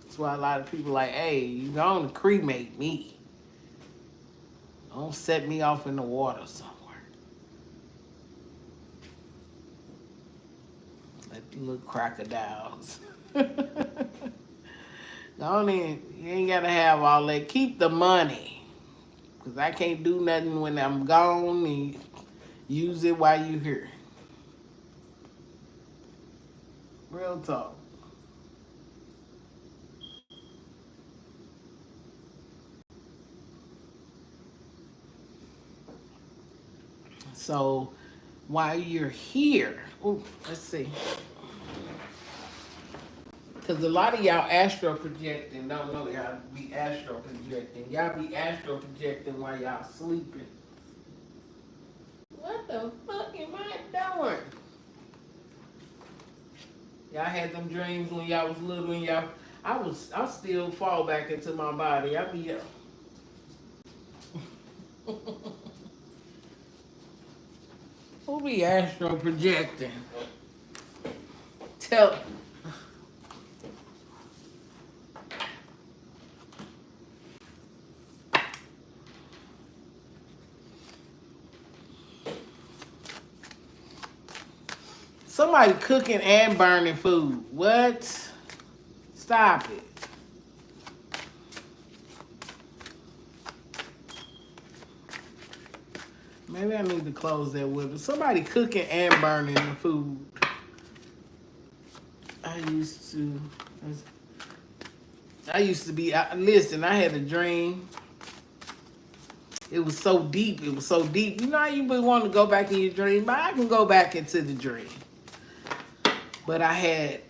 That's why a lot of people like, hey, you gonna cremate me. Don't set me off in the water somewhere. Like the little crocodiles. You ain't gotta have all that. Keep the money. Because I can't do nothing when I'm gone and use it while you here. Real talk. So while you're here, let's see. Because a lot of y'all astro projecting don't know y'all be astro projecting. Y'all be astro projecting while y'all sleeping. What the fuck am I doing? Y'all had them dreams when y'all was little and I still fall back into my body. I be who be astro projecting? Tell somebody cooking and burning food. What? Stop it. Maybe I need to close that window. Somebody cooking and burning the food. I used to be, listen, I had a dream. It was so deep. It was so deep. You know how you want to go back in your dream? But I can go back into the dream. But I had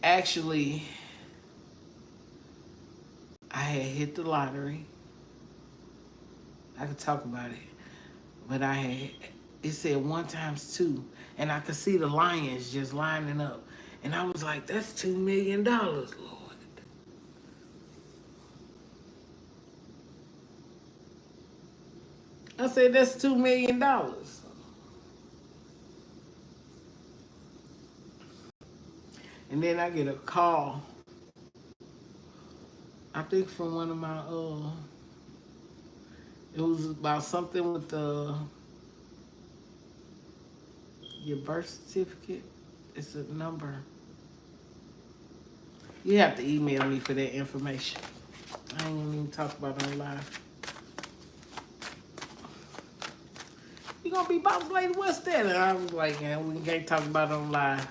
hit the lottery. I could talk about it. But it said 1 times 2. And I could see the lions just lining up. And I was like, that's $2 million, Lord. I said, that's $2 million. And then I get a call. I think from one of my, it was about something with your birth certificate. It's a number. You have to email me for that information. I ain't even talk about it on live. You gonna be boss lady? What's that? And I was like, yeah, we can't talk about it on live.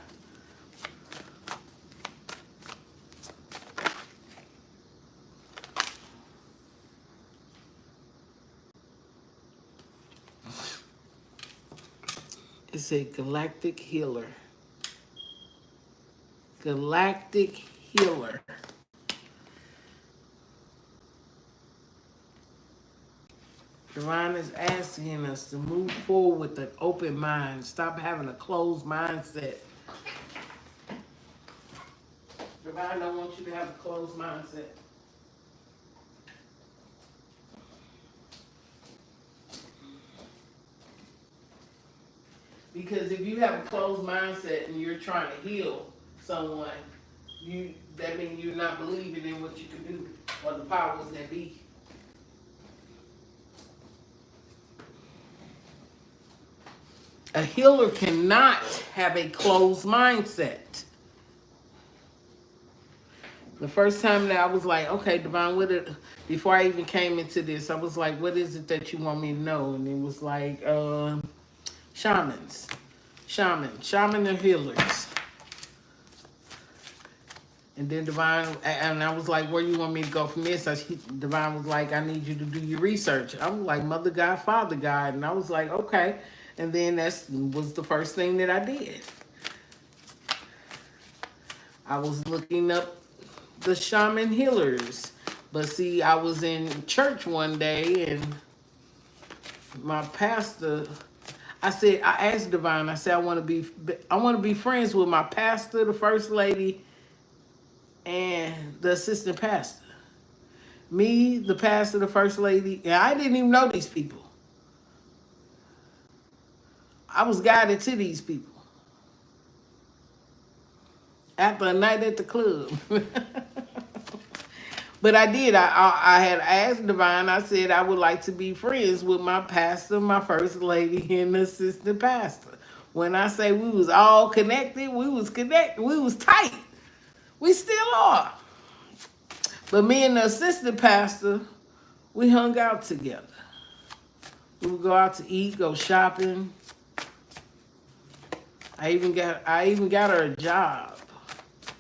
It's a galactic healer. Galactic healer. Divine is asking us to move forward with an open mind. Stop having a closed mindset. Divine don't want you to have a closed mindset. Because if you have a closed mindset and you're trying to heal someone, that means you're not believing in what you can do or the powers that be. A healer cannot have a closed mindset. The first time that I was like, okay, Divine, before I even came into this, I was like, what is it that you want me to know? And it was like, shamans. Shaman and healers. And then Divine, and I was like, where you want me to go from this? Divine was like, I need you to do your research. I was like, Mother God, Father God. And I was like, okay. And then that was the first thing that I did. I was looking up the shaman healers. But see, I was in church one day and my pastor, I asked Divine, I said, I want to be friends with my pastor, the first lady, and the assistant pastor. Me, the pastor, the first lady, and I didn't even know these people. I was guided to these people after a night at the club. But I did. I had asked Divine, I said I would like to be friends with my pastor, my first lady, and the assistant pastor. When I say we was all connected, we was connected. We was tight. We still are. But me and the assistant pastor, we hung out together. We would go out to eat, go shopping. I even got her a job.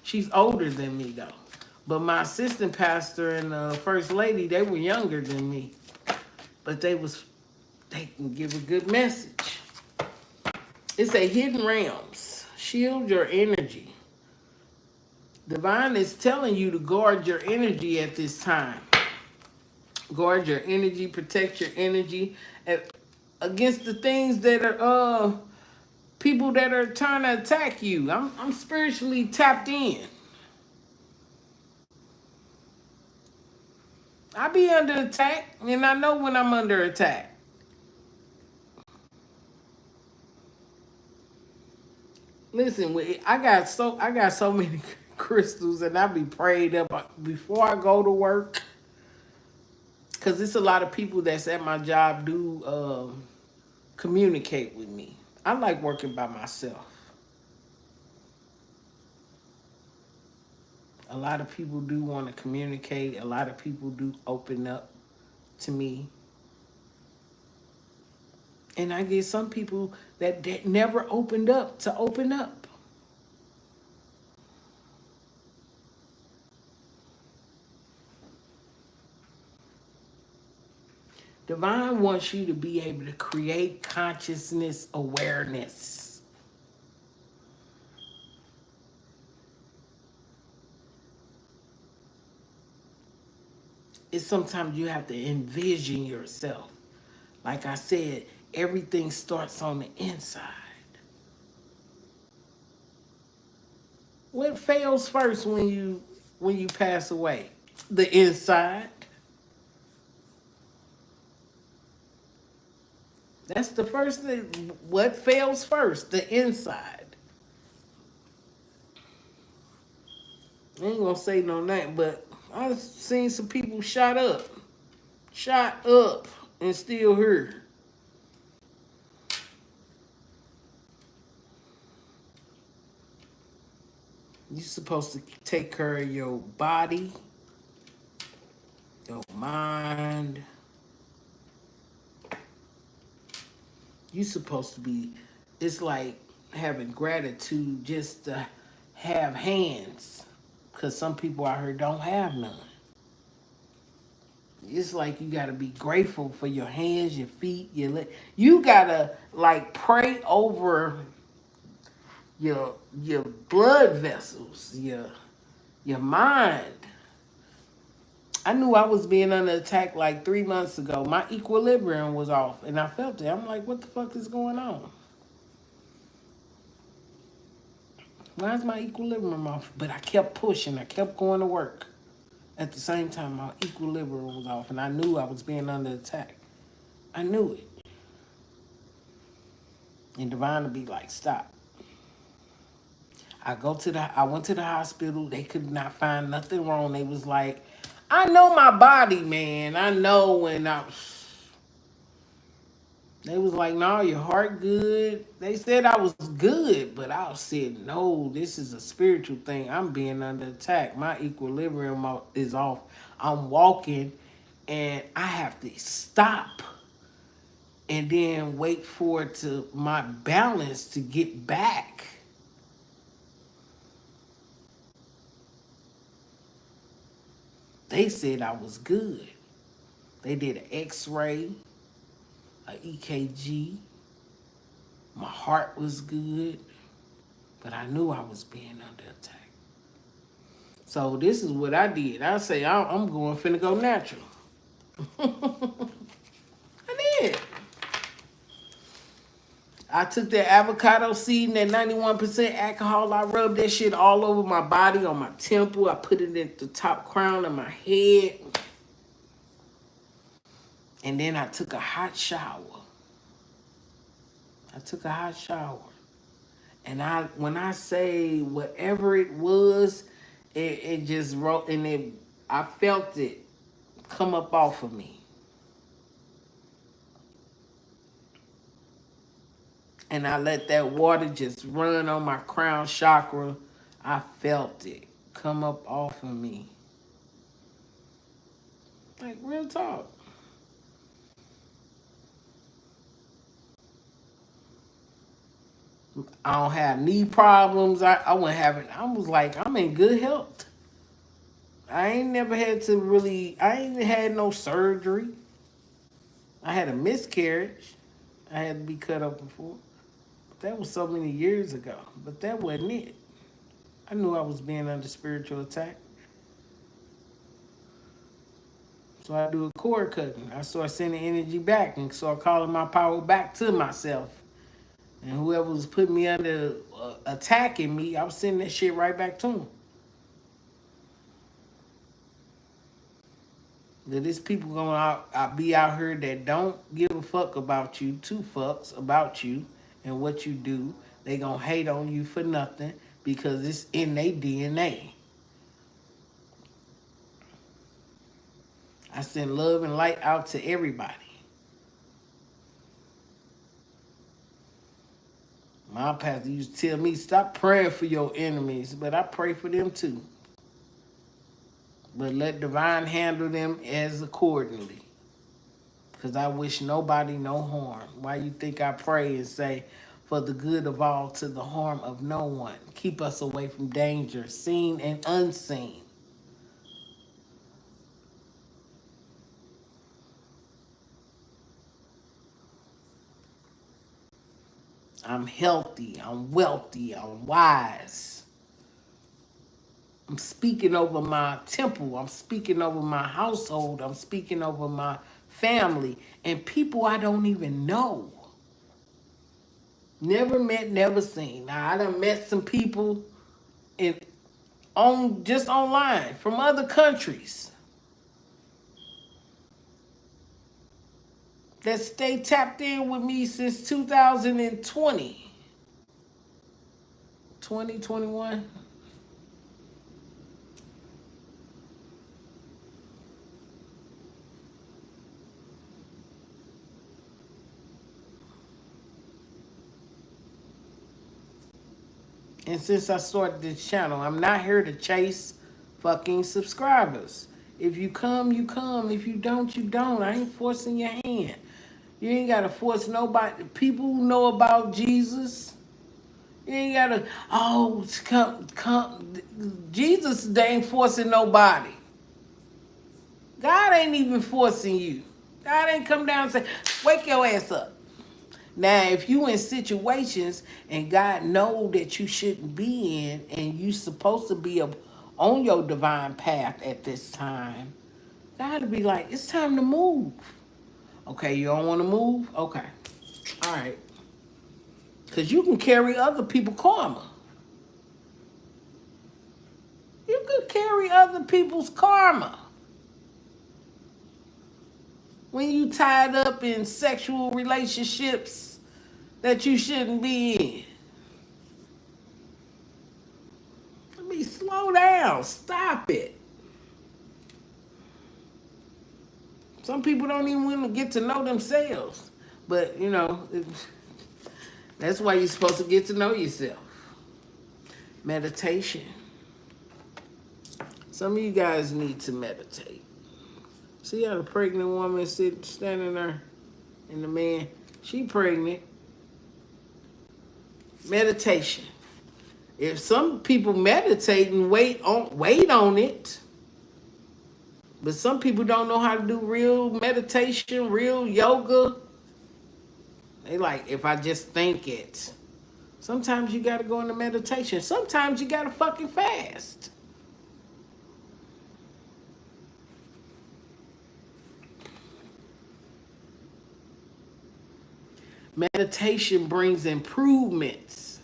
She's older than me though. But my assistant pastor and the first lady, they were younger than me. But they can give a good message. It's a hidden realms. Shield your energy. Divine is telling you to guard your energy at this time. Guard your energy, protect your energy against the things that are people that are trying to attack you. I'm spiritually tapped in. I be under attack, and I know when I'm under attack. Listen, I got so many crystals, and I be prayed up before I go to work. Cause it's a lot of people that's at my job do communicate with me. I like working by myself. A lot of people do want to communicate. A lot of people do open up to me. And I get some people that never opened up to open up. Divine wants you to be able to create consciousness awareness. It's sometimes you have to envision yourself. Like I said, everything starts on the inside. What fails first when you pass away? The inside. That's the first thing. What fails first? The inside. I ain't gonna say no name, but I've seen some people shot up, and still here. You're supposed to take care of your body, your mind. You're supposed to be, it's like having gratitude just to have hands. Because some people out here don't have none. It's like you got to be grateful for your hands, your feet, your leg. You got to like pray over your blood vessels, your mind. I knew I was being under attack like 3 months ago. My equilibrium was off, and I felt it. I'm like, what the fuck is going on? Why is my equilibrium off? But I kept pushing. I kept going to work. At the same time, my equilibrium was off, and I knew I was being under attack. I knew it. And Divine would be like, stop. I went to the hospital. They could not find nothing wrong. They was like, I know my body, man. I know when I. They was like, no, your heart good. They said I was good, but I said, no, this is a spiritual thing. I'm being under attack. My equilibrium is off. I'm walking, and I have to stop and then wait for it to my balance to get back. They said I was good. They did an X-ray, an EKG. My heart was good, but I knew I was being under attack. So this is what I did. I say I'm going finna go natural. I did. I took that avocado seed and that 91% alcohol. I rubbed that shit all over my body, on my temple. I put it at the top crown of my head. And then I took a hot shower. And when I say whatever it was, it just wrote, and I felt it come up off of me. And I let that water just run on my crown chakra. I felt it come up off of me. Like, real talk. I don't have knee problems. I wasn't having, I was like, I'm in good health. I ain't never had to really, I ain't had no surgery. I had a miscarriage. I had to be cut open for. That was so many years ago. But that wasn't it. I knew I was being under spiritual attack. So I do a cord cutting. I start sending energy back and start calling my power back to myself. And whoever was putting me under, attacking me, I was sending that shit right back to them. There's people gonna be out here that don't give a fuck about you, two fucks about you and what you do. They gonna hate on you for nothing because it's in their DNA. I send love and light out to everybody. My pastor used to tell me, stop praying for your enemies, but I pray for them too. But let divine handle them as accordingly. Because I wish nobody no harm. Why you think I pray and say, for the good of all to the harm of no one. Keep us away from danger, seen and unseen. I'm healthy, I'm wealthy, I'm wise. I'm speaking over my temple. I'm speaking over my household. I'm speaking over my family and people I don't even know. Never met, never seen. Now, I done met some people just online from other countries that stay tapped in with me since 2020. 2021. And since I started this channel, I'm not here to chase fucking subscribers. If you come, you come. If you don't, you don't. I ain't forcing your hand. You ain't got to force nobody. People who know about Jesus, you ain't got to, oh, come. Jesus, they ain't forcing nobody. God ain't even forcing you. God ain't come down and say, wake your ass up. Now, if you in situations and God know that you shouldn't be in and you supposed to be on your divine path at this time, God will be like, it's time to move. Okay, you don't want to move? Okay. All right. Because you can carry other people's karma. You could carry other people's karma. When you tied up in sexual relationships that you shouldn't be in. Let me slow down. Stop it. Some people don't even want to get to know themselves. But, you know, that's why you're supposed to get to know yourself. Meditation. Some of you guys need to meditate. See how the pregnant woman standing there and the man, she pregnant. Meditation. If some people meditate and wait on it, but some people don't know how to do real meditation, real yoga. They like, if I just think it. Sometimes you gotta go into meditation. Sometimes you gotta fucking fast. Meditation brings improvements,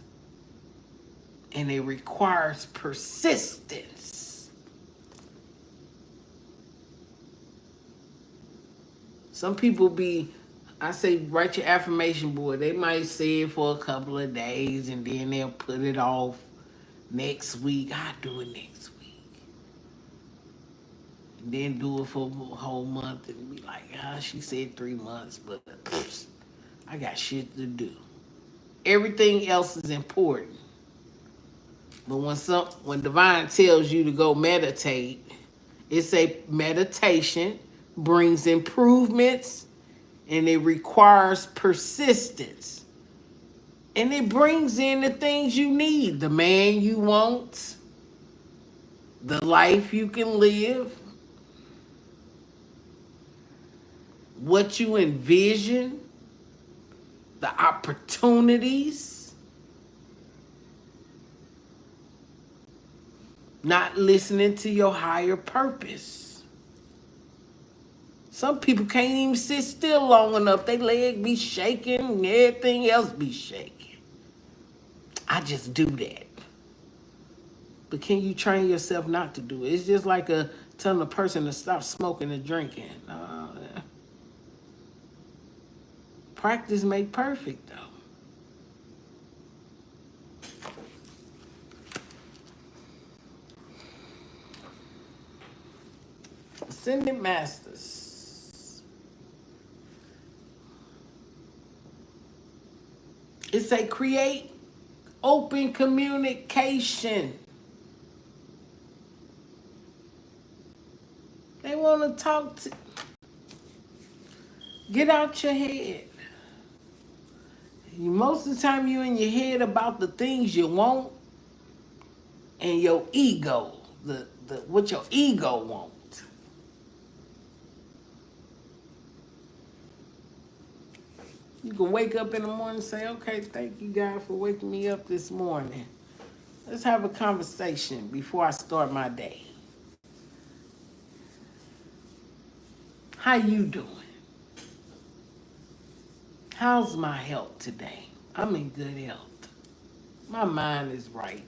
and it requires persistence. Some people I say, write your affirmation board. They might say it for a couple of days, and then they'll put it off next week. I'll do it next week. And then do it for a whole month and be like, she said 3 months, but I got shit to do. Everything else is important. But when Divine tells you to go meditate, it's a meditation brings improvements, and it requires persistence. And it brings in the things you need. The man you want, the life you can live, what you envision, the opportunities, not listening to your higher purpose. Some people can't even sit still long enough. Their leg be shaking and everything else be shaking. I just do that. But can you train yourself not to do it? It's just like telling a person to stop smoking and drinking. Practice make perfect, though. Ascended Masters. It's a create open communication. They want to talk to. Get out your head. Most of the time you're in your head about the things you want and your ego, what your ego wants. You can wake up in the morning and say, okay, thank you, God, for waking me up this morning. Let's have a conversation before I start my day. How you doing? How's my health today? I'm in good health. My mind is right.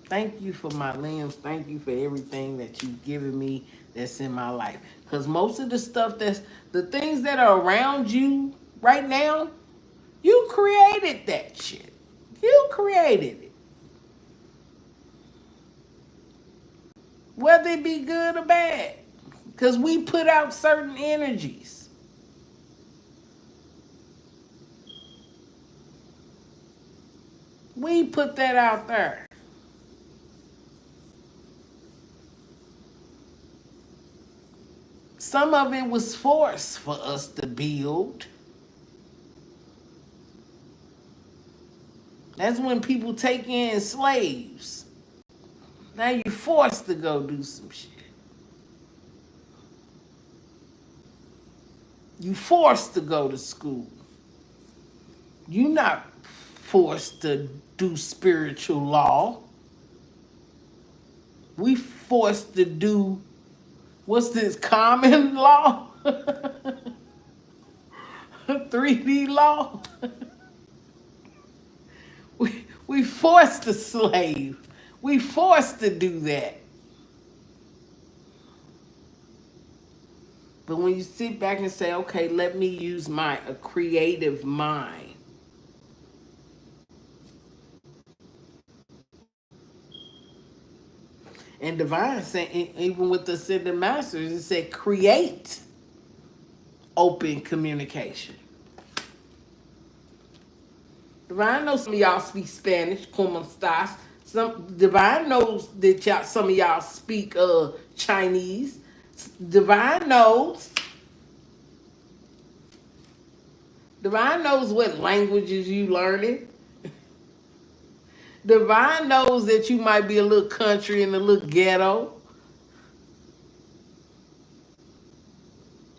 Thank you for my limbs. Thank you for everything that you've given me that's in my life. Because most of the stuff the things that are around you right now, you created that shit. You created it. Whether it be good or bad. Because we put out certain energies. We put that out there. Some of it was forced for us to build. That's when people take in slaves. Now you're forced to go do some shit. You forced to go to school. You're not forced to do spiritual law. We forced to do, what's this, common law? 3D law? We forced to slave. We forced to do that. But when you sit back and say, okay, let me use my creative mind. And Divine said, even with the Ascended Masters, it said create open communication. Divine knows some of y'all speak Spanish, como estas. Some Divine knows that some of y'all speak Chinese. Divine knows. Divine knows what languages you learning. Divine knows that you might be a little country and a little ghetto.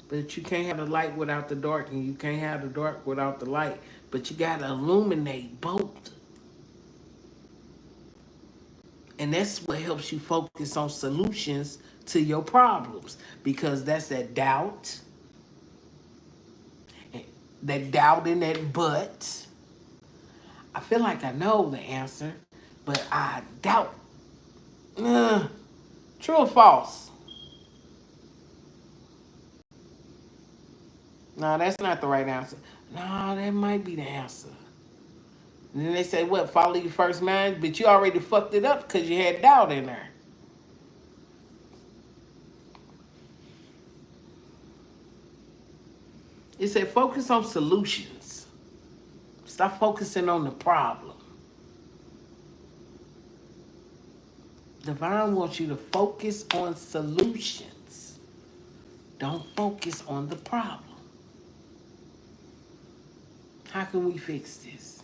But you can't have the light without the dark, and you can't have the dark without the light. But you gotta illuminate both. And that's what helps you focus on solutions to your problems. Because that's that doubt in that but. I feel like I know the answer, but I doubt. True or false? No, that's not the right answer. No, that might be the answer. And then they say, what, follow your first mind? But you already fucked it up because you had doubt in there. It said, focus on solutions. Stop focusing on the problem. Divine wants you to focus on solutions. Don't focus on the problem. How can we fix this?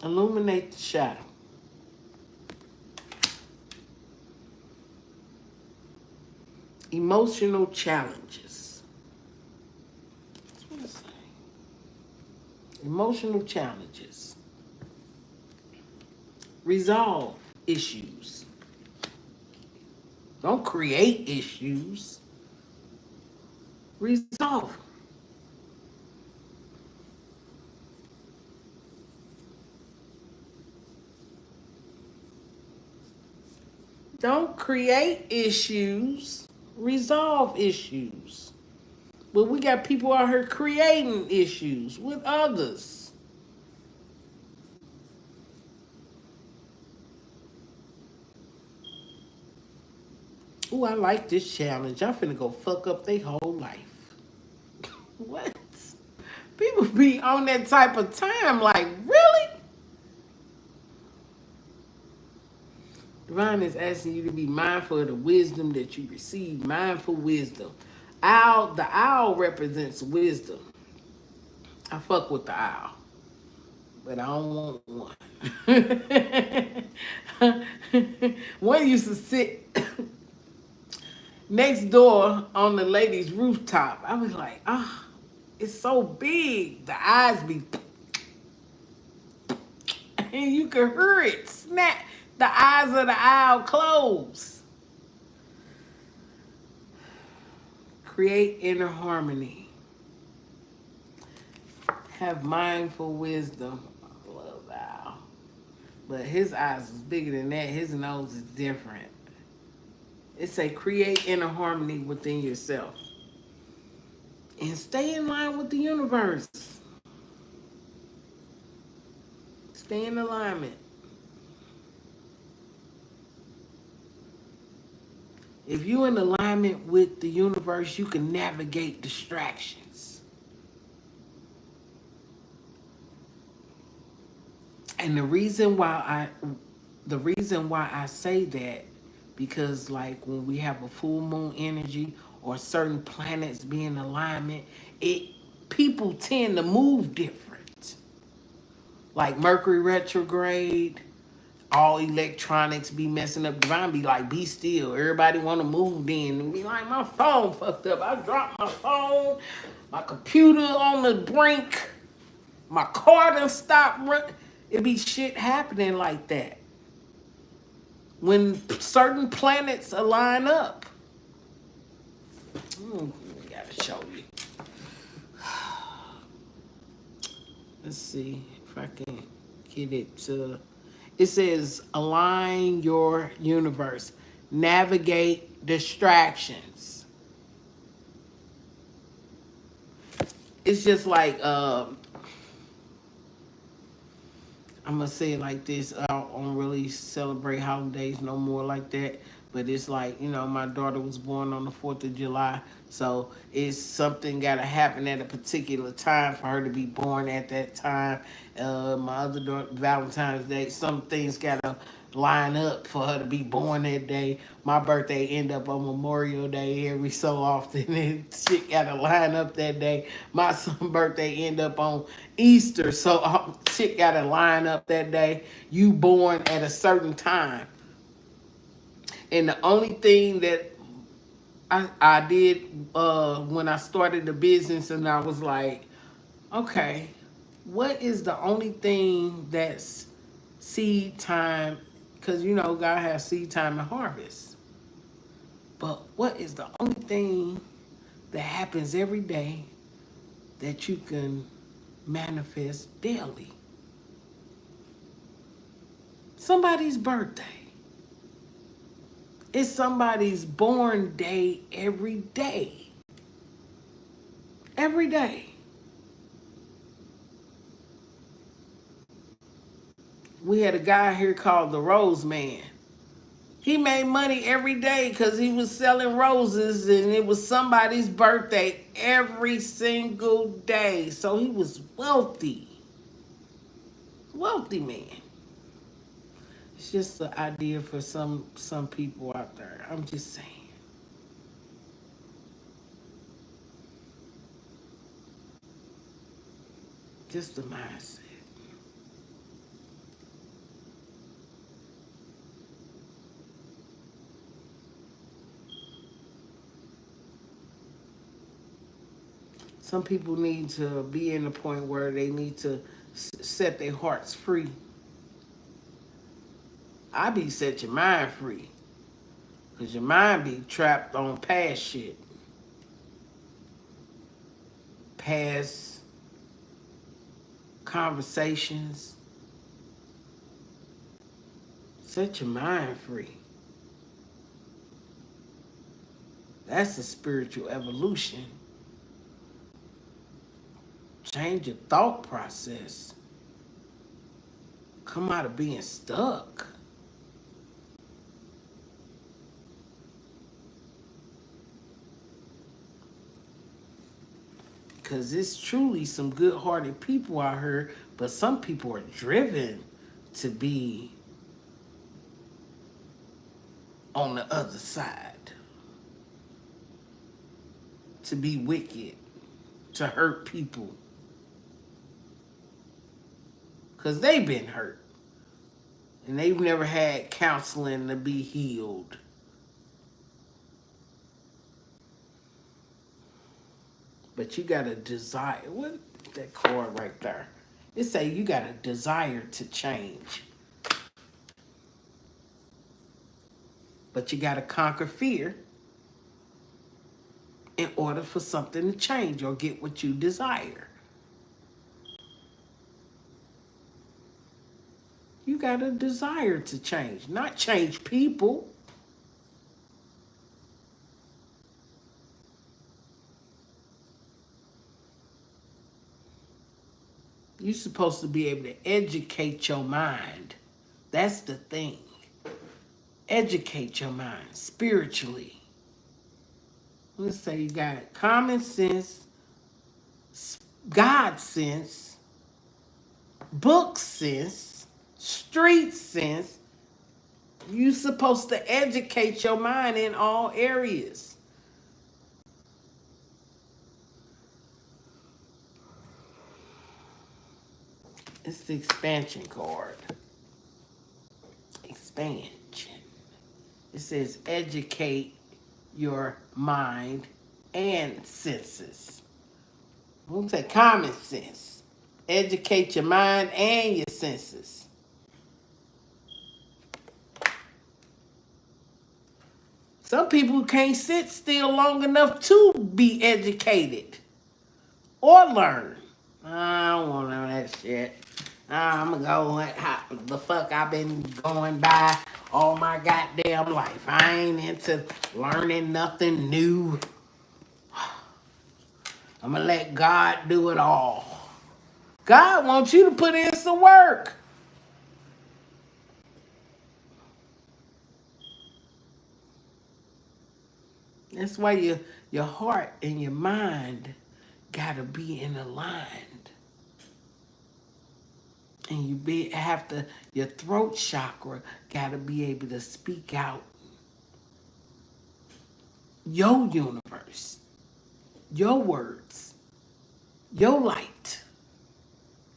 Illuminate the shadow. Emotional challenges. That's what it's saying. Emotional challenges. Resolve issues. Don't create issues. Resolve. Don't create issues. Resolve issues. But we got people out here creating issues with others. Ooh, I like this challenge. I'm finna go fuck up their whole life. What? People be on that type of time, like, really? Divine is asking you to be mindful of the wisdom that you receive. Mindful wisdom. The owl represents wisdom. I fuck with the owl, but I don't want one. One used to sit next door on the lady's rooftop. I was like, it's so big. The eyes be, and you can hear it snap. The eyes of the owl close. Create inner harmony. Have mindful wisdom. I love the owl. But his eyes is bigger than that. His nose is different. It say create inner harmony within yourself. And stay in line with the universe. Stay in alignment. If you're in alignment with the universe, you can navigate distractions. And the reason why I say that, because like when we have a full moon energy or certain planets be in alignment, people tend to move different. Like Mercury retrograde, all electronics be messing up. Divine be like, be still. Everybody want to move then and be like, my phone fucked up. I dropped my phone, my computer on the brink, my car done stopped running. It be shit happening like that when certain planets align up. I gotta show you. Let's see if I can get it to. It says align your universe, navigate distractions. It's just like I'm gonna say it like this. I don't really celebrate holidays no more like that. But it's like, my daughter was born on the 4th of July. So it's something gotta happen at a particular time for her to be born at that time. My other daughter, Valentine's Day, some things gotta line up for her to be born that day. My birthday end up on Memorial Day every so often, and shit gotta line up that day. My son's birthday end up on Easter, so shit gotta line up that day. You born at a certain time, and the only thing that I did when I started the business, and I was like, okay, what is the only thing that's seed time? Because God has seed time and harvest. But what is the only thing that happens every day that you can manifest daily? Somebody's birthday. It's somebody's born day every day. Every day. We had a guy here called the Rose Man. He made money every day because he was selling roses, and it was somebody's birthday every single day. So he was wealthy. Wealthy man. It's just the idea for some people out there. I'm just saying. Just the mindset. Some people need to be in the point where they need to set their hearts free. I be set your mind free. Because your mind be trapped on past shit. Past conversations. Set your mind free. That's a spiritual evolution. Change your thought process. Come out of being stuck. Because it's truly some good-hearted people out here, but some people are driven to be on the other side. To be wicked. To hurt people. Because they've been hurt. And they've never had counseling to be healed. But you got a desire. What that card right there? It say you got a desire to change. But you got to conquer fear in order for something to change or get what you desire. You got a desire to change, not change people. You're supposed to be able to educate your mind. That's the thing. Educate your mind spiritually. Let's say you got common sense, God sense, book sense, street sense. You're supposed to educate your mind in all areas. It's the expansion card. Expansion. It says educate your mind and senses. We'll say common sense. Educate your mind and your senses. Some people can't sit still long enough to be educated or learn. I don't want none of that shit. I'm gonna go how the fuck I've been going by all my goddamn life. I ain't into learning nothing new. I'm gonna let God do it all. God wants you to put in some work. That's why your heart and your mind gotta be in aligned. And have to, your throat chakra gotta be able to speak out your universe, your words, your light.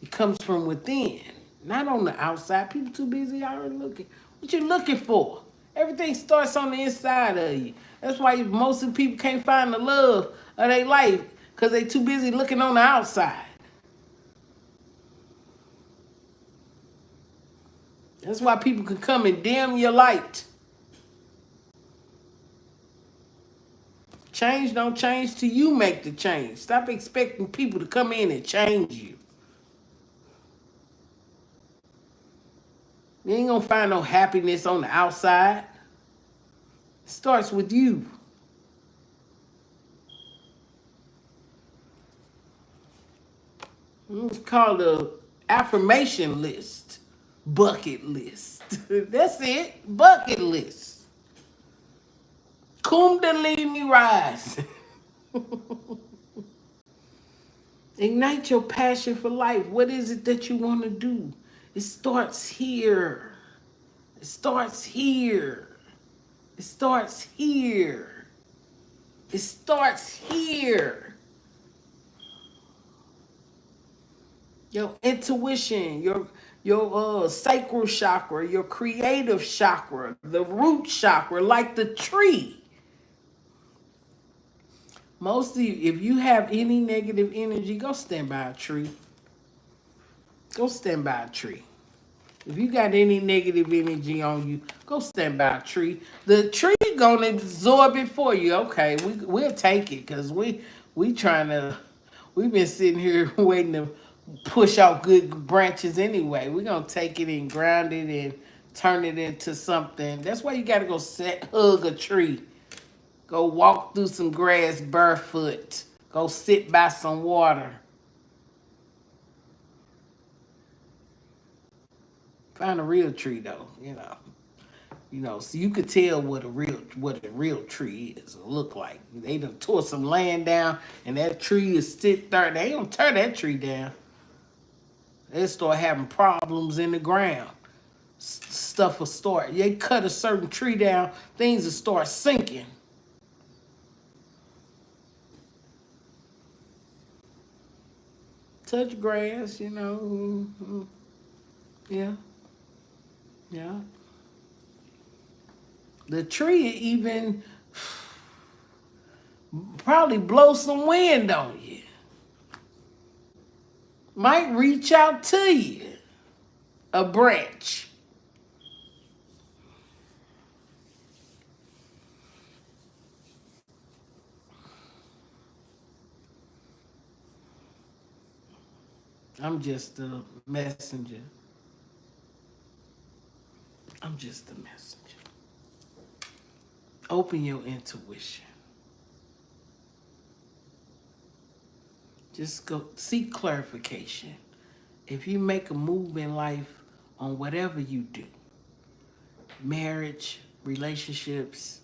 It comes from within, not on the outside. People too busy already looking. What you looking for? Everything starts on the inside of you. That's why most of the people can't find the love of their life because they too busy looking on the outside. That's why people can come and dim your light. Change don't change till you make the change. Stop expecting people to come in and change you. You ain't gonna find no happiness on the outside. It starts with you. It's called a affirmation list. Bucket list. That's it. Bucket list. Kundalini rise. Ignite your passion for life. What is it that you want to do? It starts here. It starts here. It starts here. It starts here. Your intuition, your sacral chakra, your creative chakra, the root chakra, like the tree. Mostly, if you have any negative energy, go stand by a tree. Go stand by a tree. If you got any negative energy on you, go stand by a tree. The tree gonna absorb it for you. Okay, we'll take it because we trying to. We've been sitting here waiting to push out good branches anyway. We're gonna take it and ground it and turn it into something. That's why you gotta go hug a tree. Go walk through some grass barefoot. Go sit by some water. Find a real tree though, you know. You know, so you could tell what a real tree is or look like. They done tore some land down and that tree is sit there. They don't tear that tree down. They start having problems in the ground. Stuff will start. They cut a certain tree down, things will start sinking. Touch grass, you know. Yeah, yeah. The tree even probably blow some wind on you. Might reach out to you. A branch. I'm just a messenger. I'm just a messenger. Open your intuition. Just go seek clarification. If you make a move in life on whatever you do, marriage, relationships,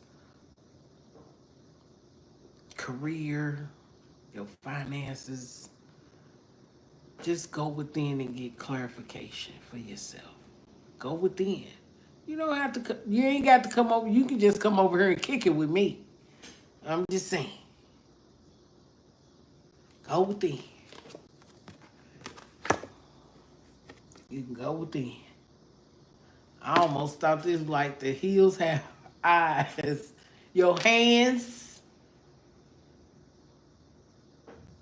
career, your finances, just go within and get clarification for yourself. Go within. You don't have to. You ain't got to come over. You can just come over here and kick it with me. I'm just saying. Go within. You can go within. I almost thought this was like the heels have eyes. Your hands,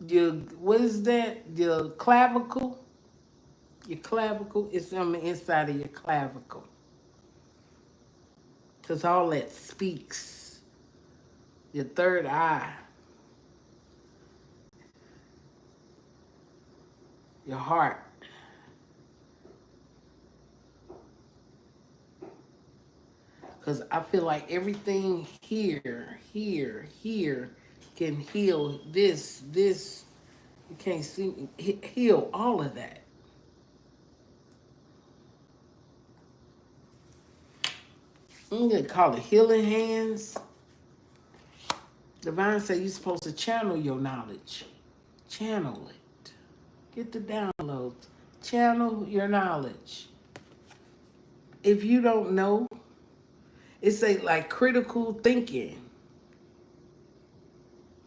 your what is that? Your clavicle. Your clavicle is on the inside of your clavicle. Cause all that speaks. Your third eye, your heart, Because I feel like everything here can heal this. You can't see, heal all of that. I'm going to call it healing hands. Divine say you're supposed to channel your knowledge. Channel it. Get the downloads. Channel your knowledge. If you don't know, it's like critical thinking.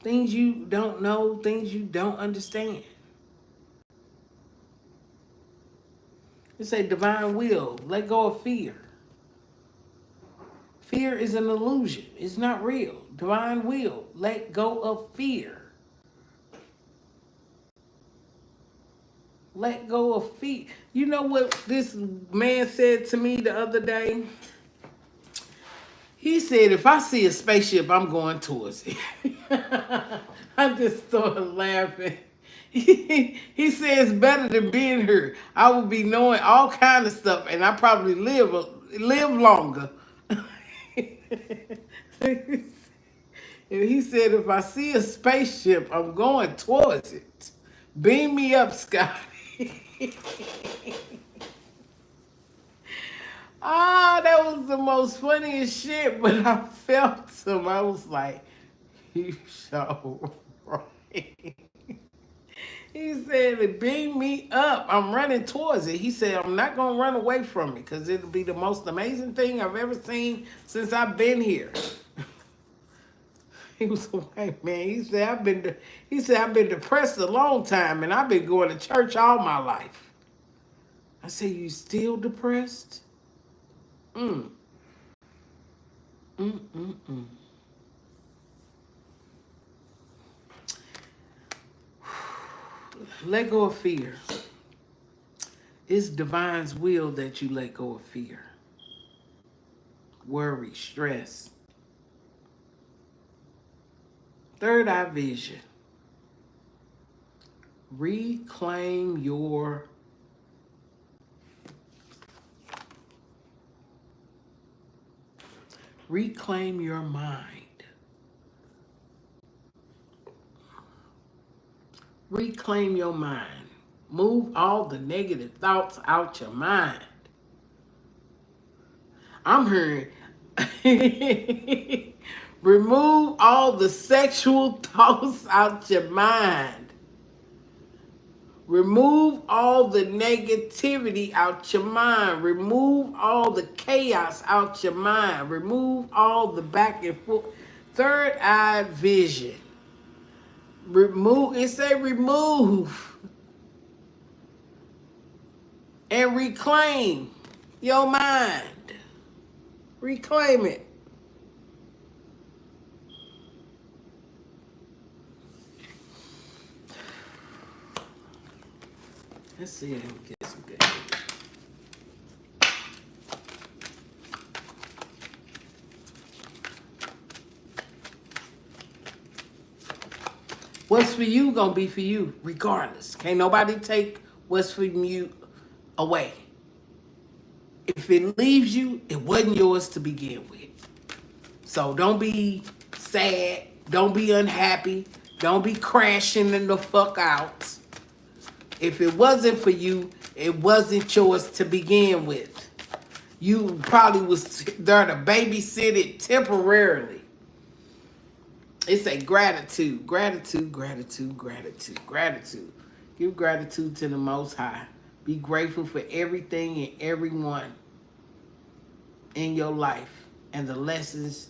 Things you don't know, things you don't understand. It's a divine will. Let go of fear. Fear is an illusion. It's not real. Divine will. Let go of fear. Let go of fear. You know what this man said to me the other day? He said, if I see a spaceship, I'm going towards it. I just started laughing. He said it's better than being here. I would be knowing all kind of stuff, and I probably live longer. And he said, if I see a spaceship, I'm going towards it. Beam me up, Scotty. Ah, that was the most funniest shit, but I felt him. I was like, you so right. He said, beam me up. I'm running towards it. He said, I'm not going to run away from it because it'll be the most amazing thing I've ever seen since I've been here. He was a white man. He said, I've been depressed a long time and I've been going to church all my life. I said, you still depressed? Mm. Mm-mm-mm. Let go of fear. It's divine's will that you let go of fear. Worry, stress. Third eye vision. Reclaim your mind. Reclaim your mind. Move all the negative thoughts out your mind. I'm hearing remove all the sexual thoughts out your mind. Remove all the negativity out your mind. Remove all the chaos out your mind. Remove all the back and forth. Third eye vision. Remove. It say remove. And reclaim your mind. Reclaim it. Let's see if we can get some good. What's for you gonna be for you, regardless. Can't nobody take what's from you away. If it leaves you, it wasn't yours to begin with. So don't be sad. Don't be unhappy. Don't be crashing in the fuck out. If it wasn't for you, it wasn't yours to begin with. You probably was there to babysit it temporarily. It's a gratitude, gratitude, gratitude, gratitude, gratitude. Give gratitude to the Most High. Be grateful for everything and everyone in your life and the lessons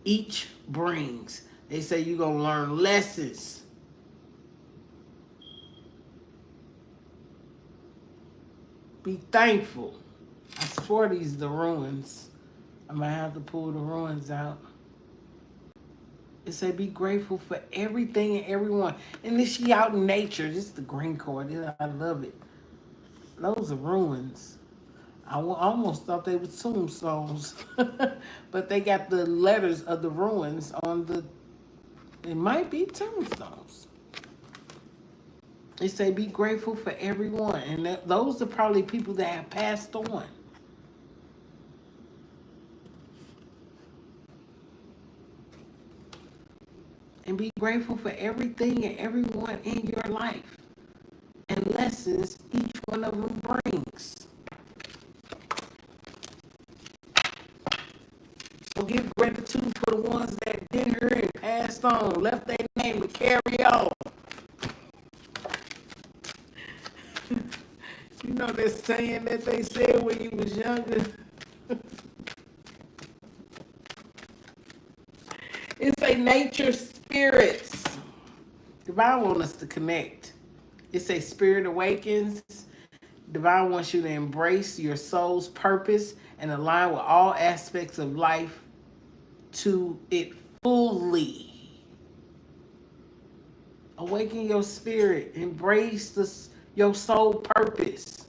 each brings. They say you're going to learn lessons. Be thankful. I swear these the ruins. I might have to pull the ruins out. It say be grateful for everything and everyone. And this she out in nature. This is the green card. I love it. Those are ruins. I almost thought they were tombstones. But they got the letters of the ruins on the... It might be tombstones. They say be grateful for everyone. And those are probably people that have passed on. And be grateful for everything and everyone in your life and lessons each one of them brings. So give gratitude for the ones that been here and passed on, left their name to carry on. You know that saying that they said when you was younger? It's a nature spirits. Divine wants us to connect. It's a spirit awakens. Divine wants you to embrace your soul's purpose and align with all aspects of life to it fully. Awaken your spirit, embrace your soul purpose,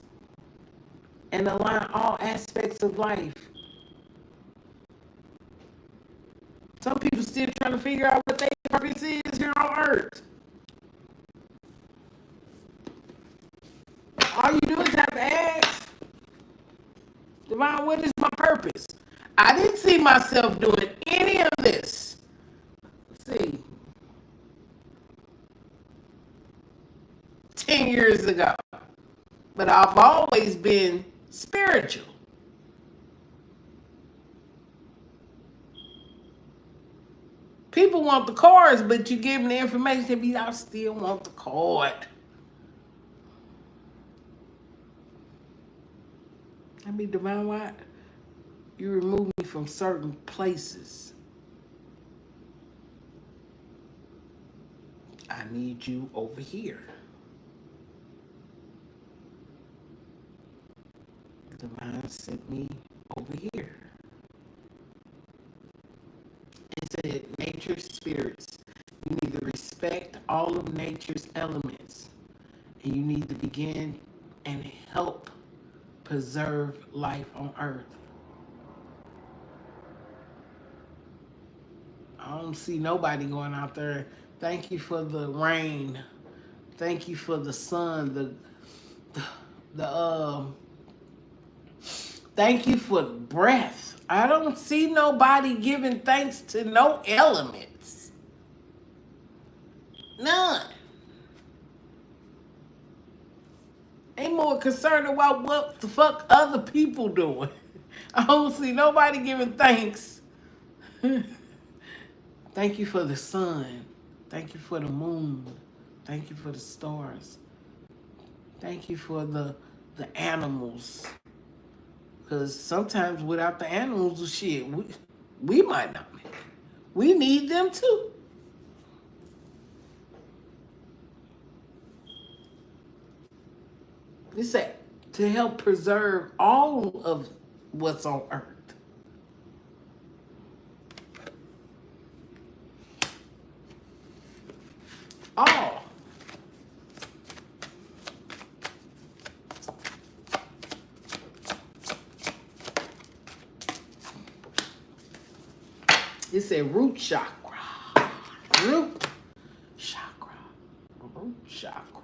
and align all aspects of life. Some people still trying to figure out what their purpose is here on earth. All you do is have to ask, Divine, what is my purpose? I didn't see myself doing any of this. Let's see. 10 years ago. But I've always been spiritual. People want the cards, but you give them the information, they be, I still want the card. I mean, Divine, why you remove me from certain places? I need you over here. Divine sent me over here. It said nature spirits. You need to respect all of nature's elements. And you need to begin and help preserve life on earth. I don't see nobody going out there. Thank you for the rain. Thank you for the sun. Thank you for breath. I don't see nobody giving thanks to no elements. None. Ain't more concerned about what the fuck other people doing. I don't see nobody giving thanks. Thank you for the sun. Thank you for the moon. Thank you for the stars. Thank you for the animals. Because sometimes without the animals, shit, we might not make it. We need them too. It's like to help preserve all of what's on earth. All. It's a root chakra. Root chakra. Root chakra.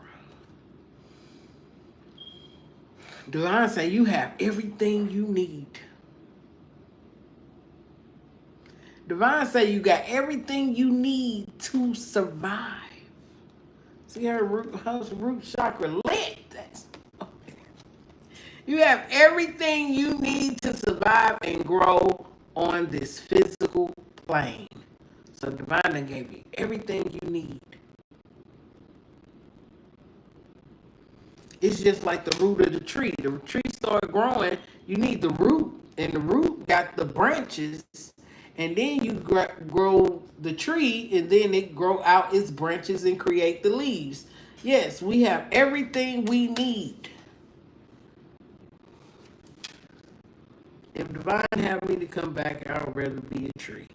Divine say you have everything you need. Divine say you got everything you need to survive. See her root chakra lit. You have everything you need to survive and grow on this physical plane. So Divine gave you everything you need. It's just like the root of the tree. The tree started growing, you need the root. And the root got the branches. And then you grow the tree, and then it grow out its branches and create the leaves. Yes, we have everything we need. If Divine have me to come back, I would rather be a tree.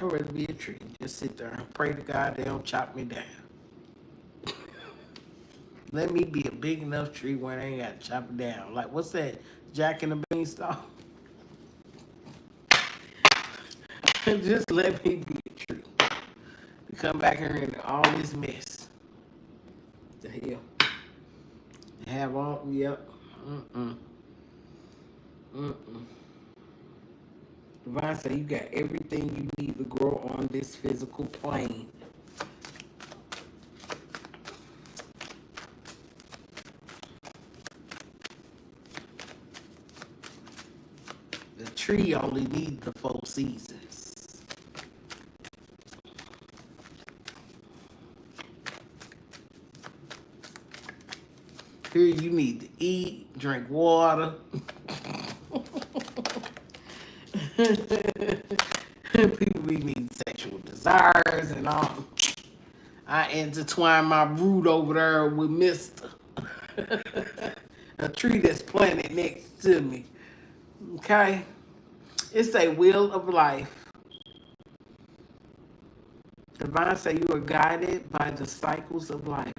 I'd rather be a tree. Just sit there and pray to God they don't chop me down. Let me be a big enough tree where they ain't got to chop it down. Like, what's that? Jack and the Beanstalk? Just let me be a tree. To come back here in all this mess. The hell. Have all, yep. Divine say you got everything you need to grow on this physical plane. The tree only needs the 4 seasons. Here you need to eat, drink water. People be needing sexual desires and all. I intertwine my root over there with Mister. A tree that's planted next to me. Okay? It's a wheel of life. Divine say you are guided by the cycles of life.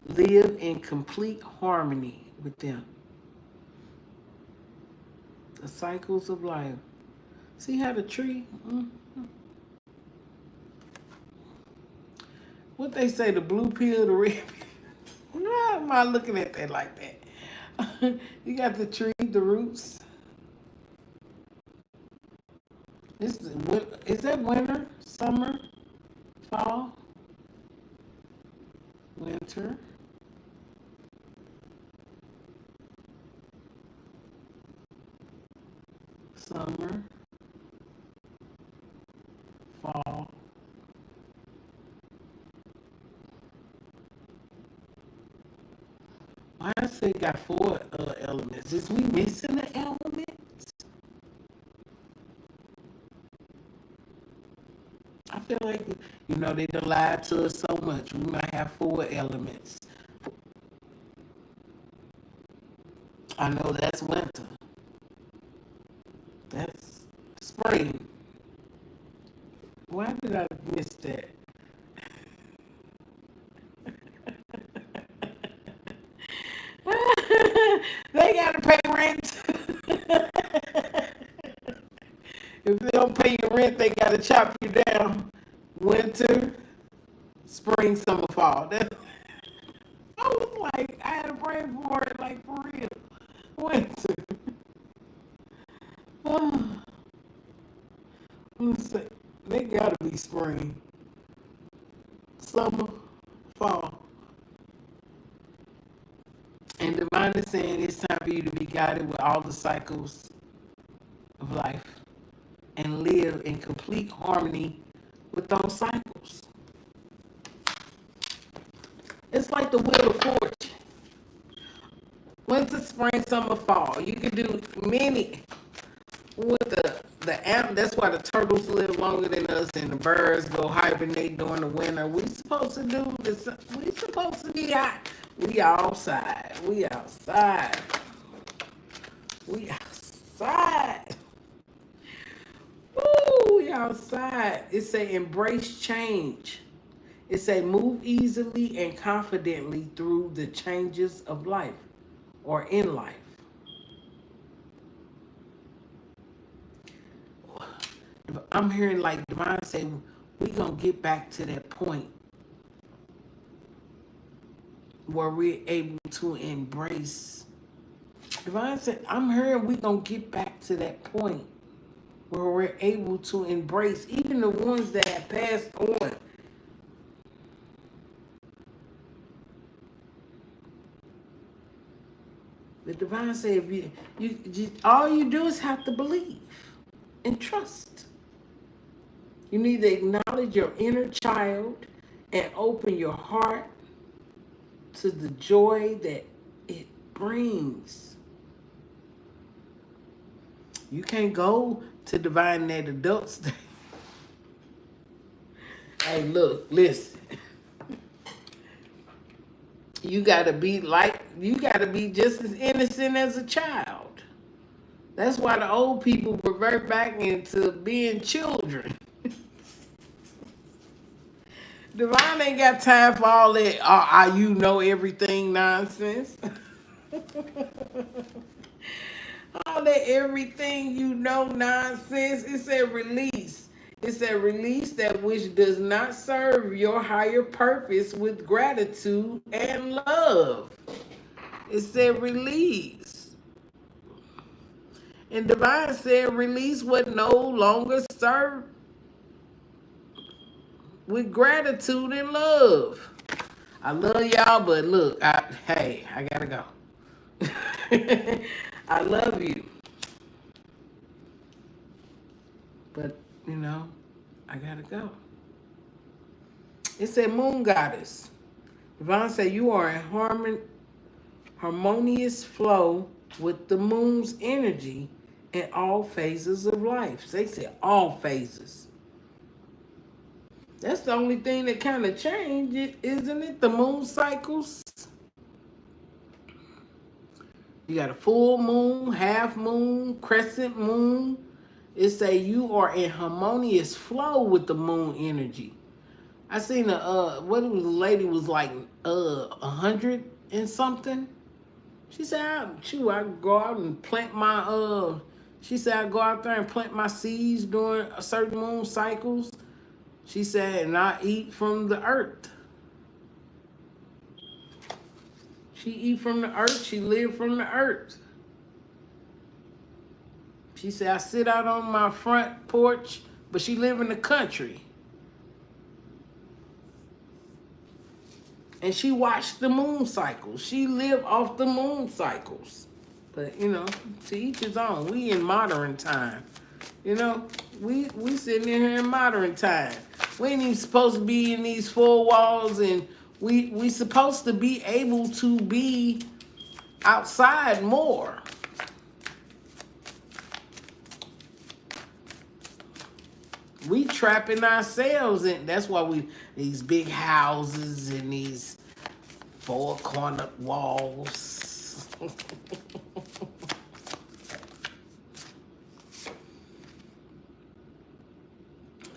Live in complete harmony with them. The cycles of life. See how the tree? What they say, the blue pill, the red pill? Why am I looking at that like that? You got the tree, the roots. Is that winter, summer, fall, winter? Summer, fall. Why I say got 4 elements? Is we missing an element? I feel like, they done lied to us so much. We might have 4 elements. I know that's winter. That's spring. Why did I miss that? They gotta pay rent. If they don't pay your rent, they gotta chop you down. Winter, spring, summer, fall. I was like, I had a brain for it, like for real. Winter. They gotta be spring, summer, fall. And Divine is saying it's time for you to be guided with all the cycles of life and live in complete harmony with those cycles. It's like the wheel of fortune. Winter, spring, summer, fall. You can do many with the amp. That's why the turtles live longer than us and the birds go hibernate during the winter. We supposed to do this. We supposed to be out. We outside. We outside. We outside. Woo, we outside. It say embrace change. It say move easily and confidently through the changes of life or in life. I'm hearing like Divine say, we're going to get back to that point where we're able to embrace. Divine said, I'm hearing we're going to get back to that point where we're able to embrace even the ones that have passed on. The Divine said, if you all you do is have to believe and trust. You need to acknowledge your inner child and open your heart to the joy that it brings. You can't go to Divine Net Adults Day. Hey, look, listen. You gotta be just as innocent as a child. That's why the old people revert back into being children. Divine ain't got time for all that you know everything nonsense. All that everything you know nonsense. It said release. It said release that which does not serve your higher purpose with gratitude and love. It said release. And Divine said, release what no longer serves with gratitude and love. I love y'all, but look, I gotta go. I love you. But, I gotta go. It said, Moon Goddess. Divine said, you are in harmonious flow with the moon's energy in all phases of life. They said all phases. That's the only thing that kind of changed, isn't it? The moon cycles. You got a full moon, half moon, crescent moon. It say you are in harmonious flow with the moon energy. I seen a lady was like 100 and something. She said, I go out and plant my she said I go out there and plant my seeds during a certain moon cycles. She said, and I eat from the earth. She eat from the earth. She live from the earth. She said, I sit out on my front porch, but she live in the country. And she watched the moon cycles. She live off the moon cycles. But, to each his own. We in modern time. We sitting in here in modern time. We ain't even supposed to be in these four walls, and we supposed to be able to be outside more. We trapping ourselves, and that's why these big houses and these four corner walls.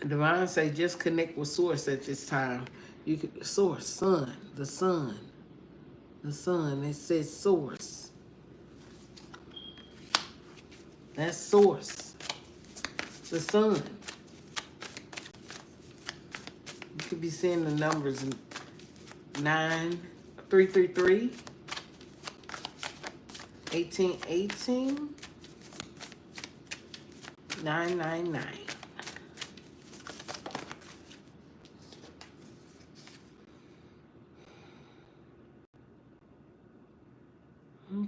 Divine say just connect with source at this time. You could source, sun, the sun. The sun. It says source. That's source. The sun. You could be seeing the numbers 9333, 1818, 999.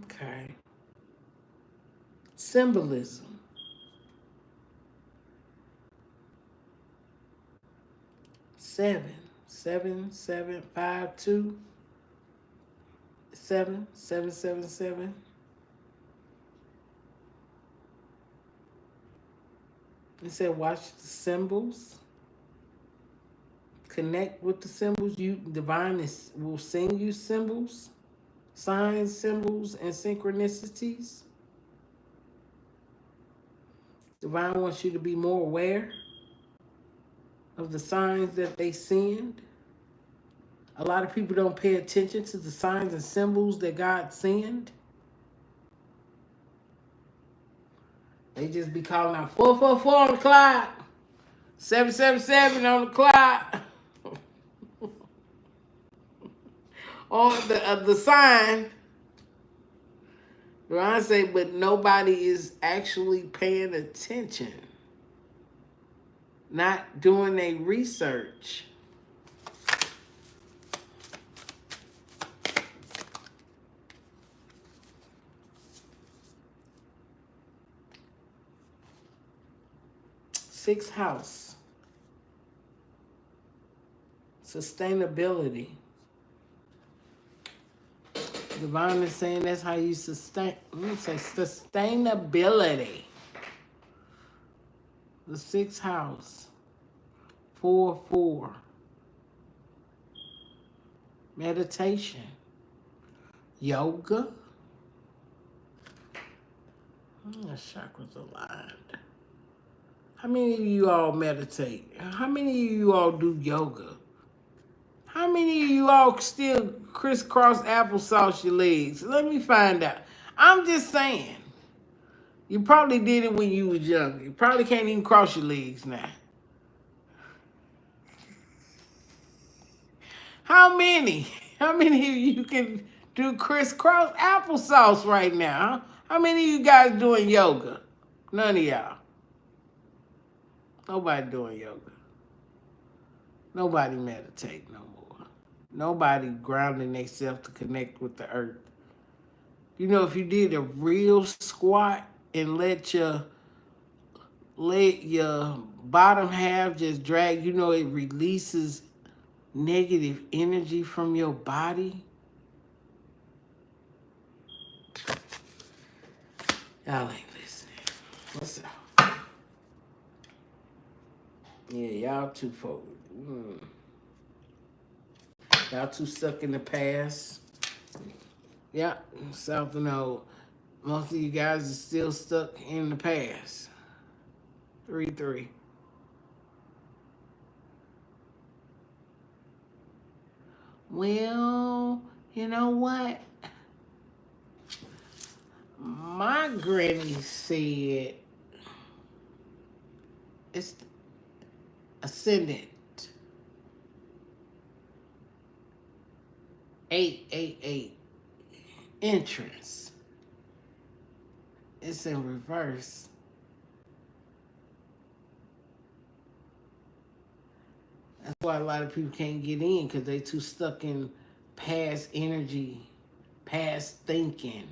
Okay. Symbolism. Seven, 7, 7. It said watch the symbols. Connect with the symbols. Divine will send you symbols. Signs, symbols, and synchronicities. Divine wants you to be more aware of the signs that they send. A lot of people don't pay attention to the signs and symbols that God send. They just be calling out 444 on the clock, 777 on the clock. On the sign, I say, but nobody is actually paying attention, not doing a research. Sixth house, sustainability. Divine is saying that's how you sustain. Let me say sustainability. The sixth house. 4-4. Meditation. Yoga. The chakras aligned. How many of you all meditate? How many of you all do yoga? How many of you all still crisscross applesauce your legs? Let me find out. I'm just saying. You probably did it when you was younger. You probably can't even cross your legs now. How many? How many of you can do crisscross applesauce right now? How many of you guys doing yoga? None of y'all. Nobody doing yoga. Nobody meditate no more. Nobody grounding themselves to connect with the earth. You know, if you did a real squat and let your bottom half just drag, you know, it releases negative energy from your body. Y'all ain't listening. What's up? Yeah, y'all too forward. Y'all too stuck in the past. Yeah, South and old. Most of you guys are still stuck in the past. 3-3. Well, you know what? My granny said it's ascendant. 888 entrance. It's in reverse. That's why a lot of people can't get in because they too stuck in past energy, past thinking.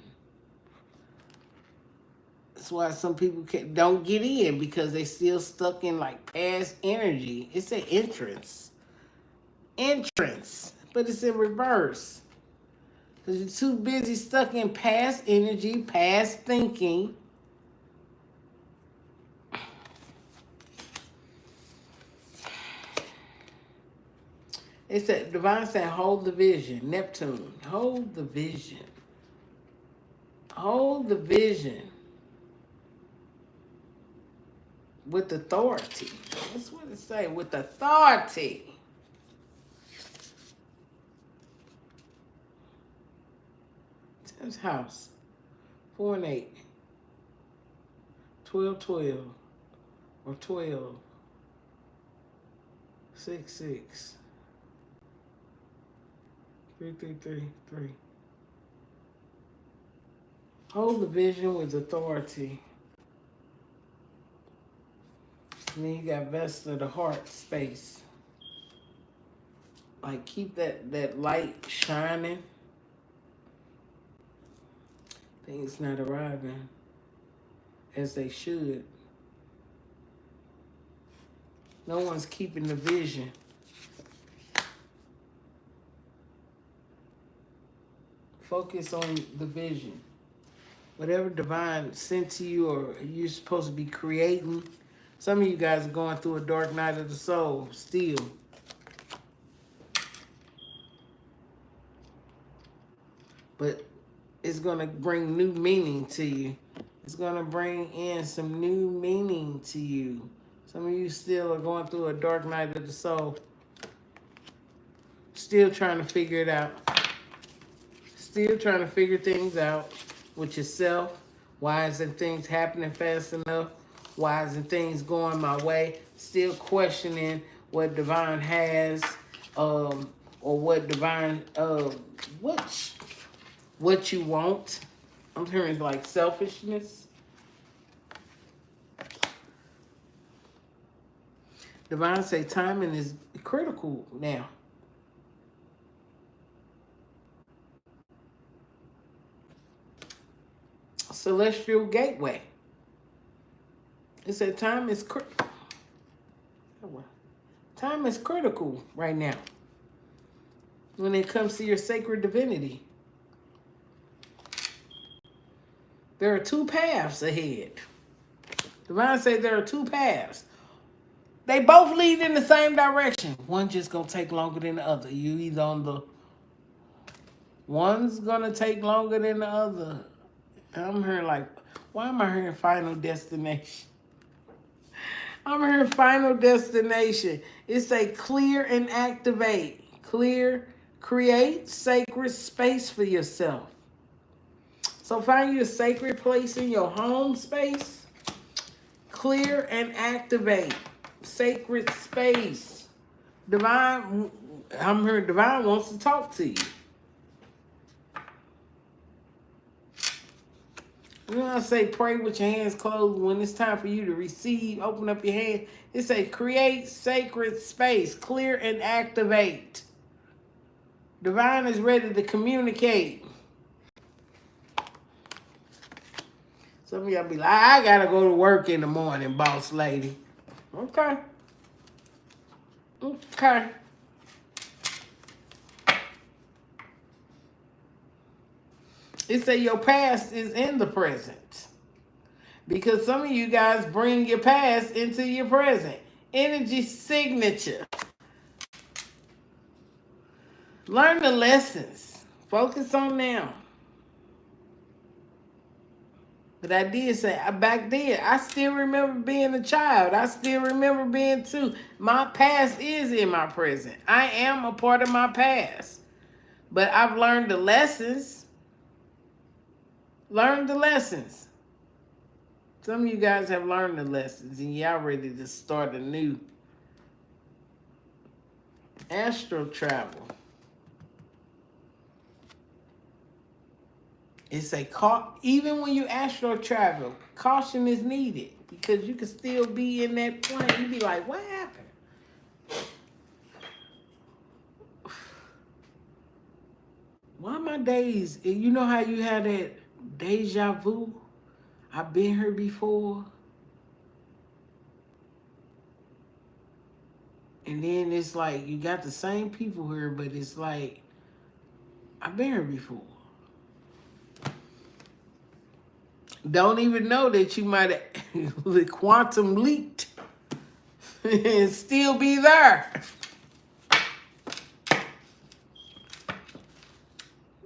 That's why some people don't get in because they still stuck in like past energy. It's an entrance. Entrance. But it's in reverse. Because you're too busy stuck in past energy, past thinking. It's a divine saying, hold the vision. Neptune, hold the vision. Hold the vision with authority. That's what it say, with authority. 10th house, 4 and 8, 12, 12, or 12, 6, 6, 3, 3, 3, 3. Hold the vision with authority. And then you got vest of the heart space. Like keep that light shining. Things not arriving as they should. No one's keeping the vision. Focus on the vision. Whatever divine sent to you or you're supposed to be creating. Some of you guys are going through a dark night of the soul still. But it's going to bring new meaning to you. It's going to bring in some new meaning to you. Some of you still are going through a dark night of the soul. Still trying to figure it out. Still trying to figure things out with yourself. Why isn't things happening fast enough? Why isn't things going my way? Still questioning what divine has, or what divine, what you want. I'm hearing like selfishness. Divine say timing is critical now. Celestial gateway. It said time is critical. Time is critical right now when it comes to your sacred divinity. There are two paths ahead. Divine say there are two paths. They both lead in the same direction. One just gonna take longer than the other. You either on the one's gonna take longer than the other. I'm hearing like, why am I hearing final destination? I'm hearing final destination. It's a clear and activate. Clear, create sacred space for yourself. So find your sacred place in your home space. Clear and activate sacred space. Divine, I'm hearing divine wants to talk to you. You know I say pray with your hands closed. When it's time for you to receive, open up your hand. It say create sacred space, clear and activate. Divine is ready to communicate. Some of y'all be like, I gotta go to work in the morning, boss lady. Okay. Okay. It say your past is in the present. Because some of you guys bring your past into your present. Energy signature. Learn the lessons. Focus on them. But I did say, back then, I still remember being a child. I still remember being 2. My past is in my present. I am a part of my past. But I've learned the lessons. Learn the lessons. Some of you guys have learned the lessons and y'all ready to start anew. Astral travel. It's even when you astral travel, caution is needed because you can still be in that plane. You be like, what happened? Why my days? You know how you had that deja vu? I've been here before. And then it's like you got the same people here, but it's like I've been here before. Don't even know that you might have quantum leaped and still be there.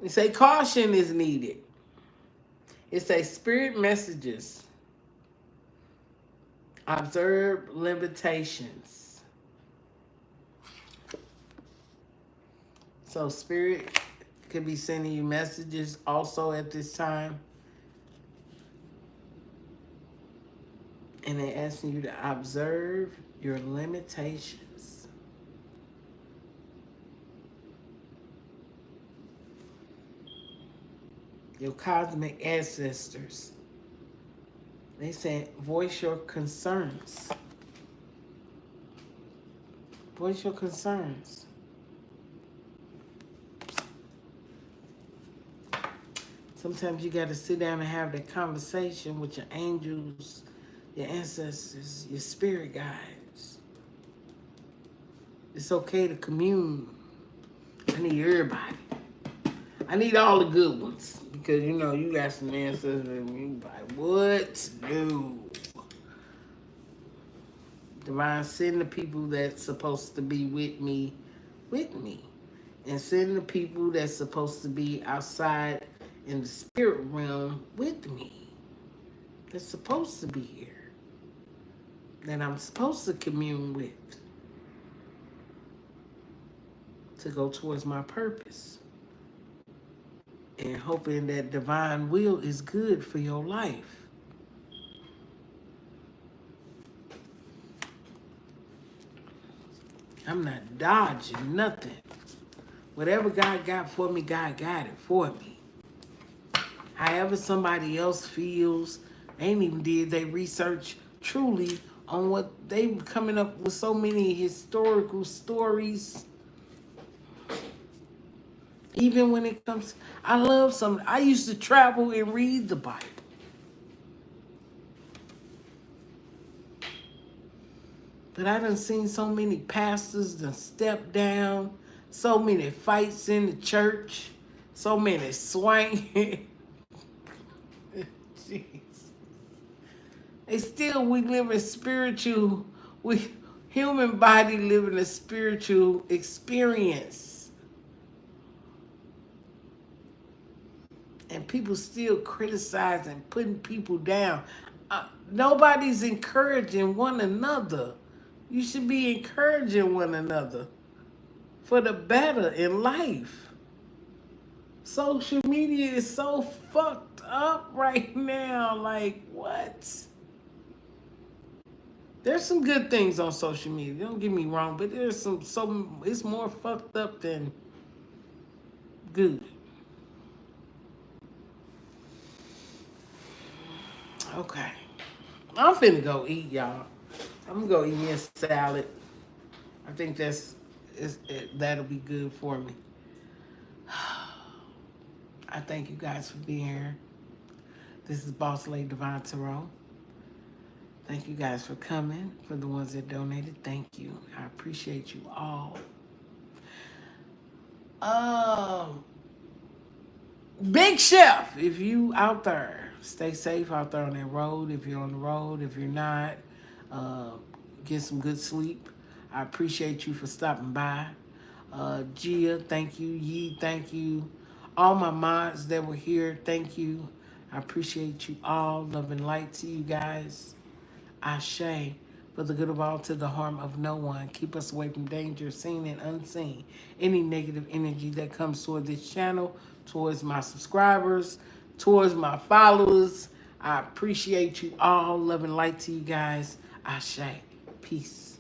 They say caution is needed. It say spirit messages. Observe limitations. So spirit could be sending you messages also at this time. And they're asking you to observe your limitations. Your cosmic ancestors. They said, voice your concerns. Voice your concerns. Sometimes you got to sit down and have that conversation with your angels, your ancestors, your spirit guides. It's okay to commune. I need everybody. I need all the good ones. Because, you know, you got some ancestors and you like, what? No. Divine, send the people that's supposed to be with me. And send the people that's supposed to be outside in the spirit realm with me. That's supposed to be here. That I'm supposed to commune with. To go towards my purpose. And hoping that divine will is good for your life. I'm not dodging nothing. Whatever God got for me, God got it for me. However somebody else feels, ain't even did they research truly on what they coming up with so many historical stories. Even when it comes, I used to travel and read the Bible. But I done seen so many pastors done step down, so many fights in the church, so many swing. Jeez. We live in spiritual, human body living a spiritual experience. And people still criticizing, putting people down. Nobody's encouraging one another. You should be encouraging one another for the better in life. Social media is so fucked up right now. Like, what? There's some good things on social media. Don't get me wrong, but there's it's more fucked up than good. Okay. I'm finna go eat, y'all. I'm gonna go eat me a salad. I think that'll be good for me. I thank you guys for being here. This is Boss Lady Divine Tarot. Thank you guys for coming. For the ones that donated, thank you. I appreciate you all. Um, Big Chef, if you out there, stay safe out there on that road. If you're on the road, if you're not, uh, get some good sleep. I appreciate you for stopping by. Gia, thank you. Yee, thank you. All my mods that were here, thank you. I appreciate you all. Love and light to you guys. Ashe, for the good of all to the harm of no one. Keep us away from danger, seen and unseen. Any negative energy that comes toward this channel, towards my subscribers, towards my followers. I appreciate you all. Love and light to you guys. Ashe. Peace.